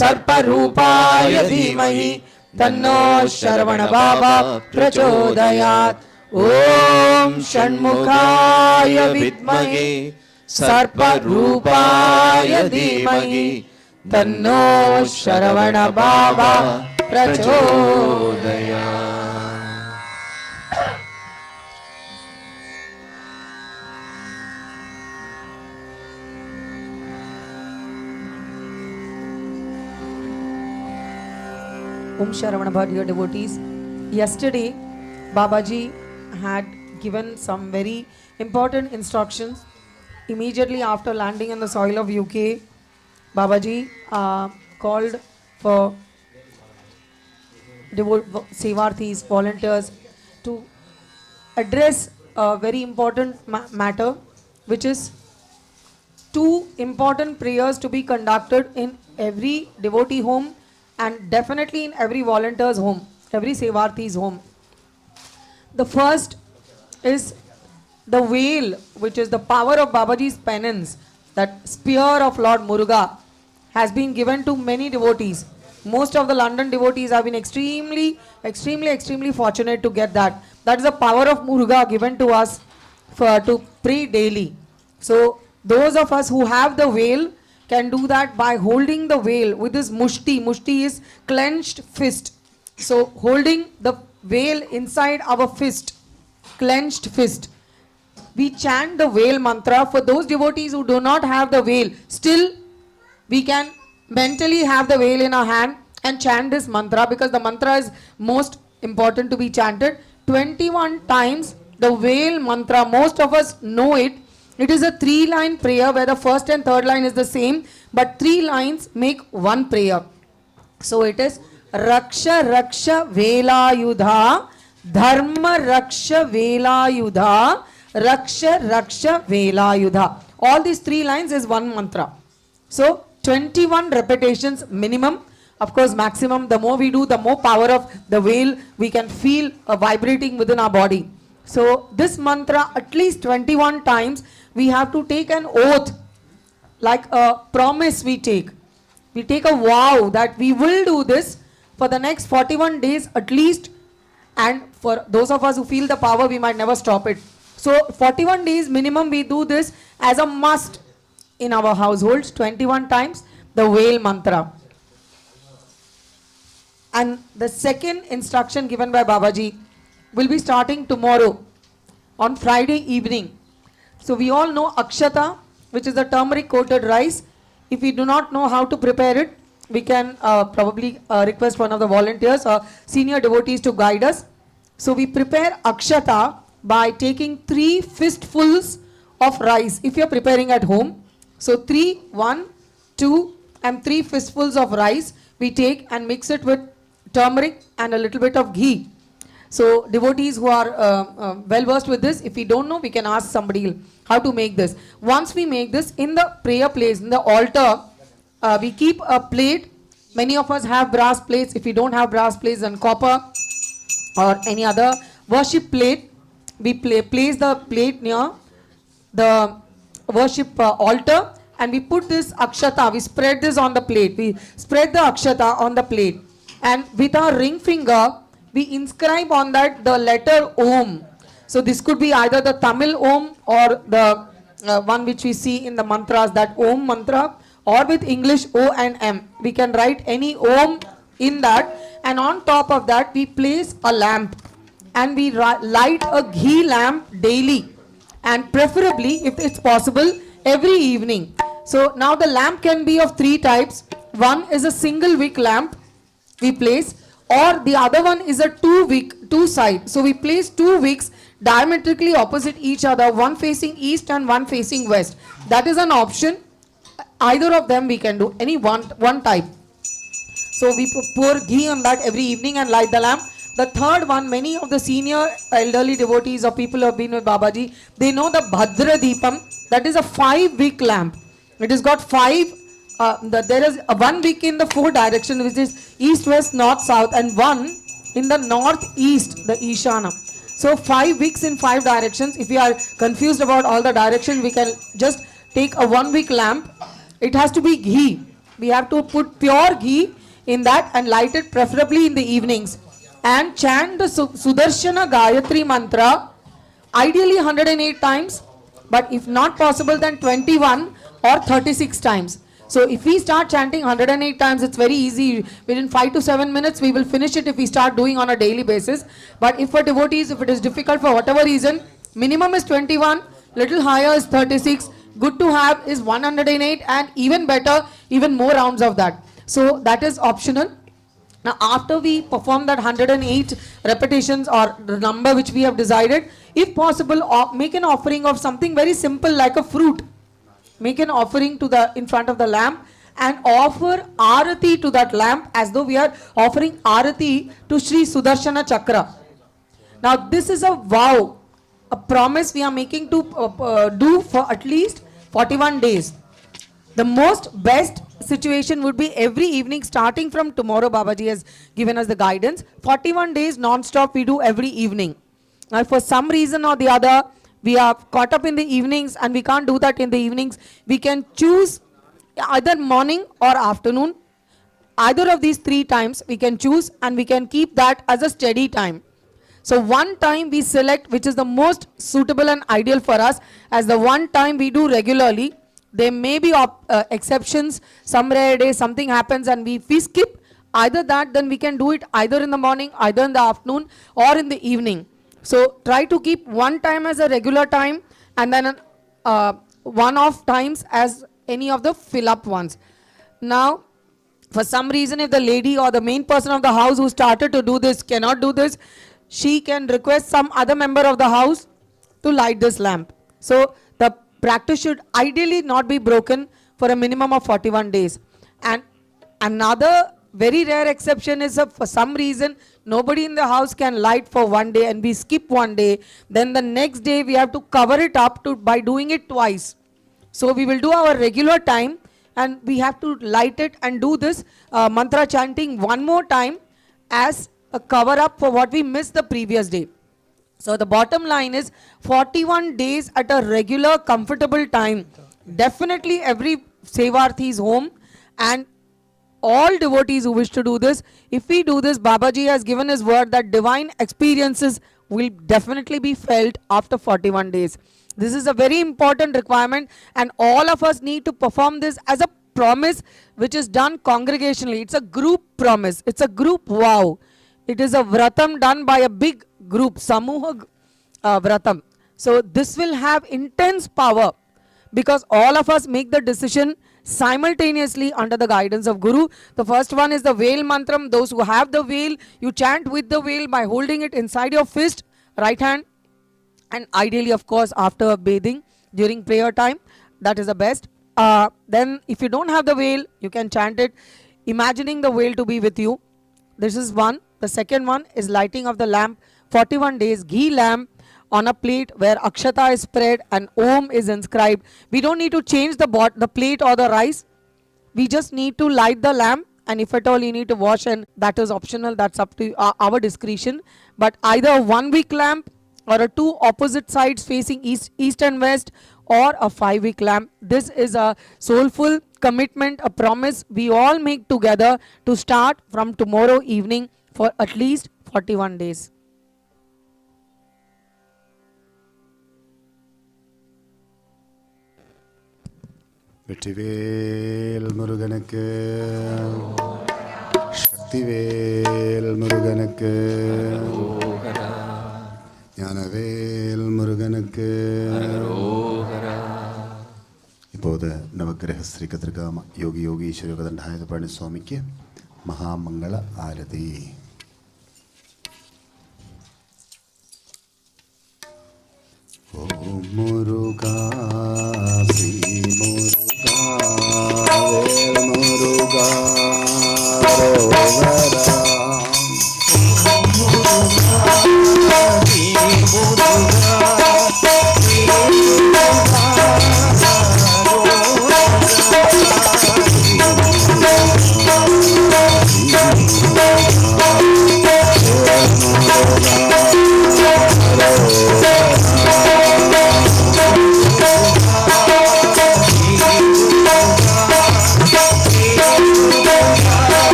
सर्परूपाय धीमहि तन्नो शरवण बाबा प्रचोदयात् ओम षण्मुखाय विद्महे सर्परूपाय धीमहि तन्नो शरवण बाबा प्रचोदयात्. Sharavana dear devotees. Yesterday, Babaji had given some very important instructions. Immediately after landing on the soil of UK, Babaji called for Sevarthis, volunteers, to address a very important matter, which is 2 important prayers to be conducted in every devotee home and definitely in every volunteer's home, every Sevarthi's home. The first is the veil, which is the power of Babaji's penance, that spear of Lord Muruga, has been given to many devotees. Most of the London devotees have been extremely fortunate to get that. That is the power of Muruga given to us to pray daily. So those of us who have the veil can do that by holding the veil with this mushti. Mushti is clenched fist. So holding the veil inside our fist, clenched fist, we chant the veil mantra. For those devotees who do not have the veil, still we can mentally have the veil in our hand and chant this mantra, because the mantra is most important to be chanted 21 times. The veil mantra, most of us know it. It is a 3-line prayer where the first and third line is the same, but 3 lines make one prayer. So it is Raksha Raksha Velayudha, Dharma Raksha Velayudha, Raksha Raksha Velayudha. All these 3 lines is one mantra. So 21 repetitions minimum. Of course, maximum, the more we do, the more power of the veil we can feel vibrating within our body. So this mantra at least 21 times we have to take an oath, like a promise we take. We take a vow that we will do this for the next 41 days at least, and for those of us who feel the power, we might never stop it. So 41 days minimum we do this as a must in our households, 21 times the veil mantra. And the second instruction given by Babaji will be starting tomorrow on Friday evening. So we all know akshata, which is the turmeric coated rice. If we do not know how to prepare it, we can probably request one of the volunteers or senior devotees to guide us. So we prepare akshata by taking 3 fistfuls of rice if you are preparing at home. So 3, 1, 2 and 3 fistfuls of rice we take and mix it with turmeric and a little bit of ghee. So devotees who are well versed with this, if we don't know, we can ask somebody how to make this. Once we make this, in the prayer place, in the altar, we keep a plate. Many of us have brass plates. If we don't have brass plates, then copper or any other worship plate, we place the plate near the worship altar, and we put this akshata, we spread this on the plate. We spread the akshata on the plate, and with our ring finger, we inscribe on that the letter Om. So this could be either the Tamil Om or the one which we see in the mantras, that Om mantra, or with English O and M. We can write any Om in that, and on top of that we place a lamp, and we light a ghee lamp daily, and preferably, if it's possible, every evening. So now the lamp can be of 3 types. One is a single wick lamp we place, or the other one is a 2 side. So we place 2 wicks diametrically opposite each other, one facing east and one facing west. That is an option. Either of them we can do, any one type. So we pour ghee on that every evening and light the lamp. The third one, many of the senior elderly devotees or people who have been with Babaji, they know the Bhadra Deepam. That is a 5-wick lamp. It has got 5. There is a 1 wick in the 4 direction, which is east, west, north, south, and 1 in the north, east, the Ishana. So 5 wicks in 5 directions. If you are confused about all the directions, we can just take a 1-wick lamp. It has to be ghee. We have to put pure ghee in that and light it preferably in the evenings. And chant the Sudarshana Gayatri mantra, ideally 108 times, but if not possible, then 21 or 36 times. So if we start chanting 108 times, it's very easy. Within 5 to 7 minutes, we will finish it if we start doing on a daily basis. But if for devotees, if it is difficult for whatever reason, minimum is 21, little higher is 36, good to have is 108, and even better, even more rounds of that. So that is optional. Now, after we perform that 108 repetitions or the number which we have decided, if possible, make an offering of something very simple like a fruit. Make an offering to the in front of the lamp and offer arati to that lamp as though we are offering arati to Sri Sudarshana Chakra. Now, this is a vow, a promise we are making to do for at least 41 days. The most best situation would be every evening starting from tomorrow. Babaji has given us the guidance. 41 days non-stop we do every evening. Now, if for some reason or the other we are caught up in the evenings and we can't do that in the evenings, we can choose either morning or afternoon. Either of these 3 times we can choose, and we can keep that as a steady time. So one time we select which is the most suitable and ideal for us as the one time we do regularly. There may be exceptions, some rare days something happens and we skip either that, then we can do it either in the morning, either in the afternoon or in the evening. So try to keep one time as a regular time and then one-off times as any of the fill-up ones. Now, for some reason if the lady or the main person of the house who started to do this cannot do this, she can request some other member of the house to light this lamp. So the practice should ideally not be broken for a minimum of 41 days. And another very rare exception is if for some reason nobody in the house can light for one day and we skip one day, then the next day we have to cover it up by doing it twice. So we will do our regular time and we have to light it and do this mantra chanting one more time as a cover up for what we missed the previous day. So the bottom line is 41 days at a regular comfortable time. Definitely every Sevarthi is home and all devotees who wish to do this, if we do this, Babaji has given his word that divine experiences will definitely be felt after 41 days. This is a very important requirement and all of us need to perform this as a promise which is done congregationally. It's a group promise. It's a group vow. It is a vratam done by a big group, samuha vratam. So this will have intense power because all of us make the decision simultaneously under the guidance of Guru. The first one is the veil mantram. Those who have the veil, you chant with the veil by holding it inside your fist, right hand, and ideally of course after bathing during prayer time. That is the best. Then if you don't have the veil, you can chant it imagining the veil to be with you. This is one. The second one is lighting of the lamp, 41 days, ghee lamp on a plate where akshata is spread and om is inscribed. We don't need to change the plate or the rice. We just need to light the lamp, and if at all you need to wash, and that is optional, that's up to our discretion. But either a 1-wick lamp or a 2 opposite sides facing east and west, or a 5-wick lamp. This is a soulful commitment, a promise we all make together to start from tomorrow evening for at least 41 days. Vetrivel முருகனுக்கு, சக்திவேல் முருகனுக்கு, ஞானவேல் முருகனுக்கு. இப்போது நவக்கிரக ஸ்ரீ கதிர்காம யோகி யோகீஸ்வர தண்டாயுதபாணி சுவாமிக்கு மகாமங்கள ஆரதி. ஓம் முருகா ஸ்ரீ முருகா வேல் முருகா ரோகரா.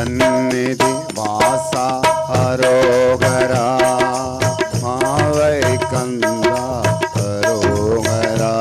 सन्निधि वासा हरोगरा मावै कंदा हरोगरा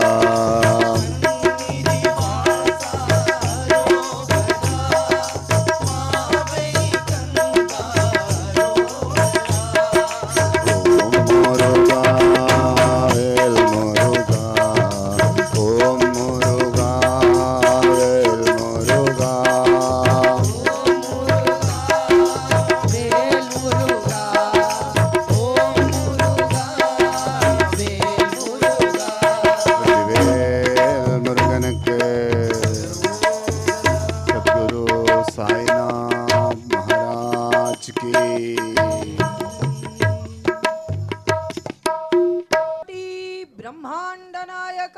ब्रह्मांड नायक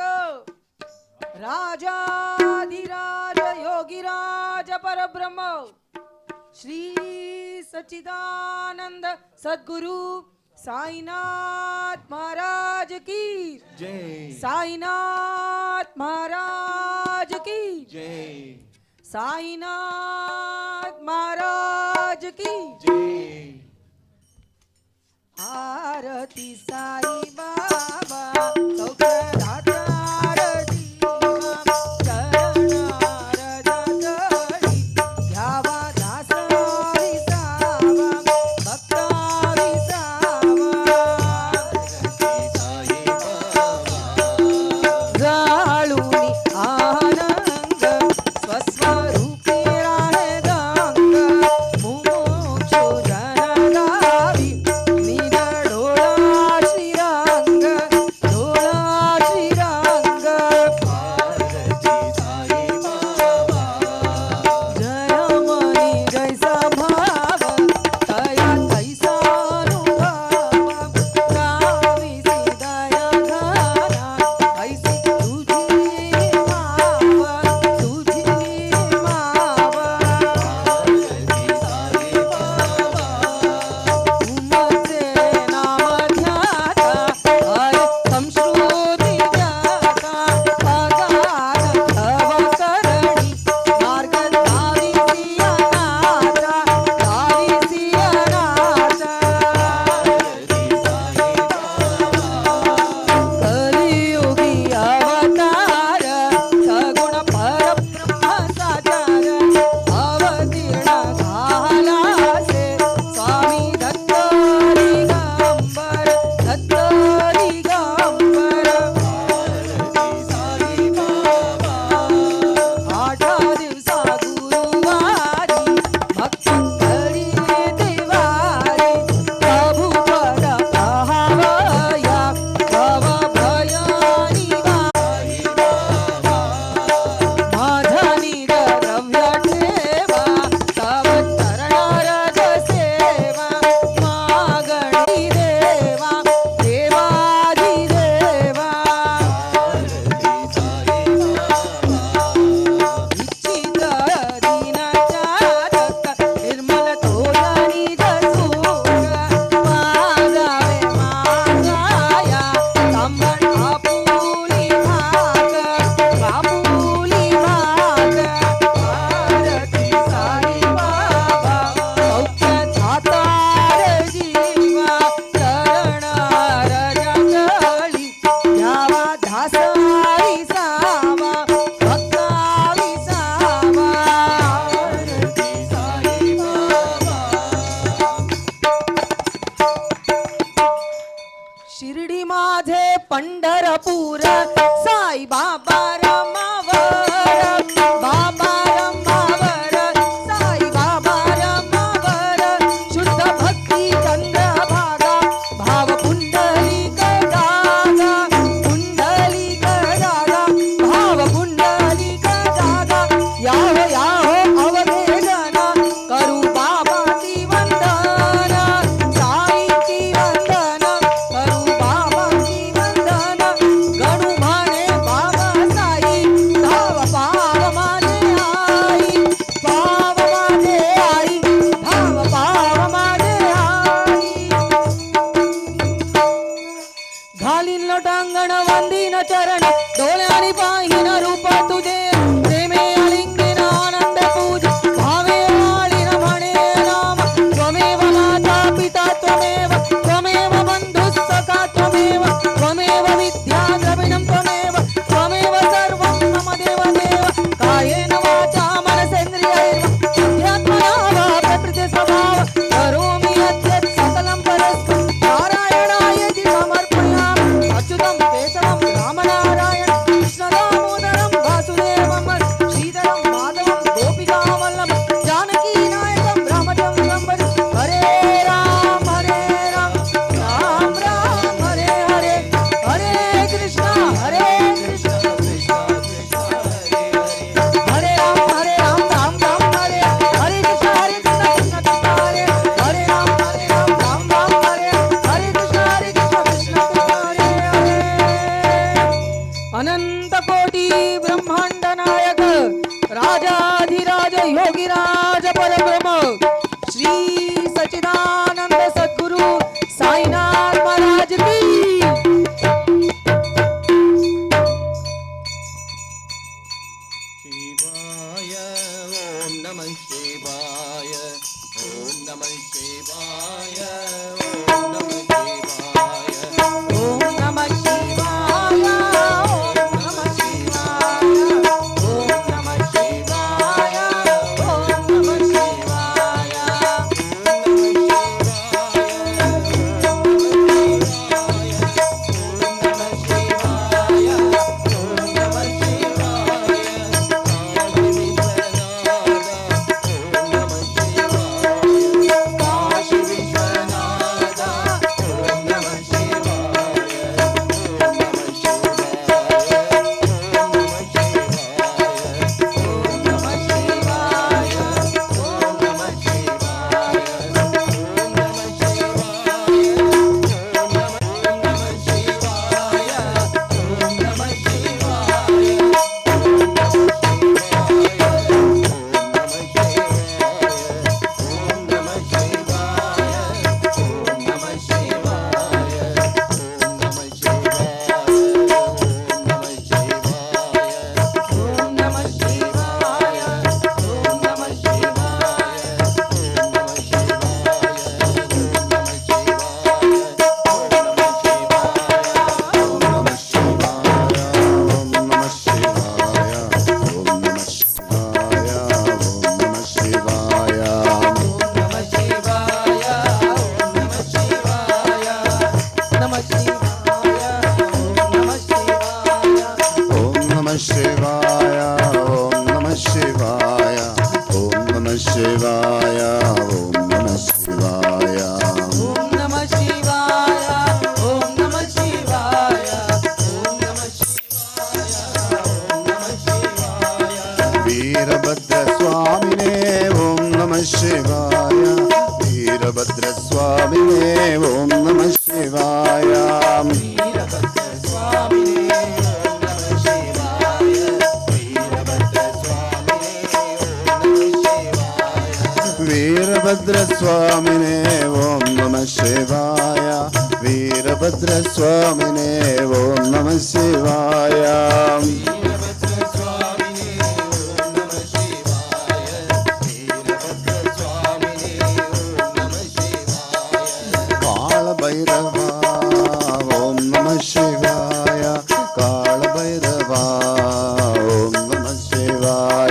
राजाधिराज योगिराज परब्रह्म श्री सच्चिदानंद सद्गुरु साईनाथ महाराज की जय। साईनाथ महाराज की जय। साईनाथ महाराज की जय। आरती साई बाबा सौख्यदाता वीरभद्रस्वामिने ॐ नमः शिवाय वीरभद्रस्वामिने ॐ नमः शिवाय कालभैरवा ॐ नमः शिवाय कालभैरवा ॐ नमः शिवाय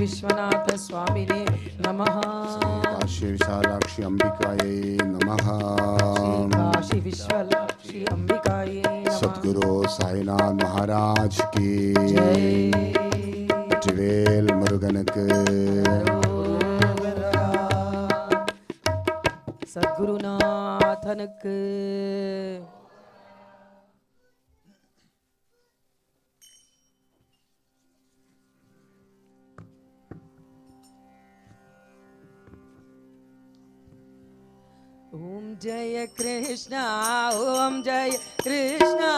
विश्वनाथ स्वामिने नमः। काशी विशालाक्षी अंबिकायै नमः। काशी विशालाक्षी अंबिकायै नमः। सद्गुरु साईनाथ महाराज की जय। வெற்றிவேல் முருகனுக்கு சத்குருநாதனுக்கு ओम जय कृष्णा ओम जय कृष्णा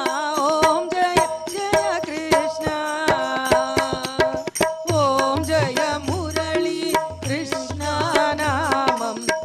ओम जय जय कृष्णा ओम जय मुरली कृष्णा नामम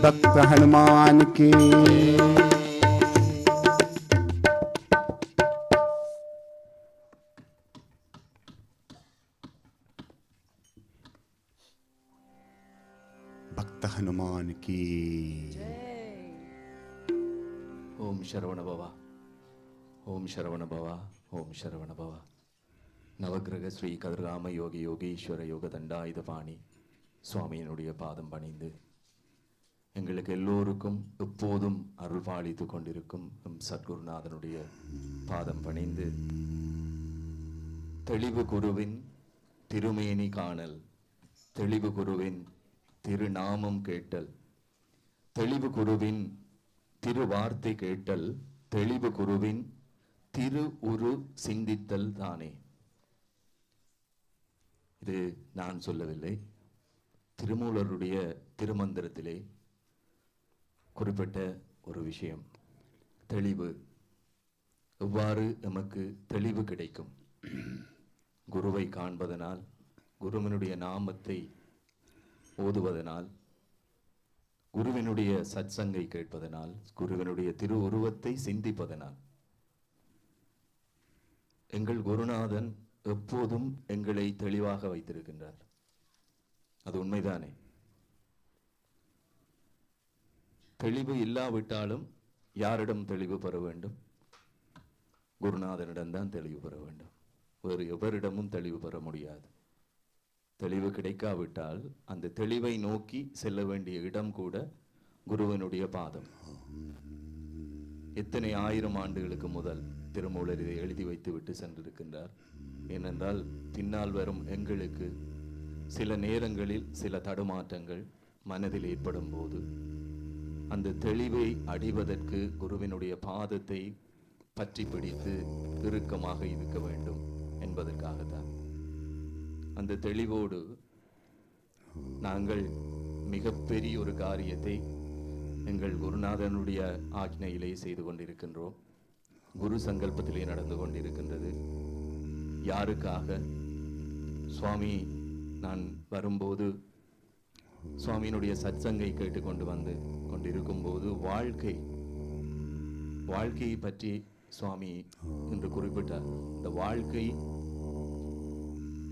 भक्त हनुमान की। भक्त हनुमान की। ओम शरवण भव, ओम शरवण भव, ओम शरवण भव. நவக்கிரக ஸ்ரீ கதிர்காம யோகி யோகீஸ்வர யோக தண்டாயுதபாணி சுவாமியினுடைய பாதம் பணிந்து எங்களுக்கு எல்லோருக்கும் எப்போதும் அருள் பாலித்து கொண்டிருக்கும் சத்குருநாதனுடைய பாதம் பணிந்து தெளிவு குருவின் திருமேனி காணல், தெளிவு குருவின் திருநாமம் கேட்டல், தெளிவு குருவின் திருவார்த்தை கேட்டல், தெளிவு குருவின் திரு உரு சிந்தித்தல் தானே. இது நான் சொல்லவில்லை, திருமூலருடைய திருமந்திரத்திலே குறிப்பிட்ட ஒரு விஷயம். தெளிவு எவ்வாறு நமக்கு தெளிவு கிடைக்கும்? குருவை காண்பதனால், குருவினுடைய நாமத்தை ஓதுவதனால், குருவினுடைய சத்சங்கை கேட்பதனால், குருவினுடைய திரு உருவத்தை சிந்திப்பதனால். எங்கள் குருநாதன் எப்போதும் எங்களை தெளிவாக வைத்திருக்கின்றார். அது உண்மைதானே? தெளிவு இல்லாவிட்டாலும் யாரிடம் தெளிவு பெற வேண்டும்? குருநாதனிடம்தான் தெளிவு பெற வேண்டும். வேறு எவரிடமும் தெளிவு பெற முடியாது. தெளிவு கிடைக்காவிட்டால் அந்த தெளிவை நோக்கி செல்ல வேண்டிய இடம் கூட குருவினுடைய பாதம். எத்தனை ஆயிரம் ஆண்டுகளுக்கு முதல் திருமூலர் இதை எழுதி வைத்து விட்டு சென்றிருக்கின்றார். ஏனென்றால் பின்னால் வரும் எங்களுக்கு சில நேரங்களில் சில தடுமாற்றங்கள் மனதில் ஏற்படும் போது அந்த தெளிவை அடைவதற்கு குருவினுடைய பாதத்தை பற்றி பிடித்து இறுக்கமாக இருக்க வேண்டும் என்பதற்காகத்தான். அந்த தெளிவோடு நாங்கள் மிகப்பெரிய ஒரு காரியத்தை எங்கள் குருநாதனுடைய ஆக்ஞையிலே செய்து கொண்டிருக்கின்றோம். குரு சங்கல்பத்திலே நடந்து கொண்டிருக்கின்றது. யாருக்காக? சுவாமி நான் வரும்போது சுவாமியினுடைய சத்சங்கை கேட்டுக்கொண்டு வந்து கொண்டிருக்கும் போது வாழ்க்கையை பற்றி சுவாமி என்று குறிப்பிட்டார். இந்த வாழ்க்கை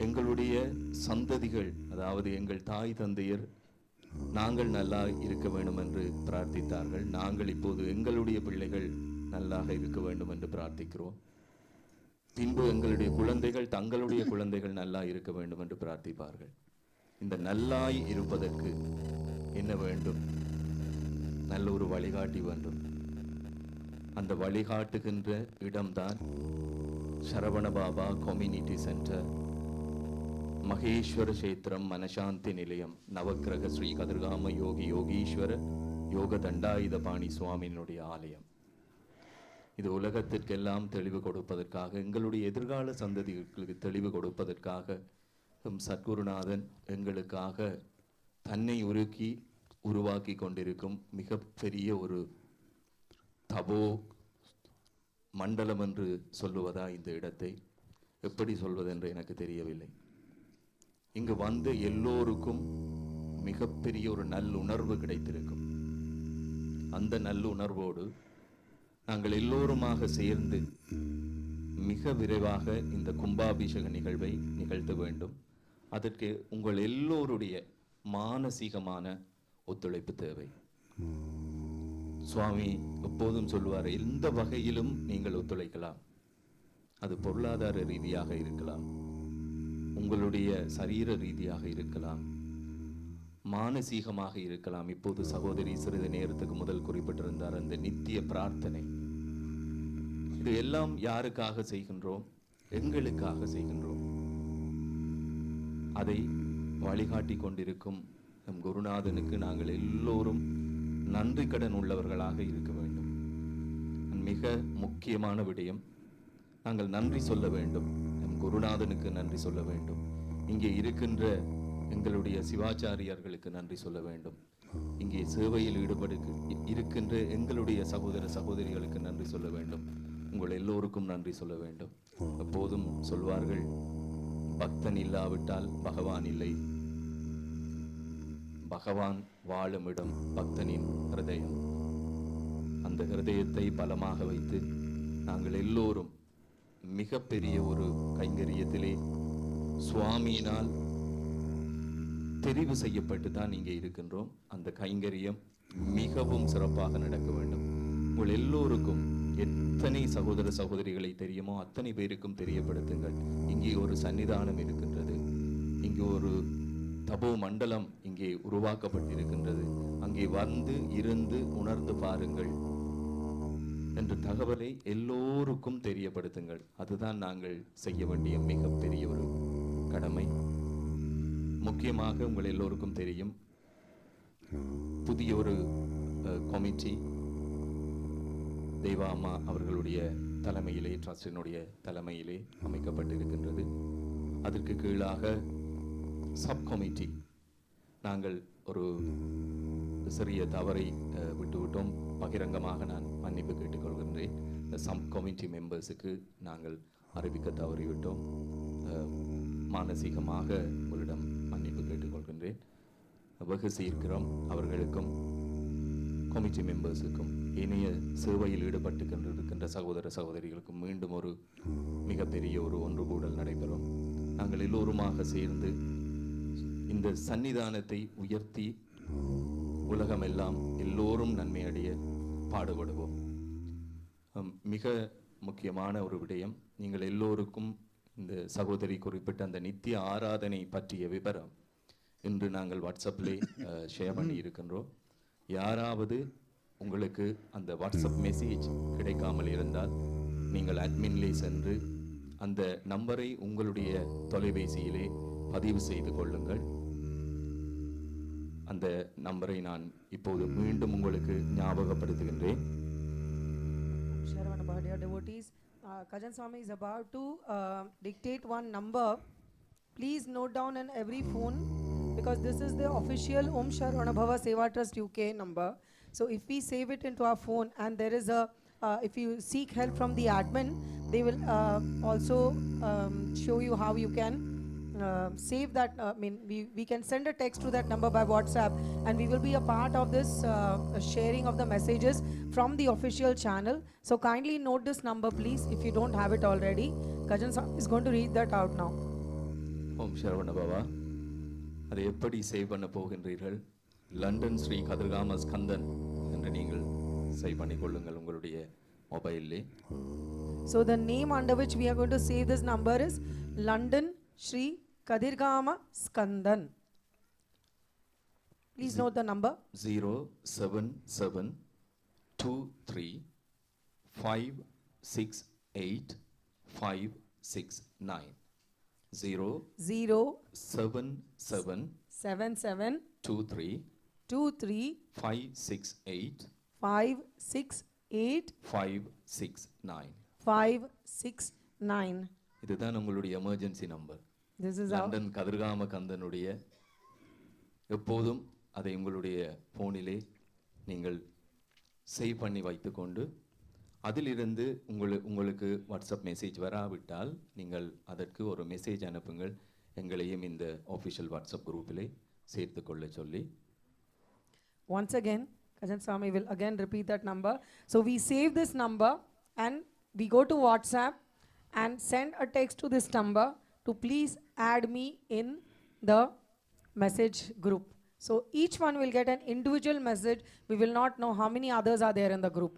எங்களுடைய சந்ததிகள், அதாவது எங்கள் தாய் தந்தையர் நாங்கள் நல்லா இருக்க வேண்டும் என்று பிரார்த்தித்தார்கள். நாங்கள் இப்போது எங்களுடைய பிள்ளைகள் நல்லாக இருக்க வேண்டும் என்று பிரார்த்திக்கிறோம். பின்பு எங்களுடைய குழந்தைகள் தங்களுடைய குழந்தைகள் நல்லா இருக்க வேண்டும் என்று பிரார்த்திப்பார்கள். இந்த நல்லாய் இருப்பதற்கு என்ன வேண்டும்? நல்ல ஒரு வழிகாட்டி வேண்டும். அந்த வழிகாட்டுகின்ற இடம்தான் சரவண பாபா கம்யூனிட்டி சென்டர், மகேஸ்வர கஷேத்திரம், மனசாந்தி நிலையம், நவக்கிரக ஸ்ரீ கதிர்காம யோகி யோகீஸ்வர யோக தண்டாயுதபாணி சுவாமியினுடைய ஆலயம். இது உலகத்திற்கெல்லாம் தெளிவு கொடுப்பதற்காக, எங்களுடைய எதிர்கால சந்ததிகளுக்கு தெளிவு கொடுப்பதற்காக சத்குருநாதன் எங்களுக்காக தன்னை உருவாக்கி கொண்டிருக்கும் மிகப்பெரிய ஒரு தபோ மண்டலம் என்று சொல்லுவதா இந்த இடத்தை? எப்படி சொல்வதென்று எனக்கு தெரியவில்லை. இங்கு வந்து எல்லோருக்கும் மிகப்பெரிய ஒரு நல்லுணர்வு கிடைத்திருக்கும். அந்த நல்லுணர்வோடு நாங்கள் எல்லோருமாக சேர்ந்து மிக விரைவாக இந்த கும்பாபிஷேக நிகழ்வை நிகழ்த்த வேண்டும். அதற்கு உங்கள் எல்லோருடைய மானசீகமான ஒத்துழைப்பு தேவை. சுவாமி எப்போதும் சொல்லுவார், எந்த வகையிலும் நீங்கள் ஒத்துழைக்கலாம். அது பொருளாதார ரீதியாக இருக்கலாம், உங்களுடைய சரீர ரீதியாக இருக்கலாம், மானசீகமாக இருக்கலாம். இப்போது சகோதரி சிறிது நேரத்துக்கு முதல் குறிப்பிட்டிருந்தார் அந்த நித்திய பிரார்த்தனை. இது எல்லாம் யாருக்காக செய்கின்றோம்? எங்களுக்காக செய்கின்றோம். அதை வழிகாட்டி கொண்டிருக்கும் நம் குருநாதனுக்கு நாங்கள் எல்லோரும் நன்றி கடன் உள்ளவர்களாக இருக்க வேண்டும். மிக முக்கியமான விடயம், நாங்கள் நன்றி சொல்ல வேண்டும். நம் குருநாதனுக்கு நன்றி சொல்ல வேண்டும். இங்கே இருக்கின்ற எங்களுடைய சிவாச்சாரியர்களுக்கு நன்றி சொல்ல வேண்டும். இங்கே சேவையில் இருக்கின்ற எங்களுடைய சகோதர சகோதரிகளுக்கு நன்றி சொல்ல வேண்டும். உங்கள் எல்லோருக்கும் நன்றி சொல்ல வேண்டும். எப்போதும் சொல்வார்கள், பக்தன் இல்லாவிட்டால் பகவான் இல்லை, பகவான் வாழுமிடம் பக்தனின் ஹிருதயம். அந்த ஹிருதயத்தை பலமாக வைத்து நாங்கள் எல்லோரும் மிகப்பெரிய ஒரு கைங்கரியத்திலே சுவாமியினால் தெரிவு செய்யப்பட்டு தான் இங்கே இருக்கின்றோம். அந்த கைங்கரியம் மிகவும் சிறப்பாக நடக்க வேண்டும். உங்கள் எல்லோருக்கும் எத்தனை சகோதர சகோதரிகளை தெரியுமோ அத்தனை பேருக்கும் தெரியப்படுத்துங்கள். இங்கே ஒரு சன்னிதானம் இருக்கின்றது, இங்கே ஒரு தபோ மண்டலம் இங்கே உருவாக்கப்பட்டிருக்கின்றது, அங்கே வந்து இருந்து உணர்ந்து பாருங்கள் என்ற தகவலை எல்லோருக்கும் தெரியப்படுத்துங்கள். அதுதான் நாங்கள் செய்ய வேண்டிய மிகப்பெரிய ஒரு கடமை. முக்கியமாக உங்கள் எல்லோருக்கும் தெரியும், புதிய ஒரு கமிட்டி தேவா அம்மா அவர்களுடைய தலைமையிலே, ட்ரஸ்டினுடைய தலைமையிலே அமைக்கப்பட்டிருக்கின்றது. அதற்கு கீழாக சப் கமிட்டி, நாங்கள் ஒரு சிறிய தவறை விட்டுவிட்டோம். பகிரங்கமாக நான் மன்னிப்பு கேட்டுக்கொள்கின்றேன். இந்த சப் கமிட்டி மெம்பர்ஸுக்கு நாங்கள் அறிவிக்க தவறிவிட்டோம். மானசீகமாக உங்களிடம் மன்னிப்பு கேட்டுக்கொள்கின்றேன். வெகு சீக்கிரம் அவர்களுக்கும் கமிட்டி மெம்பர்ஸுக்கும் இணைய சேவையில் ஈடுபட்டு கொண்டிருக்கின்ற சகோதர சகோதரிகளுக்கும் மீண்டும் ஒரு மிகப்பெரிய ஒரு ஒன்றுகூடல் நடைபெறும். நாங்கள் எல்லோருமாக சேர்ந்து இந்த சன்னிதானத்தை உயர்த்தி உலகமெல்லாம் எல்லோரும் நன்மை அடைய பாடுபடுவோம். மிக முக்கியமான ஒரு விடயம், நீங்கள் எல்லோருக்கும் இந்த சகோதரி குறிப்பிட்ட அந்த நித்திய ஆராதனை பற்றிய விவரம் இன்று நாங்கள் வாட்ஸ்அப்பிலே ஷேர் பண்ணி இருக்கின்றோம். யாராவது உங்களுக்கு அந்த வாட்ஸ்அப் மெசேஜ் கிடைக்காமல் இருந்தால் நீங்கள் அட்மின்லே சென்று அந்த நம்பரை உங்களுடைய தொலைபேசியிலே பதிவு செய்து கொள்ளுங்கள். அந்த நம்பரை நான் இப்போது மீண்டும் உங்களுக்கு ஞாபகப்படுத்துகின்றேன். Dear devotees, Kajan Swami is about to dictate one number. Please note down in every phone, because this is the official Om Sharanabhava Seva Trust UK number. So if we save it into our phone and there is a, if you seek help from the admin, they will also show you how you can save that. We can send a text to that number by WhatsApp, and we will be a part of this sharing of the messages from the official channel. So kindly note this number, please, if you don't have it already. Kajan is going to read that out now. ஓம் சரவண பவா. அதை எப்படி save பண்ண போகின்றீர்கள்? London Sri கதிர்காம ஸ்கந்தன் என்று நீங்கள் save பண்ணிக்கொள்ளுங்கள் உங்களுடைய மொபைலிலே. So the name under which we are going to save this number is London Shri Kathirgama Skandan. Please note the number. 07723568569. 077 23 568 569. 569. இதுதான் உங்களுடைய emergency number. This is London Kathirgama கந்தனுடைய. எப்போதும் அதை உங்களுடைய போனிலே நீங்கள் சேவ் பண்ணி வைத்துக்கொண்டு அதிலிருந்து உங்களுக்கு வாட்ஸ்அப் மெசேஜ் வராவிட்டால் நீங்கள் அதற்கு ஒரு மெசேஜ் அனுப்புங்கள். எங்களையும் இந்த ஆஃபிஷியல் வாட்ஸ்அப் குரூப்பிலே சேர்த்து கொள்ள சொல்லி. Once again, Kajan Swami will again repeat that number. So we save this number and we go to WhatsApp and send a text to this number to please add me in the message group. So each one will get an individual message. We will not know how many others are there in the group.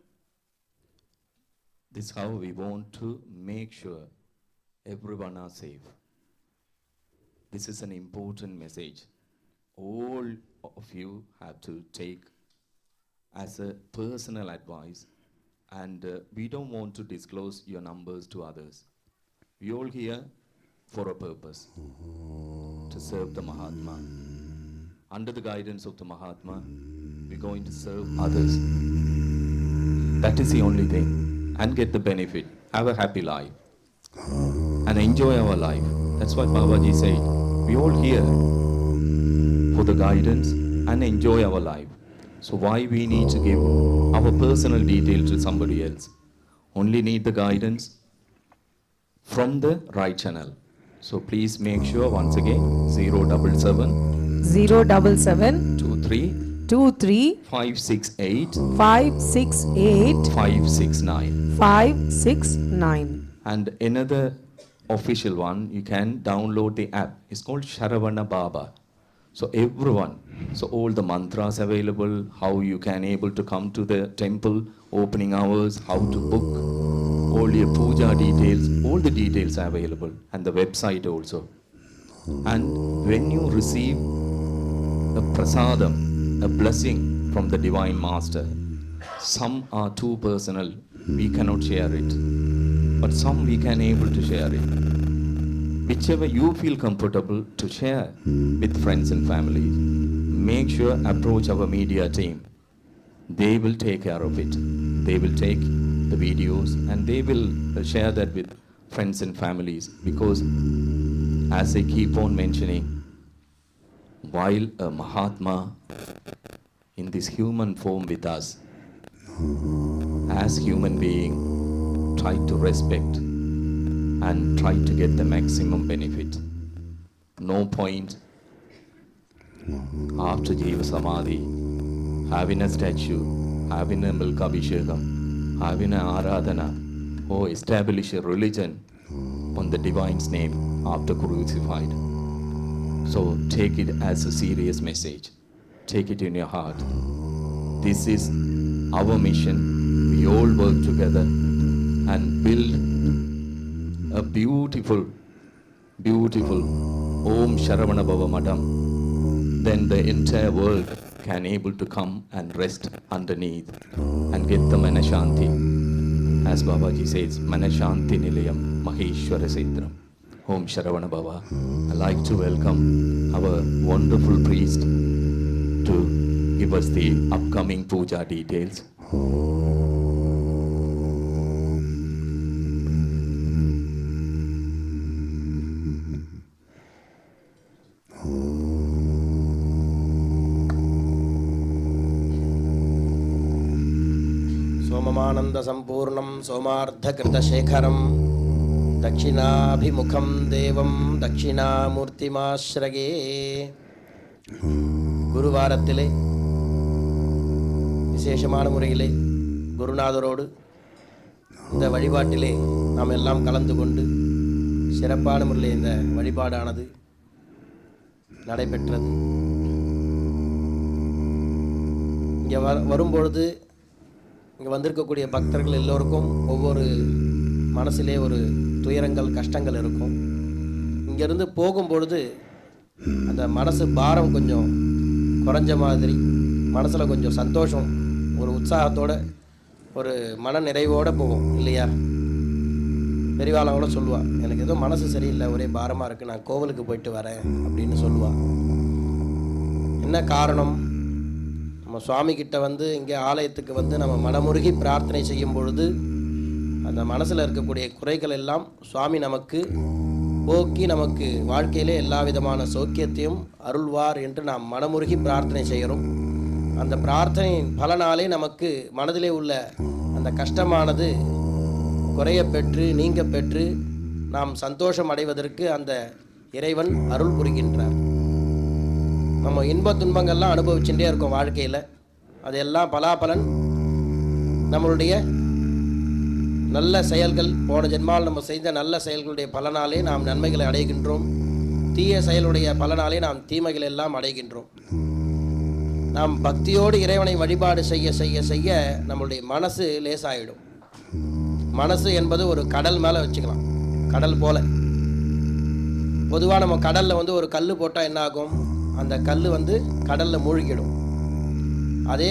This is how we want to make sure everyone are safe. This is an important message. All of you have to take as a personal advice, and we don't want to disclose your numbers to others. We all here for a purpose, to serve the Mahatma. Under the guidance of the Mahatma, we're going to serve others. That is the only thing. And get the benefit, have a happy life, and enjoy our life. That's what Babaji said. We all here for the guidance and enjoy our life. So why we need to give our personal details to somebody else? Only need the guidance from the right channel. So please make sure once again 077 077 23 23 568 568 569. 569. And another official one, you can download the app. It's called Sharavana Baba. So everyone, so all the mantras available, how you can able to come to the temple, opening hours, how to book, all your puja details, all the details are available, and the website also. And when you receive a prasadam, a blessing from the Divine Master, some are too personal, we cannot share it. But some we can able to share it. Whichever you feel comfortable to share with friends and family, make sure approach our media team. They will take care of it. They will take the videos and they will share that with friends and families, because as I keep on mentioning, while a Mahatma in this human form with us, as human being, try to respect and try to get the maximum benefit. No point after Jiva Samadhi having a statue, having a milk abhishekam, having a aradhana, or establish a religion on the Divine's name after crucified. So take it as a serious message. Take it in your heart. This is our mission. We all work together and build a beautiful Om Sharavana Bhava Madam. Then the entire world can able to come and rest underneath and get the Manashanti. As Babaji says, Manashanti Nilayam Maheshwara Sindram. Om Sharavana Bhava. I'd like to welcome our wonderful priest to give us the upcoming puja details. सोममानंद संपूर्णं सोमार्धकृतशेखरं दक्षिणाभिमुखं देवं दक्षिणामूर्तिमाश्रये. குருவாரத்திலே விசேஷமான முறையிலே குருநாதரோடு இந்த வழிபாட்டிலே நாம் எல்லாம் கலந்து கொண்டு சிறப்பான முறையில் இந்த வழிபாடானது நடைபெற்றது. இங்கே வரும்பொழுது இங்கே வந்திருக்கக்கூடிய பக்தர்கள் எல்லோருக்கும் ஒவ்வொரு மனசிலே ஒரு துயரங்கள் கஷ்டங்கள் இருக்கும். இங்கேருந்து போகும்பொழுது அந்த மனசு பாரம் கொஞ்சம் குறைஞ்ச மாதிரி, மனசில் கொஞ்சம் சந்தோஷம், ஒரு உற்சாகத்தோடு ஒரு மன நிறைவோடு போகும் இல்லையா? பெரியவாளம் கூட சொல்லுவாள், எனக்கு ஏதோ மனசு சரியில்லை, ஒரே பாரமாக இருக்குது, நான் கோவிலுக்கு போயிட்டு வரேன் அப்படின்னு சொல்லுவாள். என்ன காரணம்? நம்ம சுவாமி கிட்ட வந்து இங்கே ஆலயத்துக்கு வந்து நம்ம மனமுருகி பிரார்த்தனை செய்யும் பொழுது அந்த மனசில் இருக்கக்கூடிய குறைகள் எல்லாம் சுவாமி நமக்கு போக்கி நமக்கு வாழ்க்கையிலே எல்லா விதமான சௌக்கியத்தையும் அருள்வார் என்று நாம் மனமுருகி பிரார்த்தனை செய்கிறோம். அந்த பிரார்த்தனையின் பலனாலே நமக்கு மனதிலே உள்ள அந்த கஷ்டமானது குறைய பெற்று நீங்க பெற்று நாம் சந்தோஷம் அடைவதற்கு அந்த இறைவன் அருள் புரிகின்றார். நம்ம இன்ப துன்பங்கள்லாம் அனுபவிச்சுட்டே இருக்கோம் வாழ்க்கையில். அதெல்லாம் பலாபலன் நம்மளுடைய நல்ல செயல்கள், போன ஜென்மாவில் நம்ம செய்த நல்ல செயல்களுடைய பலனாலே நாம் நன்மைகளை அடைகின்றோம். தீய செயலுடைய பலனாலே நாம் தீமைகள் எல்லாம் அடைகின்றோம். நாம் பக்தியோடு இறைவனை வழிபாடு செய்ய செய்ய செய்ய நம்மளுடைய மனசு லேசாகிடும். மனசு என்பது ஒரு கடல் மேலே வச்சுக்கலாம், கடல் போல. பொதுவாக நம்ம கடலில் வந்து ஒரு கல் போட்டால் என்ன ஆகும்? அந்த கல் வந்து கடலில் மூழ்கிடும். அதே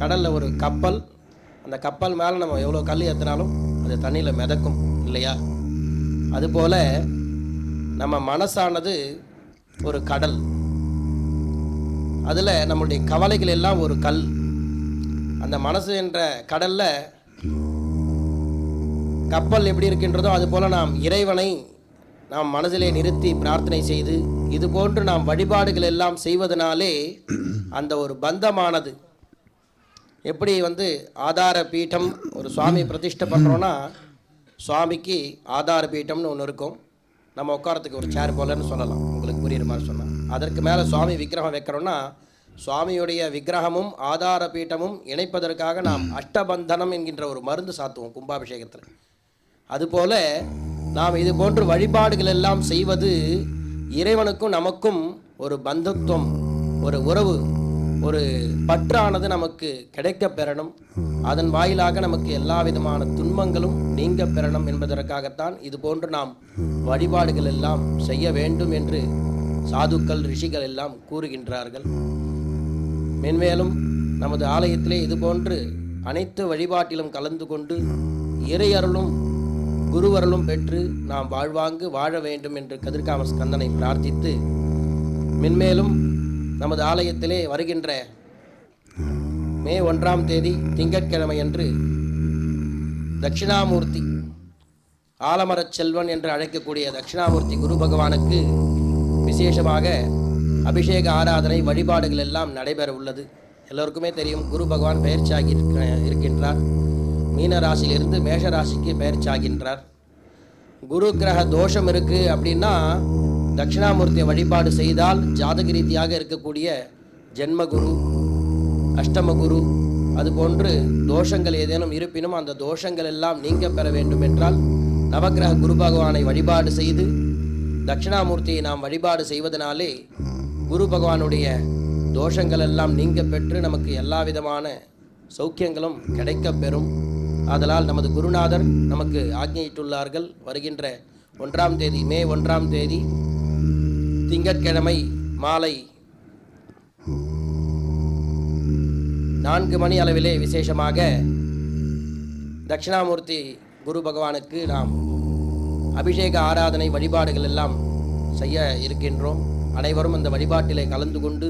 கடலில் ஒரு கப்பல், அந்த கப்பல் மேலே நம்ம எவ்வளோ கல் ஏற்றினாலும் அது தண்ணியில் மிதக்கும் இல்லையா? அதுபோல் நம்ம மனசானது ஒரு கடல், அதில் நம்மளுடைய கவலைகள் எல்லாம் ஒரு கல். அந்த மனசு என்ற கடலில் கப்பல் எப்படி இருக்கின்றதோ அதுபோல் நாம் இறைவனை நாம் மனதிலே நிறுத்தி பிரார்த்தனை செய்து இது போன்று நாம் வழிபாடுகள் எல்லாம் செய்வதனாலே அந்த ஒரு பந்தமானது, எப்படி வந்து ஆதார பீடம் ஒரு சுவாமி பிரதிஷ்டை பண்ணுறோன்னா சுவாமிக்கு ஆதார பீட்டம்னு ஒன்று இருக்கும், நம்ம உட்காரத்துக்கு ஒரு சேர் போலன்னு சொல்லலாம், உங்களுக்கு புரியுற மாதிரி சொன்னால். அதற்கு மேலே சுவாமி விக்கிரகம் வைக்கிறோன்னா சுவாமியுடைய விக்கிரகமும் ஆதார பீட்டமும் இணைப்பதற்காக நாம் அஷ்டபந்தனம் என்கின்ற ஒரு மருந்து சாத்துவோம் கும்பாபிஷேகத்தில். அதுபோல நாம் இது போன்ற வழிபாடுகள் எல்லாம் செய்வது இறைவனுக்கும் நமக்கும் ஒரு பந்தத்துவம், ஒரு உறவு, ஒரு பற்றானது நமக்கு கிடைக்க பெறணும். அதன் வாயிலாக நமக்கு எல்லா விதமான துன்பங்களும் நீங்க பெறணும் என்பதற்காகத்தான் இது போன்று நாம் வழிபாடுகள் எல்லாம் செய்ய வேண்டும் என்று சாதுக்கள் ரிஷிகள் எல்லாம் கூறுகின்றார்கள். மென்மேலும் நமது ஆலயத்திலே இதுபோன்று அனைத்து வழிபாட்டிலும் கலந்து கொண்டு இறையருளும் குருவருளும் பெற்று நாம் வாழ்வாங்கு வாழ வேண்டும் என்று கதிர்காம ஸ்கந்தனை பிரார்த்தித்து, மென்மேலும் நமது ஆலயத்திலே வருகின்ற மே 1ஆம் தேதி திங்கட்கிழமை அன்று தட்சிணாமூர்த்தி ஆலமரச் செல்வன் என்று அழைக்கக்கூடிய தட்சிணாமூர்த்தி குரு பகவானுக்கு விசேஷமாக அபிஷேக ஆராதனை வழிபாடுகள் எல்லாம் நடைபெற உள்ளது. எல்லோருக்குமே தெரியும், குரு பகவான் பெயர்ச்சியாகி இருக்கின்றார். மீன ராசியிலிருந்து மேஷ ராசிக்கு பெயர்ச்சியாகின்றார். குரு கிரக தோஷம் இருக்கு அப்படின்னா தட்சிணாமூர்த்தியை வழிபாடு செய்தால் ஜாதக ரீதியாக இருக்கக்கூடிய ஜென்மகுரு, அஷ்டமகுரு, அதுபோன்று தோஷங்கள் ஏதேனும் இருப்பினும் அந்த தோஷங்கள் எல்லாம் நீங்க பெற வேண்டும் என்றால் நவகிரக குரு பகவானை வழிபாடு செய்து தட்சிணாமூர்த்தியை நாம் வழிபாடு செய்வதனாலே குரு பகவானுடைய தோஷங்கள் எல்லாம் நீங்க பெற்று நமக்கு எல்லா விதமான சௌக்கியங்களும் கிடைக்க பெறும். ஆதலால் நமது குருநாதர் நமக்கு ஆக்ஞையிட்டுள்ளார்கள். வருகின்ற 1ஆம் தேதி மே 1ஆம் தேதி திங்கட்கிழமை மாலை 4 மணி அளவிலே விசேஷமாக தட்சிணாமூர்த்தி குரு பகவானுக்கு நாம் அபிஷேக ஆராதனை வழிபாடுகள் எல்லாம் செய்ய இருக்கின்றோம். அனைவரும் அந்த வழிபாட்டிலே கலந்து கொண்டு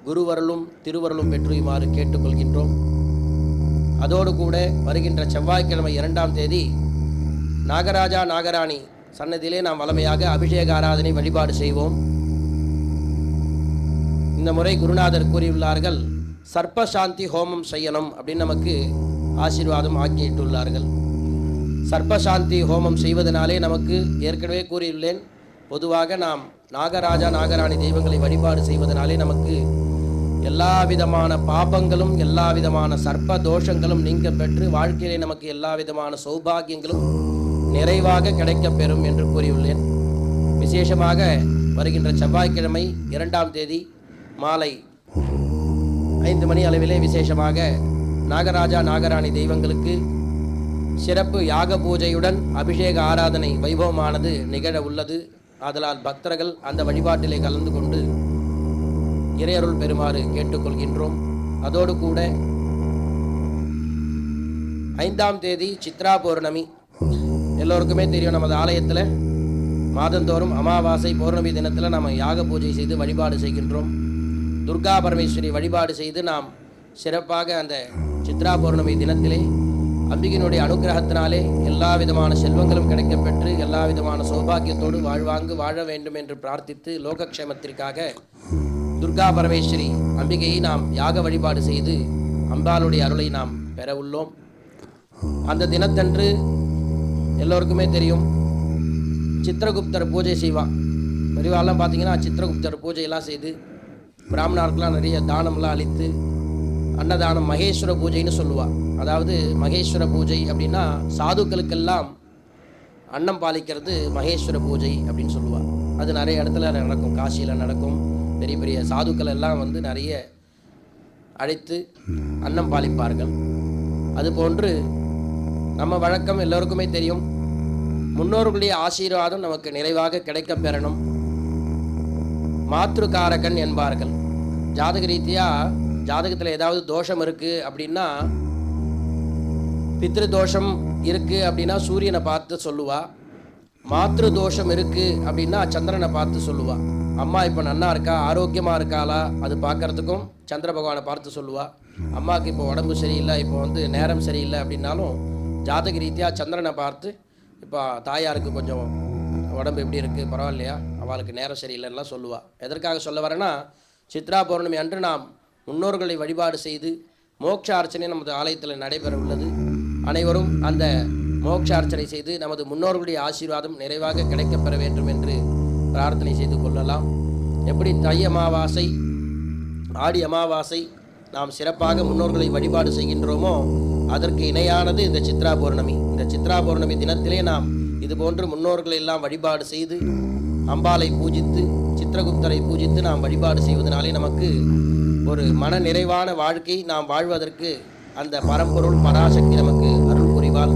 குருவருளும் திருவருளும் பெற்றுமாறு கேட்டுக்கொள்கின்றோம். அதோடு கூட வருகின்ற செவ்வாய்க்கிழமை 2ஆம் தேதி நாகராஜா நாகராணி சன்னதியிலே நாம் வளமையாக அபிஷேக ஆராதனை வழிபாடு செய்வோம். இந்த முறை குருநாதர் கூறியுள்ளார்கள், சர்ப்பசாந்தி ஹோமம் செய்யணும் அப்படின்னு நமக்கு ஆசீர்வாதம் ஆக்கிയിട്ടുள்ளார்கள். சர்ப்பசாந்தி ஹோமம் செய்வதனாலே நமக்கு ஏற்கனவே கூறியுள்ளேன், பொதுவாக நாம் நாகராஜா நாகராணி தெய்வங்களை வழிபாடு செய்வதனாலே நமக்கு எல்லா விதமான பாபங்களும் எல்லா விதமான சர்ப்ப தோஷங்களும் நீங்க பெற்று வாழ்க்கையிலே நமக்கு எல்லா விதமான சௌபாகியங்களும் நிறைவாக கிடைக்க பெறும் என்று கூறியுள்ளேன். விசேஷமாக வருகின்ற செவ்வாய்க்கிழமை 2ஆம் தேதி மாலை 5 மணி அளவிலே விசேஷமாக நாகராஜா நாகராணி தெய்வங்களுக்கு சிறப்பு யாக பூஜையுடன் அபிஷேக ஆராதனை வைபவமானது நிகழ உள்ளது. ஆதலால் பக்தர்கள் அந்த வழிபாட்டிலே கலந்து கொண்டு இறையருள் பெறுமாறு கேட்டுக்கொள்கின்றோம். அதோடு கூட 5ஆம் தேதி சித்ரா பௌர்ணமி. எல்லோருக்குமே தெரியும், நமது ஆலயத்தில் மாதந்தோறும் அமாவாசை பௌர்ணமி தினத்தில் நாம் யாக பூஜை செய்து வழிபாடு செய்கின்றோம். துர்கா பரமேஸ்வரி வழிபாடு செய்து நாம் சிறப்பாக அந்த சித்ரா பௌர்ணமி தினத்திலே அம்பிகையினுடைய அனுகிரகத்தினாலே எல்லா விதமான செல்வங்களும் கிடைக்கப்பெற்று எல்லா விதமான சௌபாகியத்தோடு வாழ்வாங்கு வாழ வேண்டும் என்று பிரார்த்தித்து லோகக்ஷேமத்திற்காக துர்கா பரமேஸ்வரி அம்பிகையை நாம் யாக வழிபாடு செய்து அம்பாளுடைய அருளை நாம் பெற உள்ளோம். அந்த தினத்தன்று எல்லோருக்குமே தெரியும், சித்திரகுப்தர் பூஜை செய்வான். பெரியவாள்லாம் பார்த்தீங்கன்னா சித்திரகுப்தர் பூஜையெல்லாம் செய்து பிராமணர்களுக்கெல்லாம் நிறைய தானம்லாம் அளித்து அன்னதானம் மகேஸ்வர பூஜைன்னு சொல்லுவாள். அதாவது மகேஸ்வர பூஜை அப்படின்னா சாதுக்களுக்கெல்லாம் அன்னம் பாலிக்கிறது மகேஸ்வர பூஜை அப்படின்னு சொல்லுவாள். அது நிறைய இடத்துல நடக்கும், காசியில் நடக்கும். பெரிய பெரிய சாதுக்கள் எல்லாம் வந்து நிறைய அழைத்து அன்னம் பாலிப்பார்கள். அதுபோன்று நம்ம வழக்கம் எல்லோருக்குமே தெரியும், முன்னோர்களுடைய ஆசீர்வாதம் நமக்கு நிறைவாக கிடைக்க பெறணும். மாத்ருகாரகன் என்பார்கள். ஜாதக ரீதியாக ஜாதகத்தில் ஏதாவது தோஷம் இருக்குது அப்படின்னா, பித்ரு தோஷம் இருக்குது அப்படின்னா சூரியனை பார்த்து சொல்லுவா. மாத்ரு தோஷம் இருக்குது அப்படின்னா சந்திரனை பார்த்து சொல்லுவா. அம்மா இப்போ நன்னா இருக்கா, ஆரோக்கியமாக இருக்காளா, அது பார்க்கறதுக்கும் சந்திர பகவானை பார்த்து சொல்லுவா. அம்மாவுக்கு இப்போ உடம்பு சரியில்லை, இப்போ வந்து நேரம் சரியில்லை அப்படின்னாலும் ஜாதக ரீதியாக சந்திரனை பார்த்து, இப்போ தாயாருக்கு கொஞ்சம் உடம்பு எப்படி இருக்குது, பரவாயில்லையா, அவளுக்கு நேரம் சரியில்லைன்னா சொல்லுவாள். எதற்காக சொல்ல வரேன்னா, சித்ரா பௌர்ணமி அன்று நாம் முன்னோர்களை வழிபாடு செய்து மோட்ச அர்ச்சனை நமது ஆலயத்தில் நடைபெற உள்ளது. அனைவரும் அந்த மோட்ச அர்ச்சனை செய்து நமது முன்னோர்களுடைய ஆசீர்வாதம் நிறைவாக கிடைக்கப்பெற வேண்டும் என்று பிரார்த்தனை செய்து கொள்ளலாம். எப்படி தை அமாவாசை ஆடி அமாவாசை நாம் சிறப்பாக முன்னோர்களை வழிபாடு செய்கின்றோமோ அதற்கு இணையானது இந்த சித்ரா பௌர்ணமி. இந்த சித்ரா பௌர்ணமி தினத்திலே நாம் இதுபோன்று முன்னோர்களை எல்லாம் வழிபாடு செய்து அம்பாளை பூஜித்து சித்திரகுப்தரை பூஜித்து நாம் வழிபாடு செய்வதனாலே நமக்கு ஒரு மன நிறைவான வாழ்க்கை நாம் வாழ்வதற்கு அந்த பரம்பொருள் பராசக்தி நமக்கு அருள் புரிவாள்.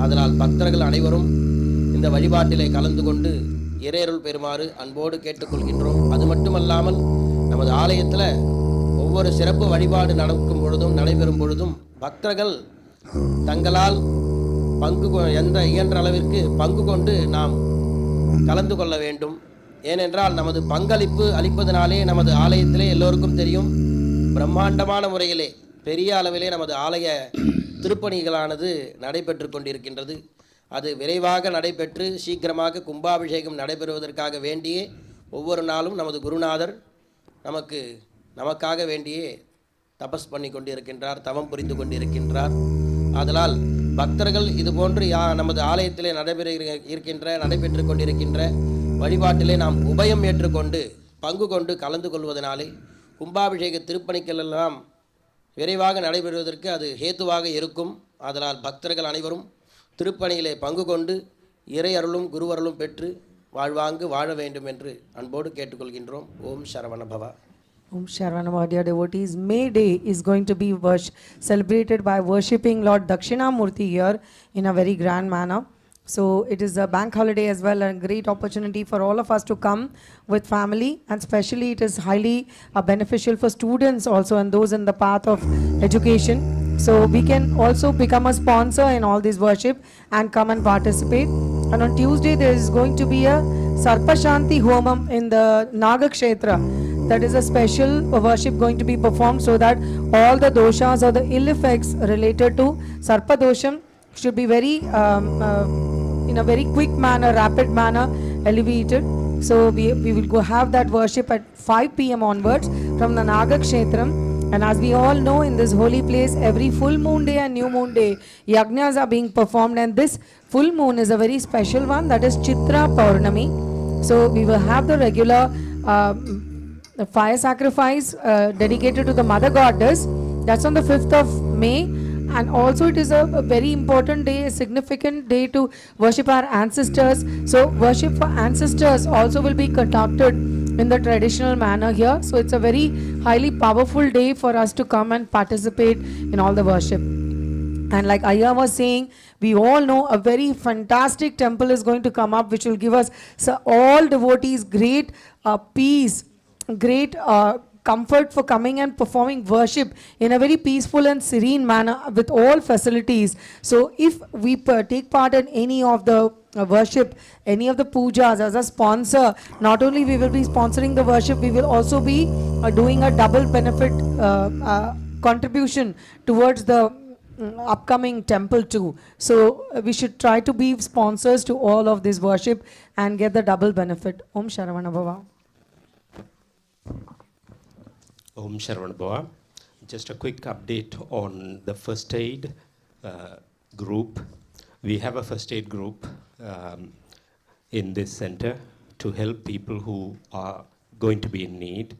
அதனால் பக்தர்கள் அனைவரும் இந்த வழிபாட்டிலே கலந்து கொண்டு இறையருள் பெறுமாறு அன்போடு கேட்டுக்கொள்கின்றோம். அது மட்டுமல்லாமல் நமது ஆலயத்தில் ஒவ்வொரு சிறப்பு வழிபாடு நடக்கும் பொழுதும் நடைபெறும் பொழுதும் பக்தர்கள் தங்களால் இயன்ற அளவிற்கு பங்கு கொண்டு நாம் கலந்து கொள்ள வேண்டும். ஏனென்றால் நமது பங்களிப்பு அளிப்பதனாலே நமது ஆலயத்திலே எல்லோருக்கும் தெரியும், பிரம்மாண்டமான முறையிலே பெரிய அளவிலே நமது ஆலய திருப்பணிகளானது நடைபெற்று கொண்டிருக்கின்றது. அது விரைவாக நடைபெற்று சீக்கிரமாக கும்பாபிஷேகம் நடைபெறுவதற்காக வேண்டியே ஒவ்வொரு நாளும் நமது குருநாதர் நமக்காக வேண்டியே தபஸ் பண்ணி கொண்டிருக்கின்றார், தவம் புரிந்து கொண்டிருக்கின்றார். அதனால் பக்தர்கள் இதுபோன்று நமது ஆலயத்திலே நடைபெற்று கொண்டிருக்கின்ற வழிபாட்டிலே நாம் உபயம் ஏற்றுக்கொண்டு பங்கு கொண்டு கலந்து கொள்வதனாலே கும்பாபிஷேக திருப்பணிகள் எல்லாம் விரைவாக நடைபெறுவதற்கு அது ஹேத்துவாக இருக்கும். அதனால் பக்தர்கள் அனைவரும் திருப்பணியிலே பங்கு கொண்டு இறை அருளும் குருவருளும் பெற்று வாழ்வாங்கு வாழ வேண்டும் என்று அன்போடு கேட்டுக்கொள்கின்றோம். ஓம் சரவண பவா. Om Sharanava, dear devotees, May Day is going to be celebrated by worshipping Lord Dakshinamurti here in a very grand manner. So it is a bank holiday as well, a great opportunity for all of us to come with family, and especially it is highly beneficial for students also and those in the path of education. So we can also become a sponsor in all this worship and come and participate. And on Tuesday there is going to be a Sarpashanti Homam in the Nagakshetra. That is a special worship going to be performed so that all the doshas or the ill effects related to Sarpa dosham should be very in a very quick manner, rapid manner alleviated. So we will go have that worship at 5 p.m. onwards from the Nagakshetram. And as we all know, in this holy place, every full moon day and new moon day, yagnas are being performed, and this full moon is a very special one, that is Chitra Paurnami. So we will have the regular fire sacrifice dedicated to the mother goddess. That's on the 5th of May. And also it is a very important day, a significant day to worship our ancestors. So worship for ancestors also will be conducted in the traditional manner here. So it's a very highly powerful day for us to come and participate in all the worship. And like Ayya was saying, we all know a very fantastic temple is going to come up, which will give us all devotees great peace, great comfort for coming and performing worship in a very peaceful and serene manner with all facilities. So if we take part in any of the worship, any of the pujas as a sponsor, not only we will be sponsoring the worship, we will also be doing a double benefit contribution towards the upcoming temple too. So we should try to be sponsors to all of this worship and get the double benefit. Om Sharavana Bhava. Om Sharavana Bhava. Just a quick update on the first aid group. We have a first aid group in this center to help people who are going to be in need.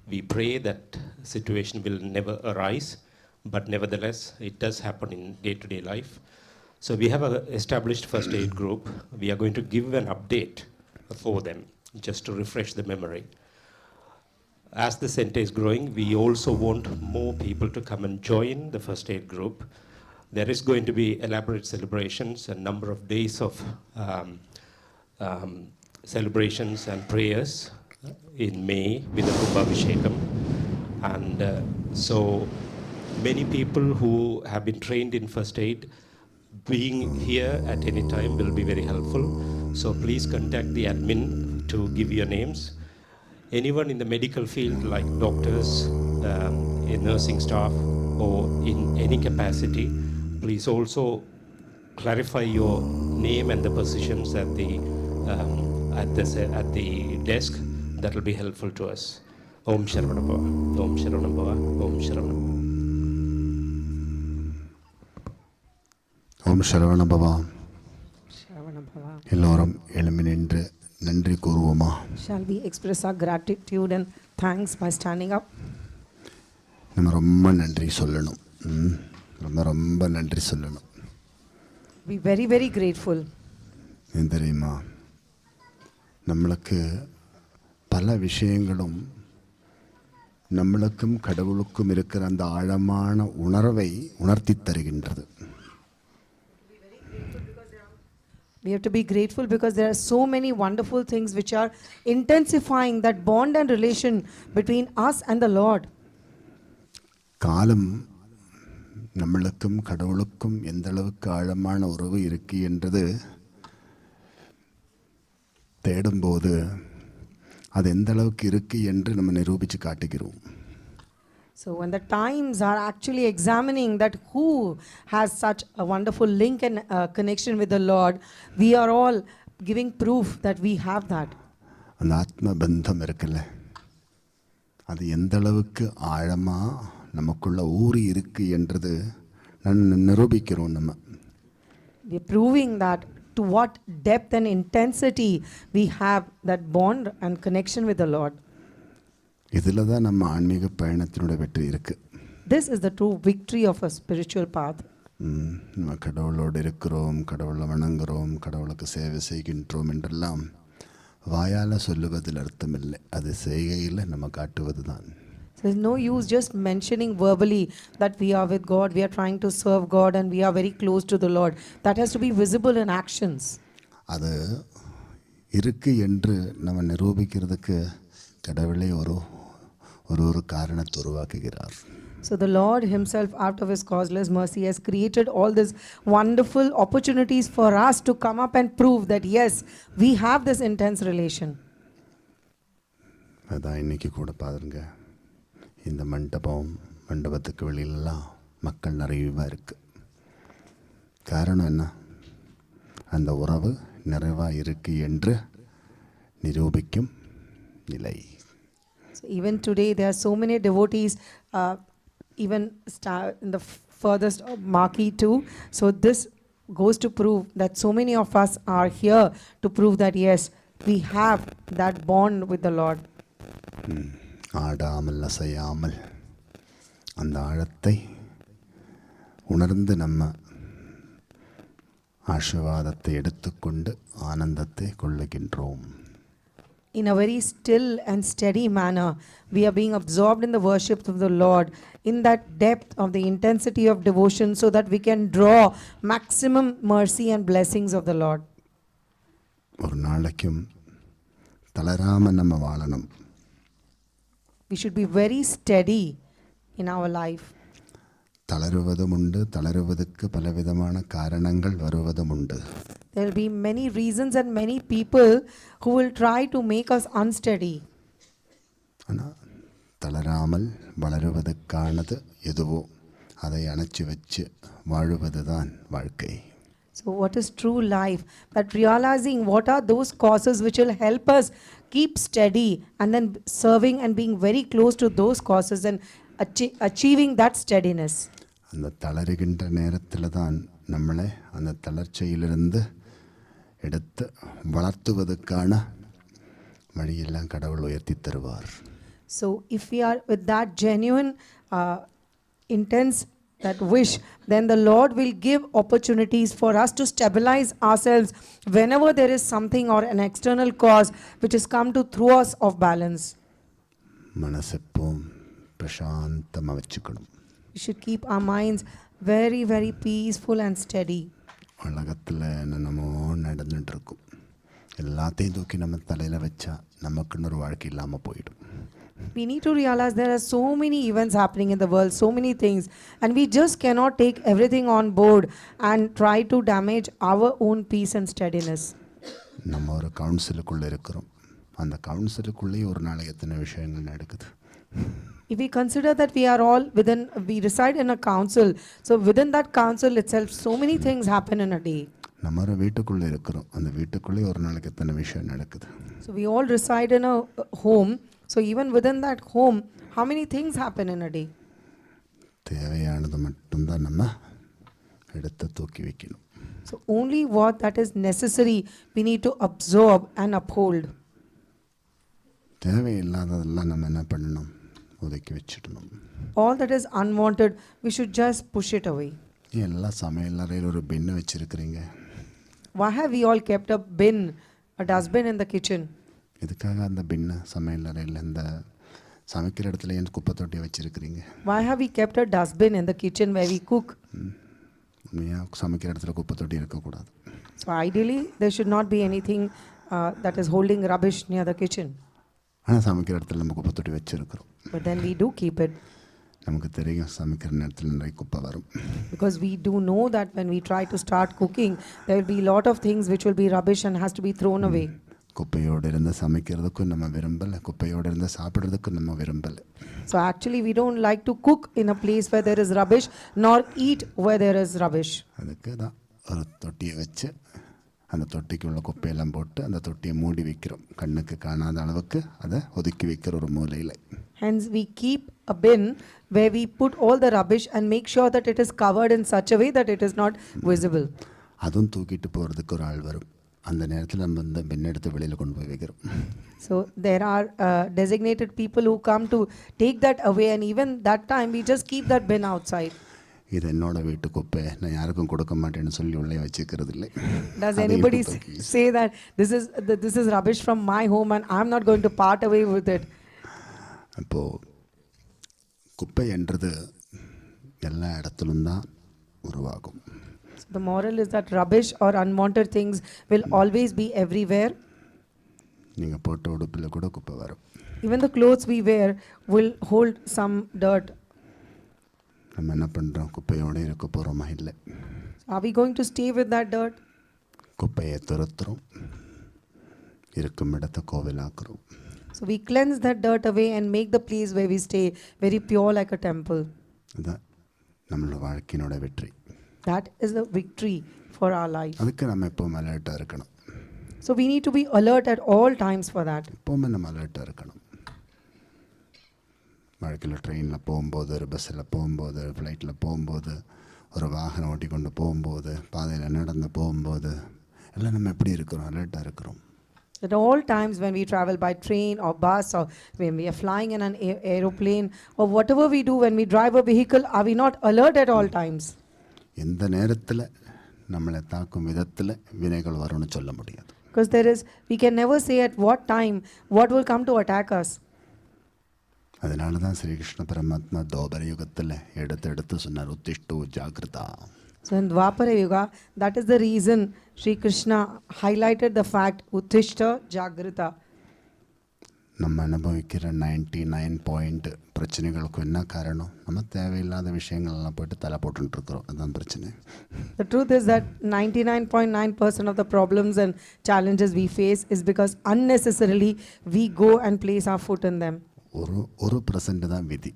We pray that situation will never arise, but nevertheless it does happen in day-to-day life. So we have an established first aid group. We are going to give an update for them just to refresh the memory. As the center is growing, we also want more people to come and join the first aid group. There is going to be elaborate celebrations, a number of days of celebrations and prayers in May with the Kumbhabhishekam. And so many people who have been trained in first aid, being here at any time will be very helpful. So please contact the admin to give your names. Anyone in the medical field like doctors, in nursing staff or in any capacity, please also clarify your name and the positions at the desk. That will be helpful to us. Om Sharavana Bhava. Om Sharavana Bhava. Om Sharavana Bhava. Om Saravana Bhava. Sharavana Bhava. எல்லோரும் எழும்பி நின்று நன்றி கூறுவோமா? Shall we express our gratitude and thanks by standing up? நம்ம ரொம்ப நன்றி சொல்லணும். ரொம்ப நன்றி சொல்லணும். Be very, very grateful. ஏன் தெரியுமா, நம்மளுக்கு பல விஷயங்களும் நம்மளுக்கும் கடவுளுக்கும் இருக்கிற அந்த ஆழமான உணர்வை உணர்த்தி தருகின்றது. We have to be grateful because there are so many wonderful things which are intensifying that bond and relation between us and the Lord. காலம் நம்மளுக்கும் கடவுளுக்கும் எந்த அளவுக்கு ஆழமான உறவு இருக்கு என்றது தேடும்போது அது எந்த அளவுக்கு இருக்கு என்று நம்ம நிரூபித்து காட்டுகிறோம். So when the times are actually examining that who has such a wonderful link and connection with the Lord, we are all giving proof that we have that. அந்த ஆத்ம பந்தம் இருக்குல்ல, அது எந்த அளவுக்கு ஆழமா நமக்குள்ள ஊறி இருக்கு என்றது நிரூபிக்கிறோம். நம்ம We are proving that to what depth and intensity we have that bond and connection with the Lord. இதில் தான் நம்ம ஆன்மீக பயணத்தினுடைய வெற்றி இருக்கு. This is the true victory of a spiritual path. நம்ம கடவுளோடு இருக்கிறோம், கடவுளை வணங்குகிறோம், கடவுளுக்கு சேவை செய்கின்றோம் என்றெல்லாம் வாயால் சொல்லுவதில் அர்த்தமில்லை, அது செய்கையில் நம்ம காட்டுவது தான். There's no use just mentioning verbally that we are with God, we are trying to serve God and we are very close to the Lord. That has to be visible in actions. அது இருக்கு என்று நம்ம நிரூபிக்கிறதுக்கு கடவுளே ஒரு காரணத்தை உருவாக்குகிறார். So the Lord himself, out of his causeless mercy, has created all these wonderful opportunities for us to come up and prove that yes, we have this intense relation. அதான் இன்னைக்கு கூட பாருங்க, இந்த மண்டபத்துக்கு வெளியிலலாம் மக்கள் நிறைவாக இருக்கு. காரணம் என்ன? அந்த உறவு நிறைவாக இருக்கு என்று நிரூபிக்கும் நிலை. So even today there are so many devotees, even in the furthest marquee too. So this goes to prove that so many of us are here to prove that yes, we have that bond with the Lord. ஆடாமல் அசையாமல் அந்த ஆழத்தை உணர்ந்து நம்ம ஆசீர்வாதத்தை எடுத்துக்கொண்டு ஆனந்தத்தை கொள்ளுகின்றோம். In a very still and steady manner, we are being absorbed in the worship of the Lord, in that depth of the intensity of devotion, so that we can draw maximum mercy and blessings of the Lord. ஒரு நாளைக்கும் தளராம நம்ம வாழணும். We should be very steady in our life. தளருவதும் உண்டு, தளருவதற்கு பலவிதமான காரணங்கள் வருவதும் உண்டு. There will be many reasons and many people who will try to make us unsteady. ஆனால் தளராமல் வளருவதற்கானது எதுவோ அதை அணைச்சி வச்சு வாழுவது தான் வாழ்க்கை. So what is true life? That realizing what are those causes which will help us keep steady, and then serving and being very close to those causes and achieving that steadiness. அந்த தளருகின்ற நேரத்தில் தான் நம்மளை அந்த தளர்ச்சியிலிருந்து எடுத்து வளர்த்துவதற்கான வழியெல்லாம் கடவுள் உயர்த்தி தருவார். So if we are with that genuine intense that wish, then the Lord will give opportunities for us to stabilize ourselves whenever there is something or an external cause which has come to throw us off balance. மனசெப்போம் பிரசாந்தமாக வச்சுக்கணும். We should keep our minds very, very peaceful and steady. உலகத்தில் என்னென்னமோ நடந்துட்டு இருக்கும், எல்லாத்தையும் தூக்கி நம்ம தலையில் வச்சா நமக்குன்னு ஒரு வாழ்க்கை இல்லாமல் போயிடும். We need to realize there are so many events happening in the world, so many things, and we just cannot take everything on board and try to damage our own peace and steadiness. நம்ம ஒரு கவுன்சிலுக்குள்ளே இருக்கிறோம், அந்த கவுன்சிலுக்குள்ளேயே ஒரு நாளைக்கு எத்தனை விஷயங்கள் நடக்குது. If we consider that we reside in a council, so within that council itself, so many things happen in a day. நம்ம ஒரு வீட்டுக்குள்ளே இருக்கிறோம், அந்த வீட்டுக்குள்ளேயே ஒரு நாளைக்கு எத்தனை விஷயம் நடக்குது. So we all reside in a home, so even within that home, how many things happen in a day? தேவையானது மட்டும்தான் நம்ம எடுத்து தூக்கி வைக்கணும். So only what that is necessary we need to absorb and uphold. தேவையில்லாததெல்லாம் நம்ம என்ன பண்ணணும், ஒதுக்கி வச்சிடணும். All that is unwanted, we should just push it away. எல்லா சமையல் அறையில் ஒரு பின்னு வச்சிருக்கிறீங்க. Why have we all kept a bin, a dustbin in the kitchen? எதுக்காக அந்த பின்னு சமையல் அறையில் இந்த சமைக்கிற இடத்துல ஏன் குப்பை தொட்டி வச்சிருக்கிறீங்க? Why have we kept a dustbin in the kitchen where we cook? ஏன் சமைக்கிற இடத்துல குப்பை தொட்டி இருக்கக்கூடாது? So ideally, there should not be anything that is holding rubbish near the kitchen. ஆனால் சமைக்கிற இடத்துல நம்ம குப்பை தொட்டி வச்சிருக்கிறோம். But then we do keep it. நமக்கு தெரியும் சமைக்கிற நேரத்தில் நிறைய குப்பை வரும். Because we do know that when we try to start cooking, there will be a lot of things which will be rubbish and has to be thrown away. குப்பையோடு இருந்து சமைக்கிறதுக்கும் நம்ம விரும்பலை, குப்பையோடு இருந்து சாப்பிட்றதுக்கும் நம்ம விரும்பலை. So actually we don't like to cook in a place where there is rubbish nor eat where there is rubbish. அதுக்கு தான் ஒரு தொட்டியை வச்சு அந்த தொட்டிக்கு உள்ள குப்பையெல்லாம் போட்டு அந்த தொட்டியை மூடி வைக்கிறோம், கண்ணுக்கு காணாத அளவுக்கு அதை ஒதுக்கி வைக்கிற ஒரு மூலையில். Hence we keep a bin where we put all the rubbish and make sure that it is covered in such a way that it is not visible. அதுவும் தூக்கிட்டு போகிறதுக்கு ஒரு ஆள் வரும், அந்த நேரத்தில் நம்ம இந்த பின் எடுத்து வெளியில் கொண்டு போய் வைக்கிறோம். So there are designated people who come to take that away, and even that time we just keep that bin outside. இது என்னோட வீட்டு குப்பை, நான் யாருக்கும் கொடுக்க மாட்டேன்னு சொல்லி உள்ளே வச்சுக்கிறது இல்லை. Does anybody say that this is rubbish from my home and I'm not going to part away with it? அப்போது குப்பை என்றது எல்லா இடத்துலும் தான் உருவாகும். So the moral is that rubbish or unwanted things will always be everywhere. நீங்கள் போட்ட உடுப்பில் கூட குப்பை வரும். Even the clothes we wear will hold some dirt. நம்ம என்ன பண்ணுறோம், குப்பையோடு இருக்க போகிறோமா? இல்லை. Are we going to stay with that dirt? குப்பையை துரத்துறோம், இருக்கும் இடத்தை கோவிலாக்குறோம். So we cleanse that dirt away and make the place where we stay very pure like a temple. அதுதான் நம்மளோட வாழ்க்கையினோட வெற்றி. That is the victory for our life. அதுக்கு நம்ம எப்போவும் அலர்ட்டாக இருக்கணும். So we need to be alert at all times for that. எப்போவுமே நம்ம அலர்ட்டாக இருக்கணும். வாழ்க்கையில் ட்ரெயினில் போகும்போது, ஒரு பஸ்ஸில் போகும்போது, ஃப்ளைட்டில் போகும்போது, ஒரு வாகனம் ஓட்டி கொண்டு போகும்போது, பாதையில் நடந்து போகும்போது எல்லாம் நம்ம எப்படி இருக்கிறோம்? அலர்ட்டாக இருக்கிறோம். At all times when we travel by train or bus, or when we are flying in an aeroplane, or whatever we do when we drive a vehicle, are we not alert at all times? எந்த நேரத்தில் நம்மளை தாக்கும் விதத்தில் வினைகள் வரும்னு சொல்ல முடியாது. Because we can never say at what time what will come to attack us. அதனால தான் ஸ்ரீகிருஷ்ண பரமாத்மா தோபர யுகத்தில் எடுத்து சொன்னார், உத்திஷ்டு ஜாகிரதா. So in Dwapara Yuga, that is the reason Sri Krishna highlighted the fact Uttishta Jagrita. நம்ம அனுபவிக்கிற 99 பிரச்சனைகளுக்கும் என்ன காரணம்? நம்ம தேவையில்லாத விஷயங்கள்லாம் போயிட்டு தலை போட்டுருக்குறோம், அதுதான் பிரச்சனை. The truth is that 99.9% of the problems and challenges we face is because unnecessarily we go and place our foot in them. ஒரு % தான் விதி.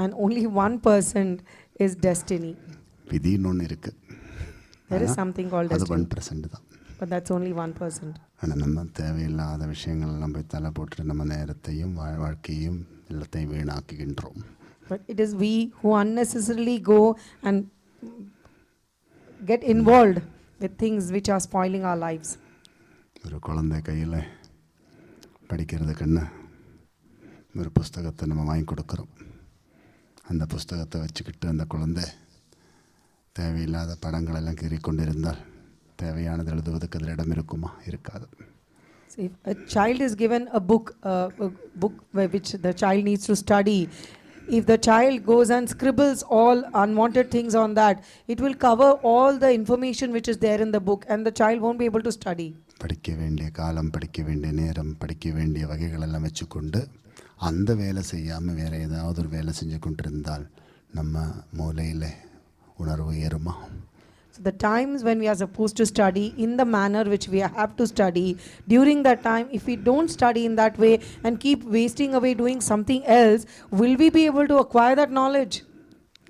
And only 1% is destiny. விதின்னு ஒன்று இருக்குது, There is something called அது destiny. 1% தான். But that's only 1%. ஆனால் நம்ம தேவையில்லாத விஷயங்கள்லாம் போய் தலை போட்டு நம்ம நேரத்தையும் வாழ்க்கையும் எல்லாத்தையும் வீணாக்குகின்றோம். But it is we who unnecessarily go and get involved with things which are spoiling our lives. ஒரு குழந்தை கையில் படிக்கிறதுக்குன்னு ஒரு புஸ்தகத்தை நம்ம வாங்கி கொடுக்குறோம். அந்த புஸ்தகத்தை வச்சுக்கிட்டு அந்த குழந்தை தேவையில்லாத படங்களெல்லாம் கீறிக்கொண்டிருந்தால் தேவையானது எழுதுவதற்கு அதில் இடம் இருக்குமா? இருக்காது. So if a child is given a book which the child needs to study, if the child goes and scribbles all unwanted things on that, it will cover all the information which is there in the book and the child won't be able to study. படிக்க வேண்டிய காலம், படிக்க வேண்டிய நேரம், படிக்க வேண்டிய வகைகளெல்லாம் வச்சுக்கொண்டு அந்த வேலை செய்யாமல் வேறு ஏதாவது ஒரு வேலை செஞ்சு கொண்டிருந்தால் நம்ம மூளையில் உணர்வு ஏறுமா? So the times when we are supposed to study in the manner which we have to study, during that time, if we don't study in that way and keep wasting away doing something else, will we be able to acquire that knowledge?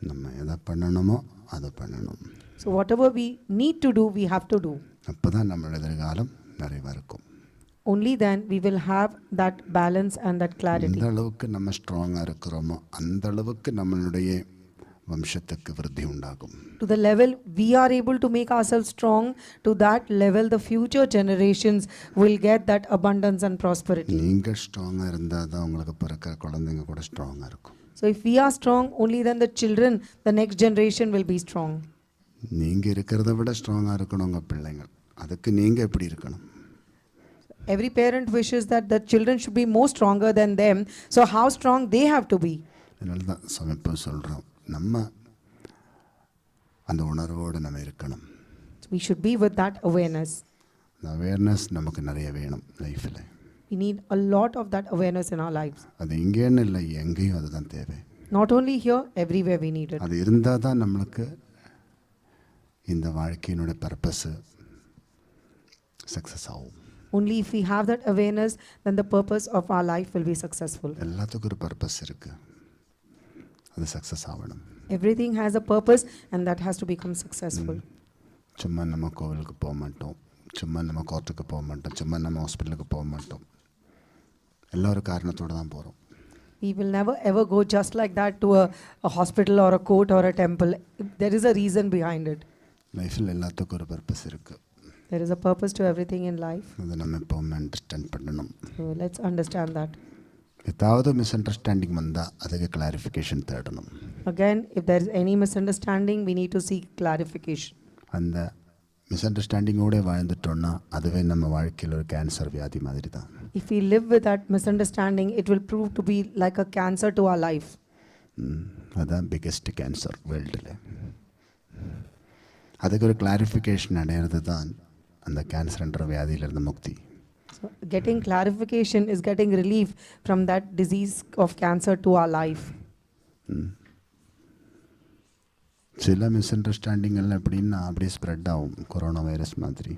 நம்ம எதை பண்ணணுமோ அதை பண்ணணும். So whatever we need to do, we have to do. அப்போ தான் நம்மளோட எதிர்காலம் நிறைவாக இருக்கும். Only then we will have that balance and that clarity. எந்த அளவுக்கு நம்ம ஸ்ட்ராங்காக இருக்கிறோமோ அந்த அளவுக்கு நம்மளுடைய വംശத்துக்கு விருத்தி உண்டாகும். To the level we are able to make ourselves strong, to that level the future generations will get that abundance and prosperity. நீங்கள் ஸ்ட்ராங்காக இருந்தால் தான் உங்களுக்கு பிறக்கிற குழந்தைங்க கூட ஸ்ட்ராங்காக இருக்கும். So if we are strong, only then the children, the next generation will be strong. நீங்கள் இருக்கிறத விட ஸ்ட்ராங்காக இருக்கணும் உங்கள் பிள்ளைங்கள். அதுக்கு நீங்கள் எப்படி இருக்கணும்? Every parent wishes that the children should be more stronger than them. So how strong they have to be? அதனால தான் சமைப்ப சொல்கிறோம், நம்ம அந்த உணர்வோடு நம்ம இருக்கணும். We should be with that awareness. அந்த அவேர்னஸ் நமக்கு நிறைய வேணும் லைஃப்பில். We need a lot of that awareness in our lives. அது இங்கேன்னு இல்லை, எங்கேயும் அதுதான் தேவை. Not only here, everywhere we need it. அது இருந்தால் தான் நம்மளுக்கு இந்த வாழ்க்கையினுடைய பர்பஸ் சக்ஸஸ் ஆகும். Only if we have that awareness, then the purpose of our life will be successful. எல்லாத்துக்கும் ஒரு பர்பஸ் இருக்குது, அது சக்ஸஸ் ஆகணும். Everything has a purpose and that has to become successful. சும்மா நம்ம கோவிலுக்கு போக மாட்டோம், சும்மா நம்ம கோர்ட்டுக்கு போக மாட்டோம், சும்மா நம்ம ஹாஸ்பிட்டலுக்கு போக மாட்டோம். எல்லா ஒரு காரணத்தோடு தான் போகிறோம். We will never ever go just like that to a hospital or a court or a temple. There is a reason behind it. லைஃப்பில் எல்லாத்துக்கும் ஒரு பர்பஸ் இருக்குது. There is a purpose to everything in life. அதை நம்ம எப்போவுமே understand பண்ணணும். So let's understand that. ஏதாவது miss understanding வந்தால் அதுக்கு கிளாரிஃபிகேஷன் தேடணும். Again, if there is any misunderstanding, we need to seek clarification. அந்த மிஸ் அண்டர்ஸ்டாண்டிங்கோடு வாழ்ந்துட்டோன்னா அதுவே நம்ம வாழ்க்கையில் ஒரு கேன்சர் வியாதி மாதிரி தான். If we live with that misunderstanding, it will prove to be like a cancer to our life. அதுதான் பிக்கெஸ்ட் கேன்சர் வேர்ல்டில். அதுக்கு ஒரு கிளாரிஃபிகேஷன் அடையிறது தான் அந்த கேன்சர்ன்ற வியாதியிலிருந்து முக்தி. So getting clarification is getting relief from that disease of cancer to our life. சில miss understanding எல்லாம் எப்படின்னா அப்படியே ஸ்ப்ரெட் ஆகும், கொரோனா வைரஸ் மாதிரி.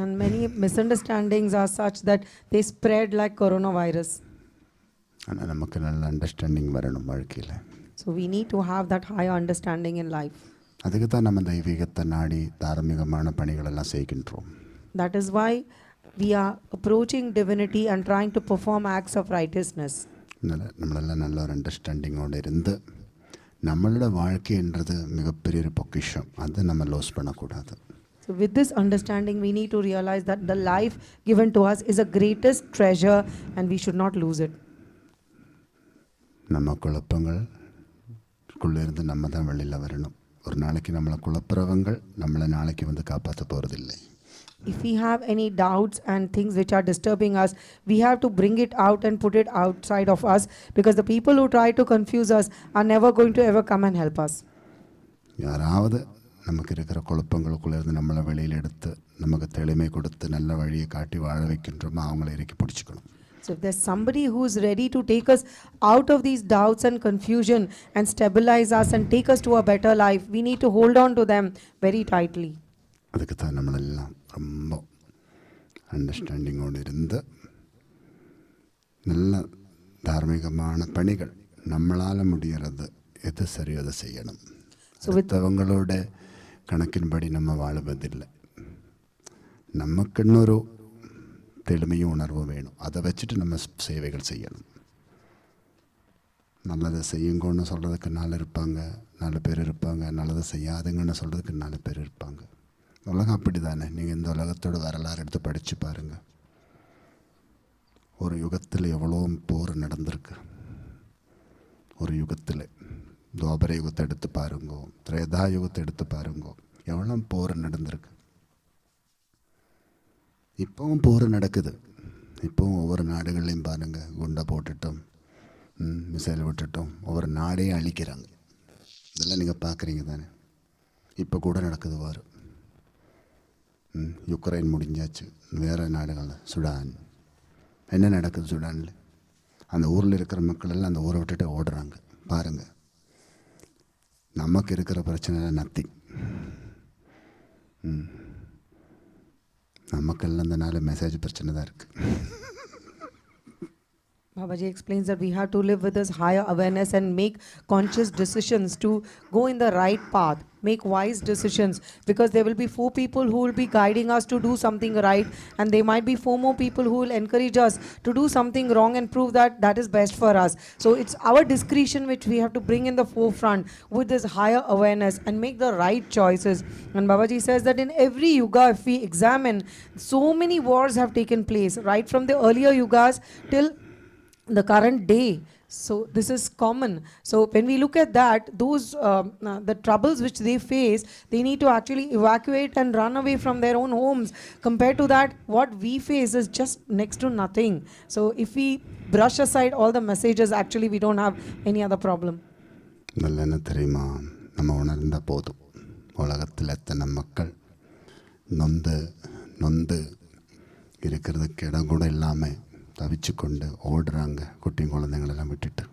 And many misunderstandings are such that they spread like coronavirus. ஆனால் நமக்கு நல்ல அண்டர்ஸ்டாண்டிங் வரணும் வாழ்க்கையில். So we need to have that higher understanding in life. அதுக்கு தான் நம்ம தெய்வீகத்தை நாடி தார்மீகமான பணிகளெல்லாம் செய்கின்றோம். That is why we are approaching divinity and trying to perform acts of righteousness. நம்மளெல்லாம் நல்ல ஒரு அண்டர்ஸ்டாண்டிங்கோடு இருந்து நம்மளோட வாழ்க்கைன்றது மிகப்பெரிய ஒரு பொக்கிஷம், அதை நம்ம லோஸ் பண்ணக்கூடாது. So with this understanding, we need to realize that the life given to us is a greatest treasure and we should not lose it. நம்ம குழப்பங்களுக்குள்ளே இருந்து நம்ம தான் வெளியில் வரணும். ஒரு நாளைக்கு நம்மளை குழப்புறவங்கள் நம்மளை நாளைக்கு வந்து காப்பாற்ற போகிறதில்லை. If we have any doubts and things which are disturbing us, we have to bring it out and put it outside of us, because the people who try to confuse us are never going to ever come and help us. யாராவது நமக்கு இருக்கிற குழப்பங்களுக்குள்ளே இருந்து நம்மளை வெளியில் எடுத்து நமக்கு தெளிமை கொடுத்து நல்ல வழியை காட்டி வாழ வைக்கின்றோமோ அவங்கள இறக்கி பிடிச்சிக்கணும். So if there's somebody who is ready to take us out of these doubts and confusion and stabilize us and take us to a better life, we need to hold on to them very tightly. அதுக்கு தான் நம்மளெல்லாம் ரொம்ப அண்டர்ஸ்டாண்டிங்கோடு இருந்து நல்ல தார்மீகமான பணிகள் நம்மளால் முடிகிறது எது சரியோ அதை செய்யணும். அடுத்தவங்களோட கணக்கின்படி நம்ம வாழுவதில்லை. நமக்குன்னு ஒரு தெளிமையும் உணர்வும் வேணும். அதை வச்சுட்டு நம்ம சேவைகள் செய்யணும். நல்லதை செய்யுங்கன்னு சொல்கிறதுக்கு 4 இருப்பாங்க, 4 பேர் இருப்பாங்க. நல்லதை செய்யாதுங்கன்னு சொல்கிறதுக்கு 4 பேர் இருப்பாங்க. உலகம் அப்படி தானே. நீங்கள் இந்த உலகத்தோட வரலாறு எடுத்து படித்து பாருங்கள். ஒரு யுகத்தில் எவ்வளோ போர் நடந்திருக்கு. ஒரு யுகத்தில் துவாபர யுகத்தை எடுத்து பாருங்கோ, திரேதா யுகத்தை எடுத்து பாருங்கோ, எவ்வளோ போர் நடந்திருக்கு. இப்போவும் போர் நடக்குது. இப்போவும் ஒவ்வொரு நாடுகள்லையும் பாருங்கள், குண்டை போட்டுட்டோம், மிசைல் விட்டுட்டோம், ஒவ்வொரு நாடையும் அழிக்கிறாங்க. இதெல்லாம் நீங்கள் பார்க்குறீங்க தானே. இப்போ கூட நடக்குது வார். யுக்ரைன் முடிஞ்சாச்சு. வேறு நாடுகள் சுடான், என்ன நடக்குது சுடானில்? அந்த ஊரில் இருக்கிற மக்கள் எல்லாம் அந்த ஊரை விட்டுட்டு ஓடுறாங்க. பாருங்கள், நமக்கு இருக்கிற பிரச்சனை நத்திங். நமக்கெல்லாம் இந்த 4 மெசேஜ் பிரச்சனை தான் இருக்குது. Babaji explains that we have to live with this higher awareness and make conscious decisions to go in the right path, make wise decisions, because there will be 4 people who will be guiding us to do something right, and there might be 4 more people who will encourage us to do something wrong and prove that that is best for us. So it's our discretion which we have to bring in the forefront with this higher awareness and make the right choices. And Babaji says that in every yuga, if we examine, so many wars have taken place, right from the earlier yugas till the current day. So this is common. So when we look at that, those the troubles which they face, they need to actually evacuate and run away from their own homes. Compared to that, what we face is just next to nothing. So if we brush aside all the messages, actually we don't have any other problem. நல்ல என்ன தெரியுமா, நம்ம உணர்ந்த போதும் உலகத்தில் எத்தனை மக்கள் நொந்து நொந்து இருக்கிறதுக்கு இடம் கூட இல்லாமல் தவிச்சு கொண்டு ஓடுறாங்க, குட்டியும் குழந்தைங்களெல்லாம் விட்டுட்டு.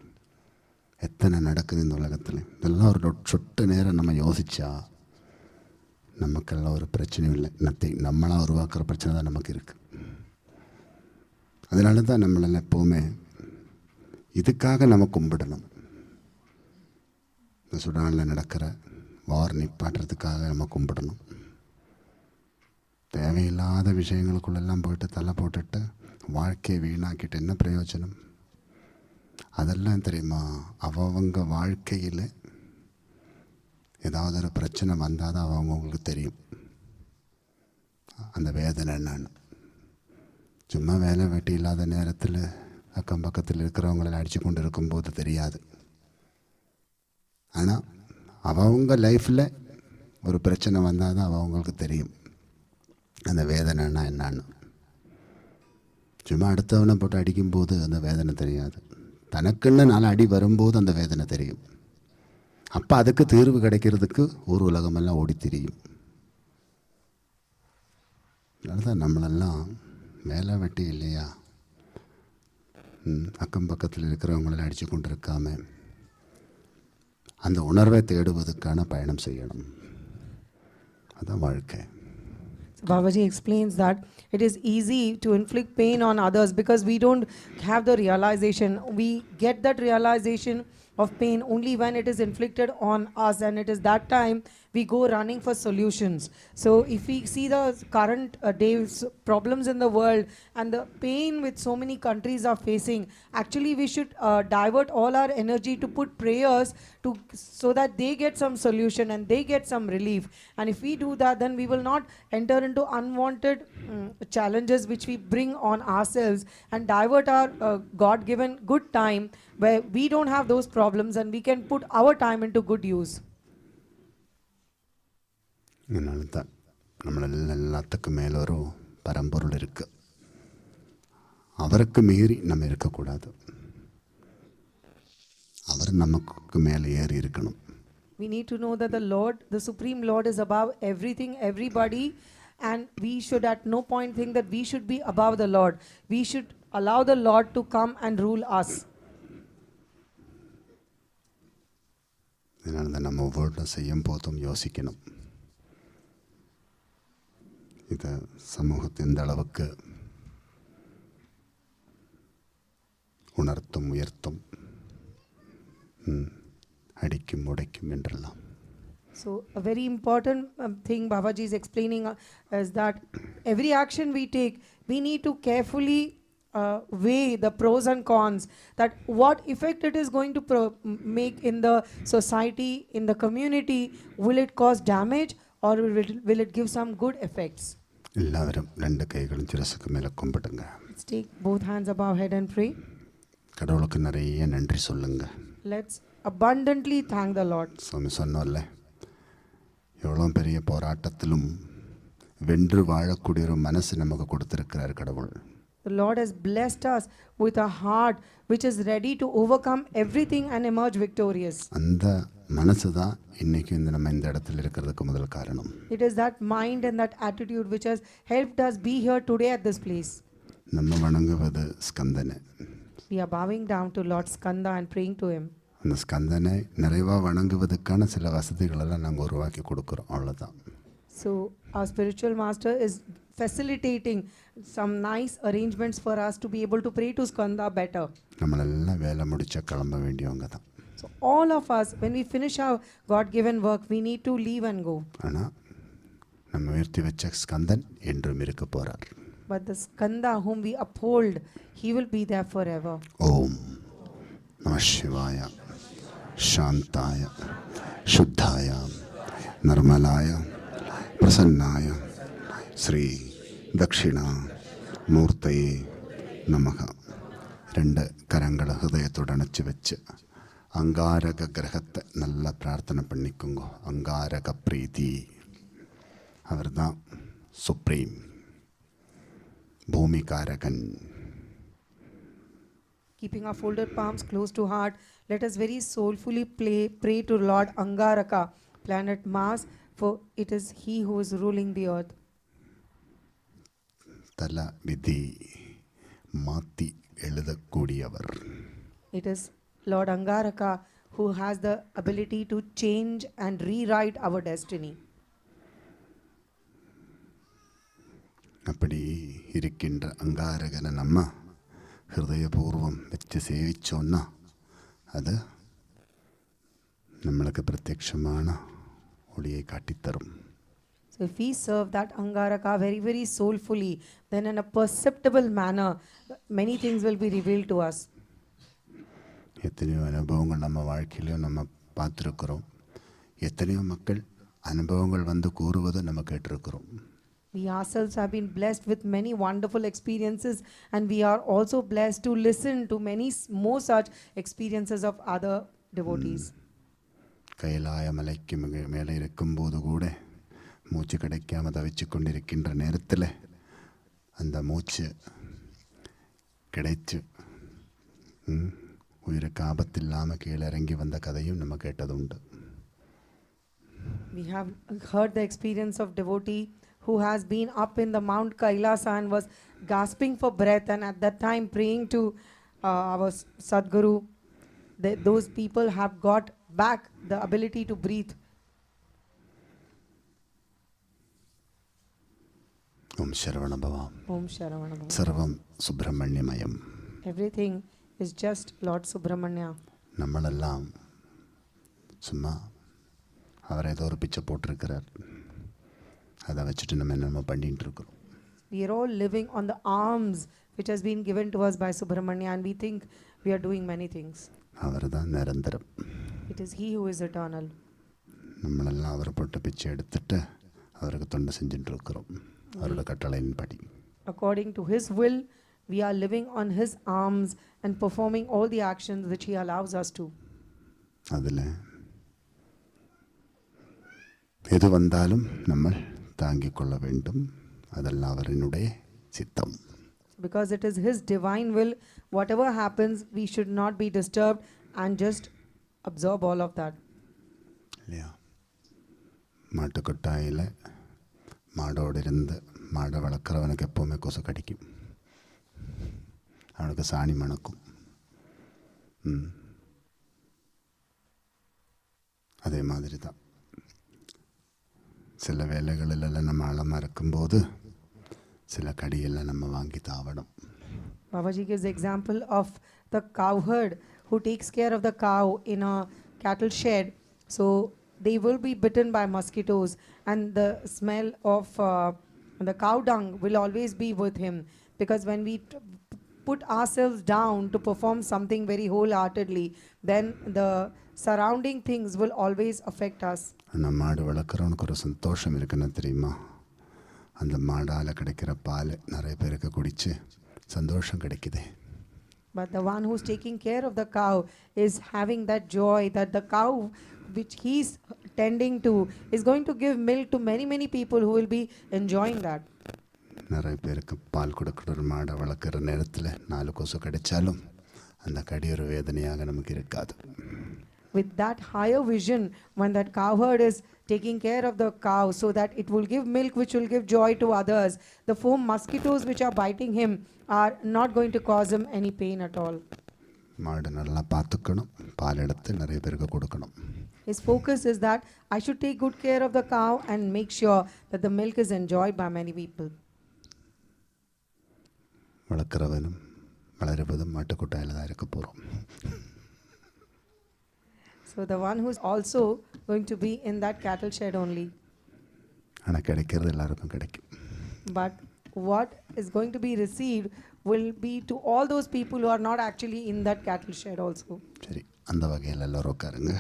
எத்தனை நடக்குது இந்த உலகத்தில். இதெல்லாம் ஒரு சொட்டு நேரம் நம்ம யோசித்தா நமக்கெல்லாம் ஒரு பிரச்சனையும் இல்லை. நம்மளாக உருவாக்குற பிரச்சனை தான் நமக்கு இருக்குது. அதனால தான் நம்மளெல்லாம் எப்போவுமே இதுக்காக நம்ம கும்பிடணும். இந்த சுடானில் நடக்கிற வார் நிப்பாட்டுறதுக்காக நம்ம கும்பிடணும். தேவையில்லாத விஷயங்களுக்குள்ளெல்லாம் போயிட்டு தலை போட்டுட்டு வாழ்க்கையை வீணாக்கிட்டு என்ன பிரயோஜனம்? அதெல்லாம் தெரியுமா, அவங்க வாழ்க்கையில் ஏதாவது ஒரு பிரச்சனை வந்தால் தான் அவங்களுக்கு தெரியும் அந்த வேதனை என்னன்னு. சும்மா வேலை வெட்டி இல்லாத நேரத்தில் அக்கம் பக்கத்தில் இருக்கிறவங்கள அடித்து கொண்டு இருக்கும்போது தெரியாது. ஆனால் அவங்க லைஃப்பில் ஒரு பிரச்சனை வந்தால் தான் அவங்களுக்கு தெரியும் அந்த வேதனைன்னா என்னான்னு. சும்மா அடுத்தவனை போட்டு அடிக்கும்போது அந்த வேதனை தெரியாது. தனக்குன்னு 4 அடி வரும்போது அந்த வேதனை தெரியும். அப்போ அதுக்கு தீர்வு கிடைக்கிறதுக்கு ஒரு உலகமெல்லாம் ஓடி திரியும். அதனால தான் நம்மளெல்லாம் வேலை வெட்டி இல்லையா, அக்கம் பக்கத்தில் இருக்கிறவங்களெல்லாம் அடித்து கொண்டு இருக்காமல் அந்த உணர்வை தேடுவதற்கான பயணம் செய்யணும். அதுதான் வாழ்க்கை. Babaji explains that it is easy to inflict pain on others because we don't have the realization. We get that realization of pain only when it is inflicted on us, and it is that time we go running for solutions. So if we see the current days problems in the world and the pain which so many countries are facing, actually we should divert all our energy to put prayers to so that they get some solution and they get some relief. And if we do that, then we will not enter into unwanted challenges which we bring on ourselves, and divert our God given good time where we don't have those problems and we can put our time into good use. அதனால தான் எல்லாத்துக்கும் மேலே ஒரு பரம்பொருள் இருக்குது. அவருக்கு மீறி நம்ம இருக்கக்கூடாது. அவர் நமக்கு மேலே ஏறி இருக்கணும். We need to know that the Lord, the Supreme Lord, is above everything, everybody, and we should at no point think that we should be above the Lord. We should allow the Lord to come and rule us. அதனால தான் நம்ம ஒவ்வொரு செய்யும் போதும் யோசிக்கணும், இது சமூகத்தை எந்த அளவுக்கு உணர்த்தும் உயர்த்தும் அடிக்கும் உடைக்கும் என்றெல்லாம். So a very important thing Babaji is explaining is that every action we take, we need to carefully weigh the pros and cons, that what effect it is going to make in the society, in the community. Will it cause damage or will it give some good effects? எல்லாரும் 2 கைகளும் சிரசுக்கு மேலே கும்பிடுங்க. Let's take both hands above head and pray. கடவுளுக்கு நிறைய நன்றி சொல்லுங்க. Let's abundantly thank the Lord. சுவாமி சொன்னோம்ல, எவ்வளோ பெரிய போராட்டத்திலும் வென்று வாழக்கூடிய ஒரு மனசு நமக்கு கொடுத்திருக்கிறார் கடவுள். The Lord has blessed us with a heart which is ready to overcome everything and emerge victorious. அந்த மனசு தான் இன்னைக்கு நம்ம இந்த இடத்துல இருக்கிறதுக்கு முதல் காரணம். It is that mind and that attitude which has helped us be here today at this place. நம்ம வணங்குவது ஸ்கந்தனை. We are bowing down to Lord Skanda and praying to him. அந்த ஸ்கந்தனை நிறைவாக வணங்குவதற்கான சில வசதிகளெல்லாம் நாங்கள் உருவாக்கி கொடுக்குறோம், அவ்வளோதான். So our spiritual master is facilitating some nice arrangements for us to be able to pray to Skanda better. നമ്മളെല്ലാം വേല മുടിച്ച കിളമ്പ വേണ്ടിയவங்க தான். So all of us, when we finish our God-given work, we need to leave and go. ஆனால் நம்ம உயர்த்தி வச்ச ஸ்கந்தன் என்றும் இருக்க போறார். But the Skanda whom we uphold, he will be there forever. ஓம் நம சிவாய சாந்தாய ശുദ്ധായ നിർമ്മലായ പ്രസന്നായ ശ്രീ ദക്ഷിണ മൂർത്തയെ നമഃ. രണ്ട് കരങ്ങൾ ഹൃദയത്തോടണച്ച് വെച്ച് അങ്കാരക ഗ്രഹത്തെ നല്ല പ്രാർത്ഥന പണിക്കുങ്ങോ. അങ്കാരക പ്രീതി അവർ தான் supreme ഭൂമികാരകൻ. Keeping our folded palms close to heart, let us very soulfully pray to Lord Angaraka, planet Mars, for it is he who is ruling the earth. തല വിധി മാറ്റി എഴുതക്കൂടിയവർ. It is Lord Angaraka who has the ability to change and rewrite our destiny. அப்படி இருக்கின்ற அங்காரகனை நம்ம ഹൃദയപൂർവം വെച്ച് സേവിച്ചോന്ന അത് നമ്മൾക്ക് പ്രത്യക്ഷമാണ് ഒളിയെ കാട്ടിത്തരും. So if we serve that Angaraka very, very soulfully, then in a perceptible manner, many things will be revealed to us. எத்தனையோ அனுபவங்கள் நம்ம வாழ்க்கையிலையும் நம்ம பார்த்துருக்குறோம். எத்தனையோ மக்கள் அனுபவங்கள் வந்து கூறுவதை நம்ம கேட்டிருக்கிறோம். We ourselves have been blessed with many wonderful experiences, and we are also blessed to listen to many more such experiences of other devotees. கைலாய மலைக்கு மேலே இருக்கும்போது கூட மூச்சு கிடைக்காம தவிச்சு கொண்டிருக்கின்ற நேரத்தில் அந்த மூச்சு கிடைச்சு உயிருக்கு ஆபத்தில்லாமல் கீழே இறங்கி வந்த கதையும் நம்ம கேட்டதுண்டு. We have heard the experience of devotee who has been up in the Mount Kailasa and was gasping for breath, and at that time praying to our Sadguru, those people have got back the ability to breathe. Om Sharavana Bhava. Om Sharavana Bhava. Sarvam Subramanyamaya. Everything is just Lord Subramanya. നമ്മളെല്ലാം சும்மா அவர் ஏதோ ஒரு பிச்சை போட்டிருக்கிறார், அதை வச்சுட்டு நம்ம என்னமோ பண்ணிட்டு இருக்கிறோம். We are all living on the arms which has been given to us by Subramanya, and we think we are doing many things. அவர் தான் நிரந்தரம். It is he who is eternal. നമ്മളെல்லாம் அவர் போட்ட பிச்சை எடுத்துட்டு அவருக்கு தொண்டை செஞ்சுட்டு இருக்கிறோம் அவரோட கட்டளையின்படி. According to his will, we are living on his arms and performing all the actions which he allows us to. அதில் எது வந்தாலும் நம்ம தாங்கிக் கொள்ள வேண்டும். அதெல்லாம் அவரினுடைய சித்தம். Because it is his divine will, whatever happens, we should not be disturbed and just absorb all of that. இல்லையா? மாட்டுக்கொட்டாயில் மாடோடு இருந்து மாடை வளர்க்குறவனுக்கு எப்போவுமே கொசு கடிக்கும், அவனுக்கு சாணி மணக்கும். அதே மாதிரி தான் சில வேலைகளிலெல்லாம் நம்ம ஆழமாக இருக்கும்போது சில கடியெல்லாம் நம்ம வாங்கி தாவணும். Babaji gives the example of the cowherd who takes care of the cow in a cattle shed. So they will be bitten by mosquitoes, and the smell of the cow dung will always be with him, because when we put ourselves down to perform something very wholeheartedly, then the surrounding things will always affect us. ஆனால் மாடு வளர்க்குறவனுக்கு ஒரு சந்தோஷம் இருக்குன்னு தெரியுமா? அந்த மாடால் கிடைக்கிற பால் நிறைய பேருக்கு குடித்து சந்தோஷம் கிடைக்குது. But the one who's taking care of the cow is having that joy that the cow which he's tending to is going to give milk to many, many people who will be enjoying that. நிறைய பேருக்கு பால் கொடுக்குற ஒரு மாடை வளர்க்குற நேரத்தில் 4 கொசு கிடைச்சாலும் அந்த கடி ஒரு வேதனையாக நமக்கு இருக்காது. With that higher vision, when that cowherd is taking care of the cow so that it will give milk which will give joy to others, the 4 mosquitoes which are biting him are not going to cause him any pain at all. மாடு நல்லா பார்த்துக்கணும், பால் எடுத்து நிறைய பேருக்கு கொடுக்கணும். His focus is that I should take good care of the cow and make sure that the milk is enjoyed by many people. வளர்க்குறவனும் வளருவதும் மாட்டுக்கொட்டாயில் தான் இருக்க போகிறோம். So the one who is also going to be in that cattle shed only. ஆனால் கிடைக்கிறது எல்லாருக்கும் கிடைக்கும். But what is going to be received will be to all those people who are not actually in that cattle shed also. சரி, அந்த வகையில் எல்லோரும் உட்காருங்க.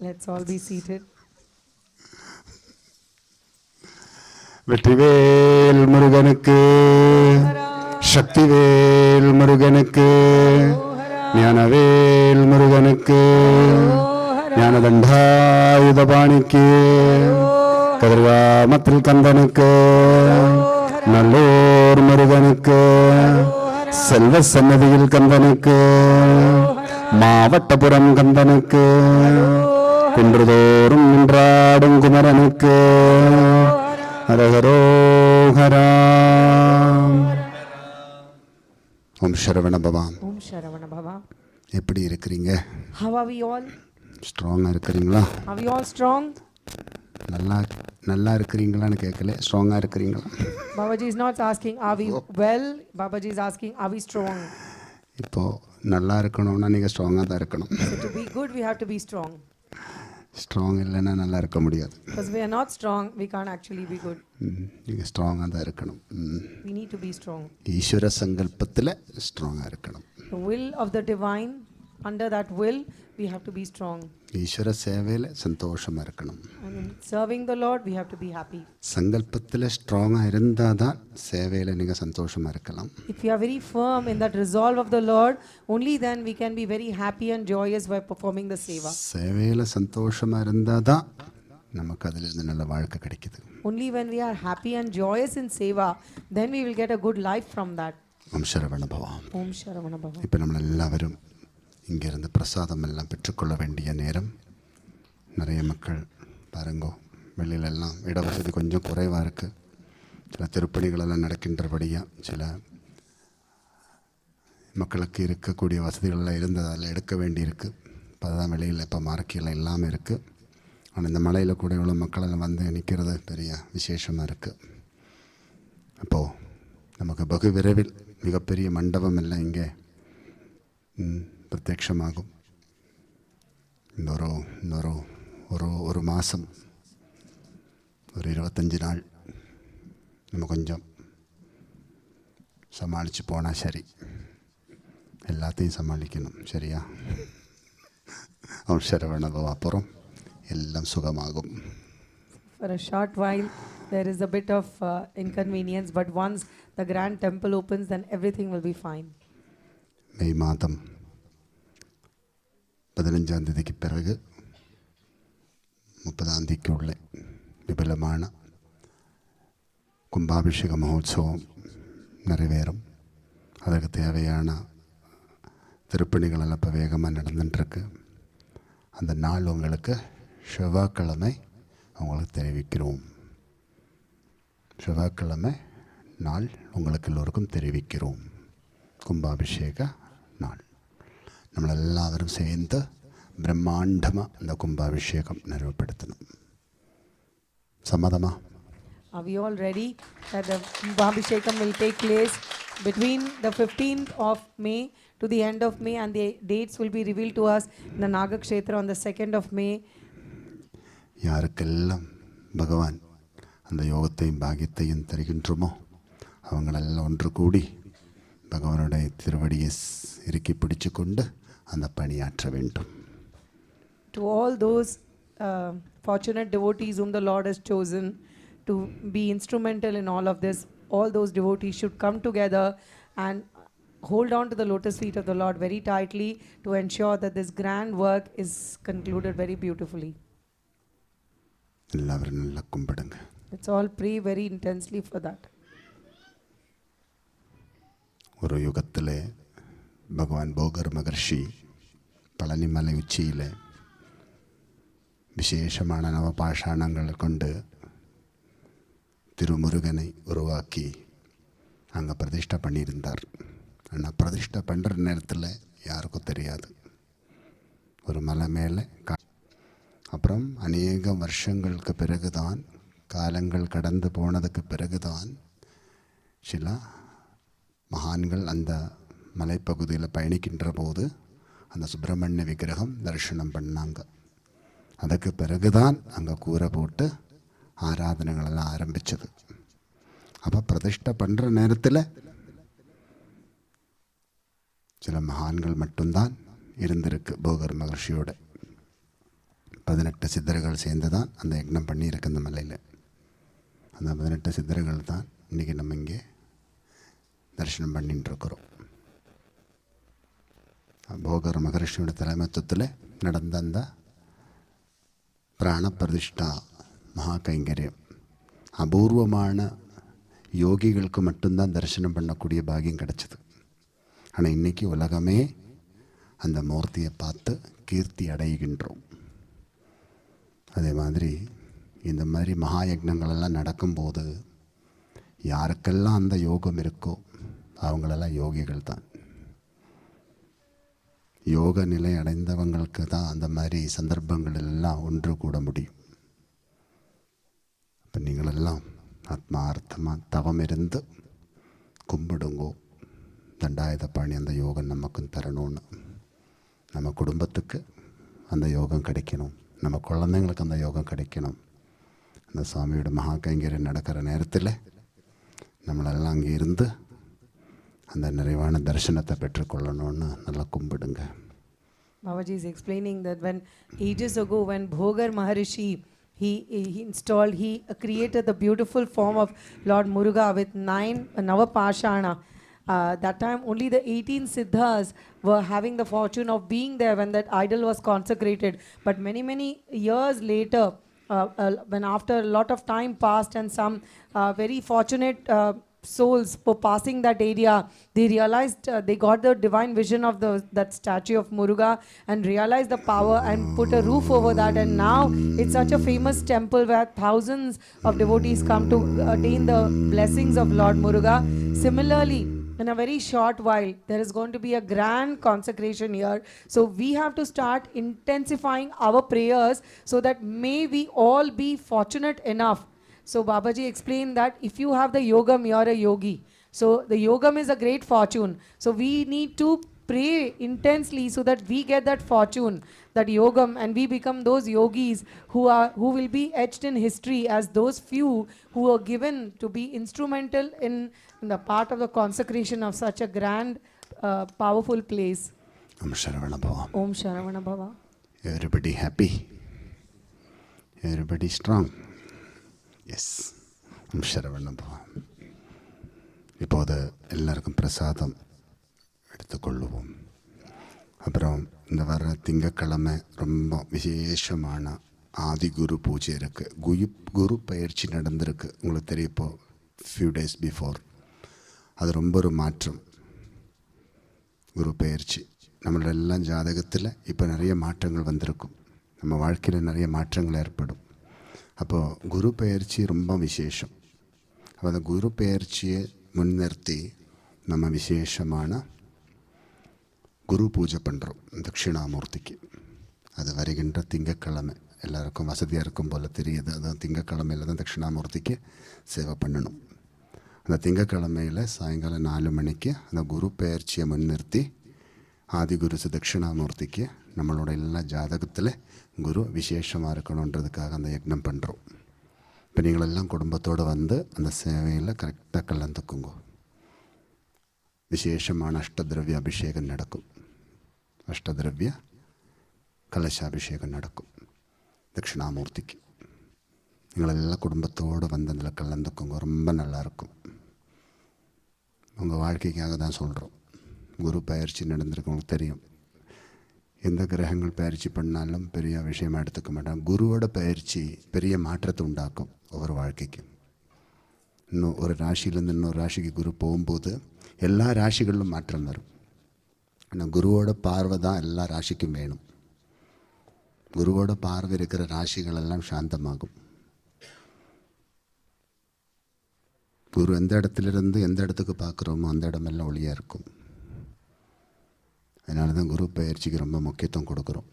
Let's all be seated. Vetrivel முருகனுக்கு, சக்திவேல் முருகனுக்கு, ஞானவேல் முருகனுக்கு, ஞானதண்டாயுதபாணிக்கு, கதிர்காமத்தில் கந்தனுக்கு, நல்லூர் முருகனுக்கு, செல்வ சன்னதியில் கந்தனுக்கு, மாவட்டபுரம் கந்தனுக்கு, குன்றுதோறும் நின்றாடும் குமரனுக்கு, ஹரஹரோஹரா. ஓம் சரவண பவா. Om Sharavana Bhava. எப்படி இருக்கிறீங்க? How are we all? ஸ்ட்ராங்காக இருக்கிறீங்களா? Are we all strong? நல்லா இருக்கிறீங்களான்னு கேட்கல, ஸ்ட்ராங்காக இருக்கிறீங்களா? Babaji is not asking are we well, Babaji is asking are we strong? இப்போது நல்லா இருக்கணும்னா நீங்கள் ஸ்ட்ராங்காக தான் இருக்கணும். So to be good we have to be strong. Strong இல்லைன்னா நல்லா இருக்க முடியாது. Because we are not strong, we can't actually be good. நீங்கள் ஸ்ட்ராங்காக தான் இருக்கணும். We need to be strong. ஈஸ்வர சங்கல்பத்தில் ஸ்ட்ராங்காக இருக்கணும். The will of the divine, under that will we have to be strong. ஈஸ்வர சேவையில் சந்தோஷமாக இருக்கணும். And in serving the Lord we have to be happy. சங்கல்பத்தில் ஸ்ட்ராங்காக இருந்தால் தான் சேவையில் நீங்கள் சந்தோஷமாக இருக்கலாம். If you are very firm in that resolve of the Lord, only then we can be very happy and joyous by performing the seva. சேவையில் சந்தோஷமாக இருந்தால் தான் நமக்கு அதிலிருந்து நல்ல வாழ்க்கை கிடைக்குது. Only when we are happy and joyous in seva, then we will get a good life from that. Om Saravana Bhava. Om Sharavana Bhava. இப்போ நம்ம எல்லாரும் இங்கேருந்து பிரசாதம் எல்லாம் பெற்றுக்கொள்ள வேண்டிய நேரம். நிறைய மக்கள் பாருங்கோ, வெளியிலெல்லாம் இட வசதி கொஞ்சம் குறைவாக இருக்குது. சில திருப்பணிகளெல்லாம் நடக்கின்றபடியாக சில மக்களுக்கு இருக்கக்கூடிய வசதிகளெல்லாம் இருந்ததால் எடுக்க வேண்டியிருக்கு. இப்போ அதுதான் வெளியில் இப்போ மார்க்கியெல்லாம் இல்லாமல் இருக்குது. ஆனால் இந்த மலையில் கூட இவ்வளோ மக்களெல்லாம் வந்து நிற்கிறது பெரிய விசேஷமாக இருக்குது. அப்போது நமக்கு வெகு விரைவில் மிகப்பெரிய மண்டபம் எல்லாம் இங்கே பிரத்யட்சமாகும். ஒரு மாதம் ஒரு 25 நாள் நம்ம கொஞ்சம் சமாளித்து போனால் சரி. எல்லாத்தையும் சமாளிக்கணும், சரியா? அவன் சரவணபவ அப்புறம் எல்லாம் சுகமாகும். For a short while there is a bit of inconvenience, but once the grand temple opens then everything will be fine. மே மாதம் 15ஆம் தேதிக்கு பிறகு 30ஆம் தேதிக்கு உள்ளே விபுலமான கும்பாபிஷேக மகோத்சவம் நிறைவேறும். அதற்கு தேவையான திருப்பணிகள் இப்போ வேகமாக நடந்துட்டுருக்கு. அந்த நாள் உங்களுக்கு செவ்வாய்க்கிழமை உங்களுக்கு தெரிவிக்கிறோம். செவ்வாய்க்கிழமை நாள் உங்களுக்கு எல்லோருக்கும் தெரிவிக்கிறோம். கும்பாபிஷேக நாள் നമ്മളെല്ലാവരും சேர்ந்து பிரம்மாண்டமாக அந்த கும்பாபிஷேகம் நிறைவுபடுத்தணும். சம்மதமா? Are we all ready that the Kumbhabhishekam will take place between the 15th of May to the end of May, and the dates will be revealed to us in the Nagakshetra on the 2nd of May. யாருக்கெல்லாம் பகவான் அந்த யோகத்தையும் பாக்கியத்தையும் தருகின்றோமோ அவங்களெல்லாம் ஒன்று கூடி பகவானுடைய திருவடியை இறுக்கி பிடிச்சு கொண்டு அந்த பணியாற்ற வேண்டும். To all those fortunate devotees whom the Lord has chosen to be instrumental in all of this, all those devotees should come together and hold on to the lotus feet of the Lord very tightly to ensure that this grand work is concluded very beautifully. எல்லாரும் நல்லா கும்பிடுங்க. Let's all pray very intensely for that. ஒரு யுகத்தில் பகவான் போகர் மகர்ஷி பழனிமலை உச்சியில் விசேஷமான நவபாஷாணங்களை கொண்டு திருமுருகனை உருவாக்கி அங்கே பிரதிஷ்டை பண்ணியிருந்தார். ஆனால் பிரதிஷ்டை பண்ணுற நேரத்தில் யாருக்கும் தெரியாது. ஒரு மலை மேலே அப்புறம் அநேக வருஷங்களுக்கு பிறகுதான், காலங்கள் கடந்து போனதுக்கு பிறகுதான் சில மகான்கள் அந்த மலைப்பகுதியில் பயணிக்கின்ற போது அந்த சுப்பிரமணிய விக்கிரகம் தரிசனம் பண்ணாங்க. அதுக்கு பிறகுதான் அங்கே கூரை போட்டு ஆராதனைகளெல்லாம் ஆரம்பித்தது. அப்போ பிரதிஷ்டை பண்ணுற நேரத்தில் சில மகான்கள் மட்டும்தான் இருந்திருக்கு. போகர் மகர்ஷியோட 18 சித்தர்கள் சேர்ந்து தான் அந்த யக்னம் பண்ணியிருக்கு அந்த மலையில். அந்த 18 சித்தர்கள் தான் இன்றைக்கி நம்ம இங்கே தரிசனம் பண்ணிட்டுருக்குறோம். போகர் மகர்ஷியோட தலைமைத்துவத்தில் நடந்த அந்த பிராண பிரதிஷ்டா மகா கைங்கரியம் அபூர்வமான யோகிகளுக்கு மட்டும்தான் தரிசனம் பண்ணக்கூடிய பாக்கியம் கிடச்சிது. ஆனால் இன்றைக்கி உலகமே அந்த மூர்த்தியை பார்த்து கீர்த்தி அடைகின்றோம். அதே மாதிரி இந்த மாதிரி மகா யக்னங்களெல்லாம் நடக்கும்போது யாருக்கெல்லாம் அந்த யோகம் இருக்கோ அவங்களெல்லாம் யோகிகள் தான். யோக நிலை அடைந்தவங்களுக்கு தான் அந்த மாதிரி சந்தர்ப்பங்கள் எல்லாம் ஒன்று கூட முடியும். இப்போ நீங்களெல்லாம் ஆத்மார்த்தமாக தவம் இருந்து கும்பிடுங்கோ. தண்டாயுதபாணி அந்த யோகம் நமக்கும் தரணும்னு. நம்ம குடும்பத்துக்கு அந்த யோகம் கிடைக்கணும், நம்ம குழந்தைங்களுக்கு அந்த யோகம் கிடைக்கணும். அந்த சுவாமியோட மகா கைங்கரியம் நடக்கிற நேரத்தில் நம்மளெல்லாம் அங்கே இருந்து அந்த நிறைவான தரிசனத்தை பெற்றுக்கொள்ளணும்னு நல்லா கும்பிடுங்க. Babaji is explaining that when ages ago when Bhogar Maharishi he created the beautiful form of Lord Muruga with 9 Navapashana. That time only the 18 Siddhas were having the fortune of being there when that idol was consecrated. But many years later, when after a lot of time passed and some very fortunate souls for passing that area, they realized they got the divine vision of that statue of Muruga and realized the power and put a roof over that, and now it's such a famous temple where thousands of devotees come to attain the blessings of Lord Muruga. Similarly, in a very short while there is going to be a grand consecration here, so we have to start intensifying our prayers so that may we all be fortunate enough. So Babaji explained that if you have the yogam, you are a yogi. So the yogam is a great fortune. So we need to pray intensely so that we get that fortune, that yogam, and we become those yogis who will be etched in history as those few who are given to be instrumental in the part of the consecration of such a grand, powerful place. Om Sharavana Bhava. Om Sharavana Bhava. Everybody happy? Everybody strong? Yes. Om Sharavana Bhava. இப்போது எல்லாருக்கும் பிரசாதம் எடுத்துக்கொள்ளுவோம். அப்புறம் இந்த வர திங்கக்கிழமை ரொம்ப விசேஷமான ஆதிகுரு பூஜை இருக்குது. குரு பயிற்சி நடந்திருக்கு, உங்களுக்கு தெரியும். இப்போ ஃபியூ டேஸ் பிஃபோர் அது ரொம்ப ஒரு மாற்றம். குரு பயிற்சி நம்மளோட எல்லாம் ஜாதகத்தில் இப்போ நிறைய மாற்றங்கள் வந்திருக்கும். நம்ம வாழ்க்கையில் நிறைய மாற்றங்கள் ஏற்படும். அப்போது குரு பயிற்சி ரொம்ப விசேஷம். அப்போ அந்த குரு பயிற்சியை முன்னிறுத்தி நம்ம விசேஷமான குரு பூஜை பண்ணுறோம் தட்சிணாமூர்த்திக்கு. அது வருகின்ற திங்கக்கிழமை எல்லாருக்கும் வசதியாக இருக்கும் போல் தெரியுது. அதுதான் திங்கக்கிழமையில் தான் தட்சிணாமூர்த்திக்கு சேவை பண்ணணும். அந்த திங்கக்கிழமையில் சாயங்காலம் 4 மணிக்கு அந்த குரு பெயர்ச்சியை முன்னிறுத்தி ஆதிகுரு தட்சிணாமூர்த்திக்கு நம்மளோட எல்லா ஜாதகத்தில் குரு விசேஷமாக இருக்கணுன்றதுக்காக அந்த யக்னம் பண்ணுறோம். இப்போ நீங்களெல்லாம் குடும்பத்தோடு வந்து அந்த சேவையில் கரெக்டாக கலந்துக்குங்க. விசேஷமான அஷ்டதிரவிய அபிஷேகம் நடக்கும். அஷ்டதிரவிய கலசாபிஷேகம் நடக்கும் தட்சிணாமூர்த்திக்கு. நீங்களெல்லாம் குடும்பத்தோடு வந்து அதில் கலந்துக்குங்க. ரொம்ப நல்லாயிருக்கும். உங்கள் வாழ்க்கைக்காக தான் சொல்கிறோம். குரு பயிற்சி நடந்திருக்கு, உங்களுக்கு தெரியும். எந்த கிரகங்கள் பயிற்சி பண்ணாலும் பெரிய விஷயமாக எடுத்துக்க மாட்டாங்க. குருவோட பயிற்சி பெரிய மாற்றத்தை உண்டாக்கும் ஒவ்வொரு வாழ்க்கைக்கும். இன்னும் ஒரு ராசியிலேருந்து இன்னொரு ராசிக்கு குரு போகும்போது எல்லா ராசிகளிலும் மாற்றம் வரும். ஆனால் குருவோட பார்வை தான் எல்லா ராசிக்கும் வேணும். குருவோட பார்வை இருக்கிற ராசிகளெல்லாம் சாந்தமாகும். குரு எந்த இடத்துலேருந்து எந்த இடத்துக்கு பார்க்குறோமோ அந்த இடமெல்லாம் ஒளியாக இருக்கும். அதனால தான் குரு பயிற்சிக்கு ரொம்ப முக்கியத்துவம் கொடுக்குறோம்.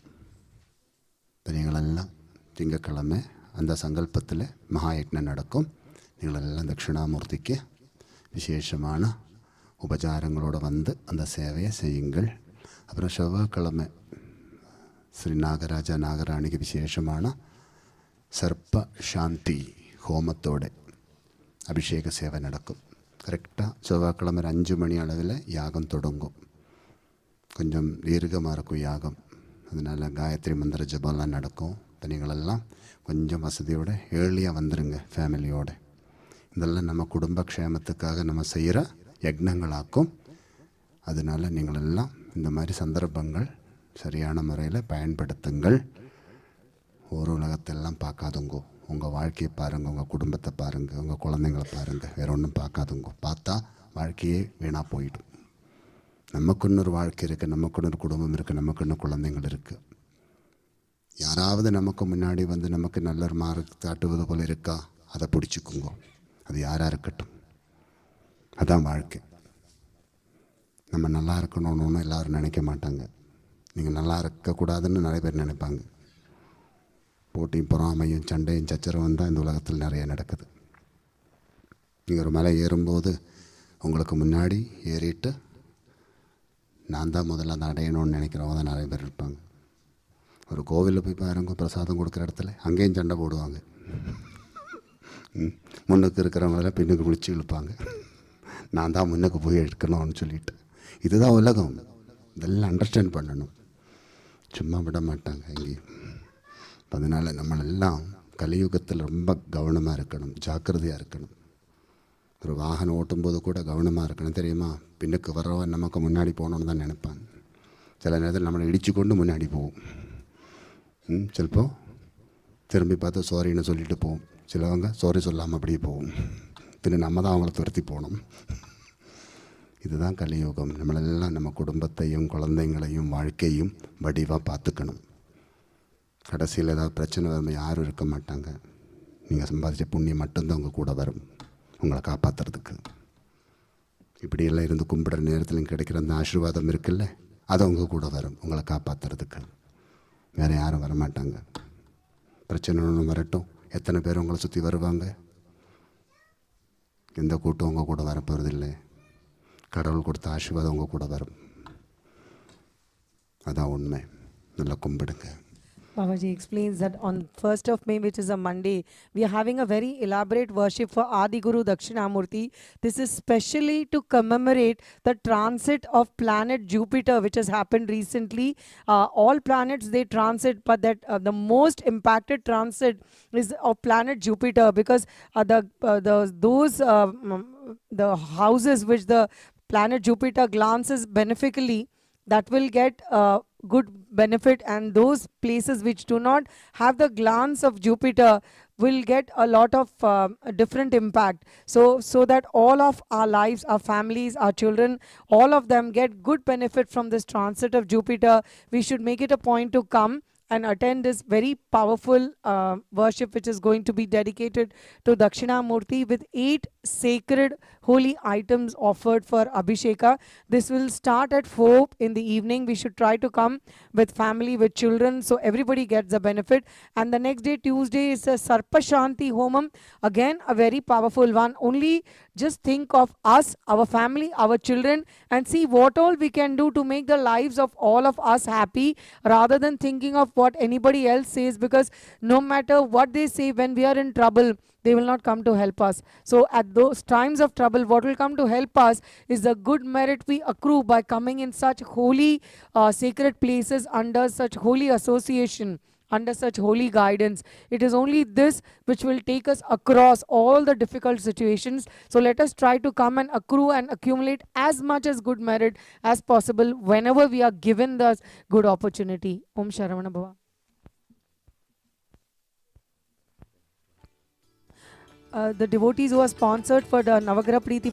இப்போ நீங்களெல்லாம் திங்கக்கிழமை அந்த சங்கல்பத்தில் மகாயக்னம் நடக்கும். நீங்களெல்லாம் தட்சிணாமூர்த்திக்கு விசேஷமான உபச்சாரங்களோடு வந்து அந்த சேவையை செய்யுங்கள். அப்புறம் செவ்வாய்க்கிழமை ஸ்ரீ நாகராஜா நாகராணிக்கு விசேஷமான சர்ப்ப சாந்தி ஹோமத்தோட அபிஷேக சேவை நடக்கும். கரெக்டாக செவ்வாய்க்கிழமை 5 மணி அளவில் யாகம் தொடங்கும். கொஞ்சம் தீர்க்கமாக இருக்கும் யாகம், அதனால் காயத்ரி மந்திர ஜபம்லாம் நடக்கும். நீங்களெல்லாம் கொஞ்சம் வசதியோடு ஏர்லியாக வந்துடுங்க ஃபேமிலியோடு. இதெல்லாம் நம்ம குடும்ப க்ஷேமத்துக்காக நம்ம செய்கிற யக்னங்களாக்கும். அதனால் நீங்களெல்லாம் இந்த மாதிரி சந்தர்ப்பங்கள் சரியான முறையில் பயன்படுத்துங்கள். ஒரு உலகத்தெல்லாம் பார்க்காதுங்கோ, உங்கள் வாழ்க்கையை பாருங்கள், உங்கள் குடும்பத்தை பாருங்கள், உங்கள் குழந்தைங்களை பாருங்கள், வேறு ஒன்றும் பார்க்காதுங்கோ. பார்த்தா வாழ்க்கையே வீணாக போயிடும். நமக்குன்னு ஒரு வாழ்க்கை இருக்குது, நமக்குன்னு ஒரு குடும்பம் இருக்குது, நமக்குன்னு குழந்தைங்கள் இருக்குது. யாராவது நமக்கு முன்னாடி வந்து நமக்கு நல்ல ஒரு மார்க் காட்டுவது போல் இருக்கா, அதை பிடிச்சிக்குங்கோ. அது யாராக இருக்கட்டும், அதான் வாழ்க்கை. நம்ம நல்லா இருக்கணும்னு எல்லோரும் நினைக்க மாட்டாங்க. நீங்கள் நல்லா இருக்கக்கூடாதுன்னு நிறைய பேர் நினைப்பாங்க. போட்டியும் பொறாமையும் சண்டையும் சச்சரவும் தான் இந்த உலகத்தில் நிறைய நடக்குது. நீங்கள் ஒரு மலை ஏறும்போது உங்களுக்கு முன்னாடி ஏறிட்டு நான் தான் முதல்ல அதை அடையணும்னு நினைக்கிறவங்க தான் நிறைய பேர் இருப்பாங்க. ஒரு கோவிலில் போய் பாருங்க, பிரசாதம் கொடுக்குற இடத்துல அங்கேயும் சண்டை போடுவாங்க. முன்னுக்கு இருக்கிறவங்கள பின்னுக்கு குளிச்சு இழுப்பாங்க. நான் தான் முன்னுக்கு போய் எடுக்கணும்னு சொல்லிட்டு. இதுதான் உலகம். இதெல்லாம் அண்டர்ஸ்டாண்ட் பண்ணணும். சும்மா விட மாட்டாங்க எங்கேயும். அதனால் நம்மளெல்லாம் கலியுகத்தில் ரொம்ப கவனமாக இருக்கணும், ஜாக்கிரதையாக இருக்கணும். ஒரு வாகனம் ஓட்டும்போது கூட கவனமாக இருக்கணும். தெரியுமா, பின்னுக்கு வர்றவன் நமக்கு முன்னாடி போகணுன்னு தான் நினைப்பான். சில நேரத்தில் நம்மளை இடித்து கொண்டு முன்னாடி போவோம். சிலப்போ திரும்பி பார்த்து சாரின்னு சொல்லிட்டு போவோம். சிலவங்க சாரி சொல்லாமல் அப்படியே போவோம். பின்ன நம்ம தான் அவங்கள துரத்தி போகணும். இதுதான் கலியுகம். நம்மளெல்லாம் நம்ம குடும்பத்தையும் குழந்தைங்களையும் வாழ்க்கையும் வடிவாக பார்த்துக்கணும். கடைசியில் ஏதாவது பிரச்சனை வரும் யாரும் இருக்க மாட்டாங்க. நீங்கள் சம்பாதிச்ச புண்ணியம் மட்டும்தான் உங்கள் கூட வரும் உங்களை காப்பாற்றுறதுக்கு. இப்படியெல்லாம் இருந்து கும்பிடுற நேரத்தில் கிடைக்கிற அந்த ஆசீர்வாதம் இருக்குல்ல, அது உங்கள் கூட வரும் உங்களை காப்பாற்றுறதுக்கு. வேறு யாரும் வரமாட்டாங்க. பிரச்சனை ஒன்று வரட்டும், எத்தனை பேர் உங்களை சுற்றி வருவாங்க? எந்த கூட்டம் உங்கள் கூட வரப்போகிறதில்லை. கடவுள் கொடுத்த ஆசீர்வாதம் உங்கள் கூட வரும். அதான் உண்மை. நல்லா கும்பிடுங்க. Babaji explains that on 1st of May, which is a Monday, we are having a very elaborate worship for Adi Guru Dakshinamurti. This is specially to commemorate the transit of planet Jupiter, which has happened recently. All planets, they transit, but that the most impacted transit is of planet Jupiter, because the houses which the planet Jupiter glances beneficially, that will get good benefit, and those places which do not have the glance of Jupiter will get a lot of different impact. So that all of our lives, our families, our children, all of them get good benefit from this transit of Jupiter. We should make it a point to come and attend this very powerful worship, which is going to be dedicated to Dakshinamurti, with 8 sacred holy items offered for Abhisheka. This will start at 4 in the evening. We should try to come with family, with children, so everybody gets the benefit. And the next day, Tuesday, is a Sarpa Shanti Homam. Again, a very powerful one. Only just think of us, our family, our children, and see what all we can do to make the lives of all of us happy, rather than thinking of what anybody else says, because no matter what they say, when we are in trouble, they will not come to help us. So at those times of trouble, what will come to help us is the good merit we accrue by coming in such holy sacred places, under such holy association, under such holy guidance. It is only this which will take us across all the difficult situations. So let us try to come and accrue and accumulate as much as good merit as possible whenever we are given the good opportunity. Om Sharavana Bhava. The devotees who are sponsored for the Navagraha Preeti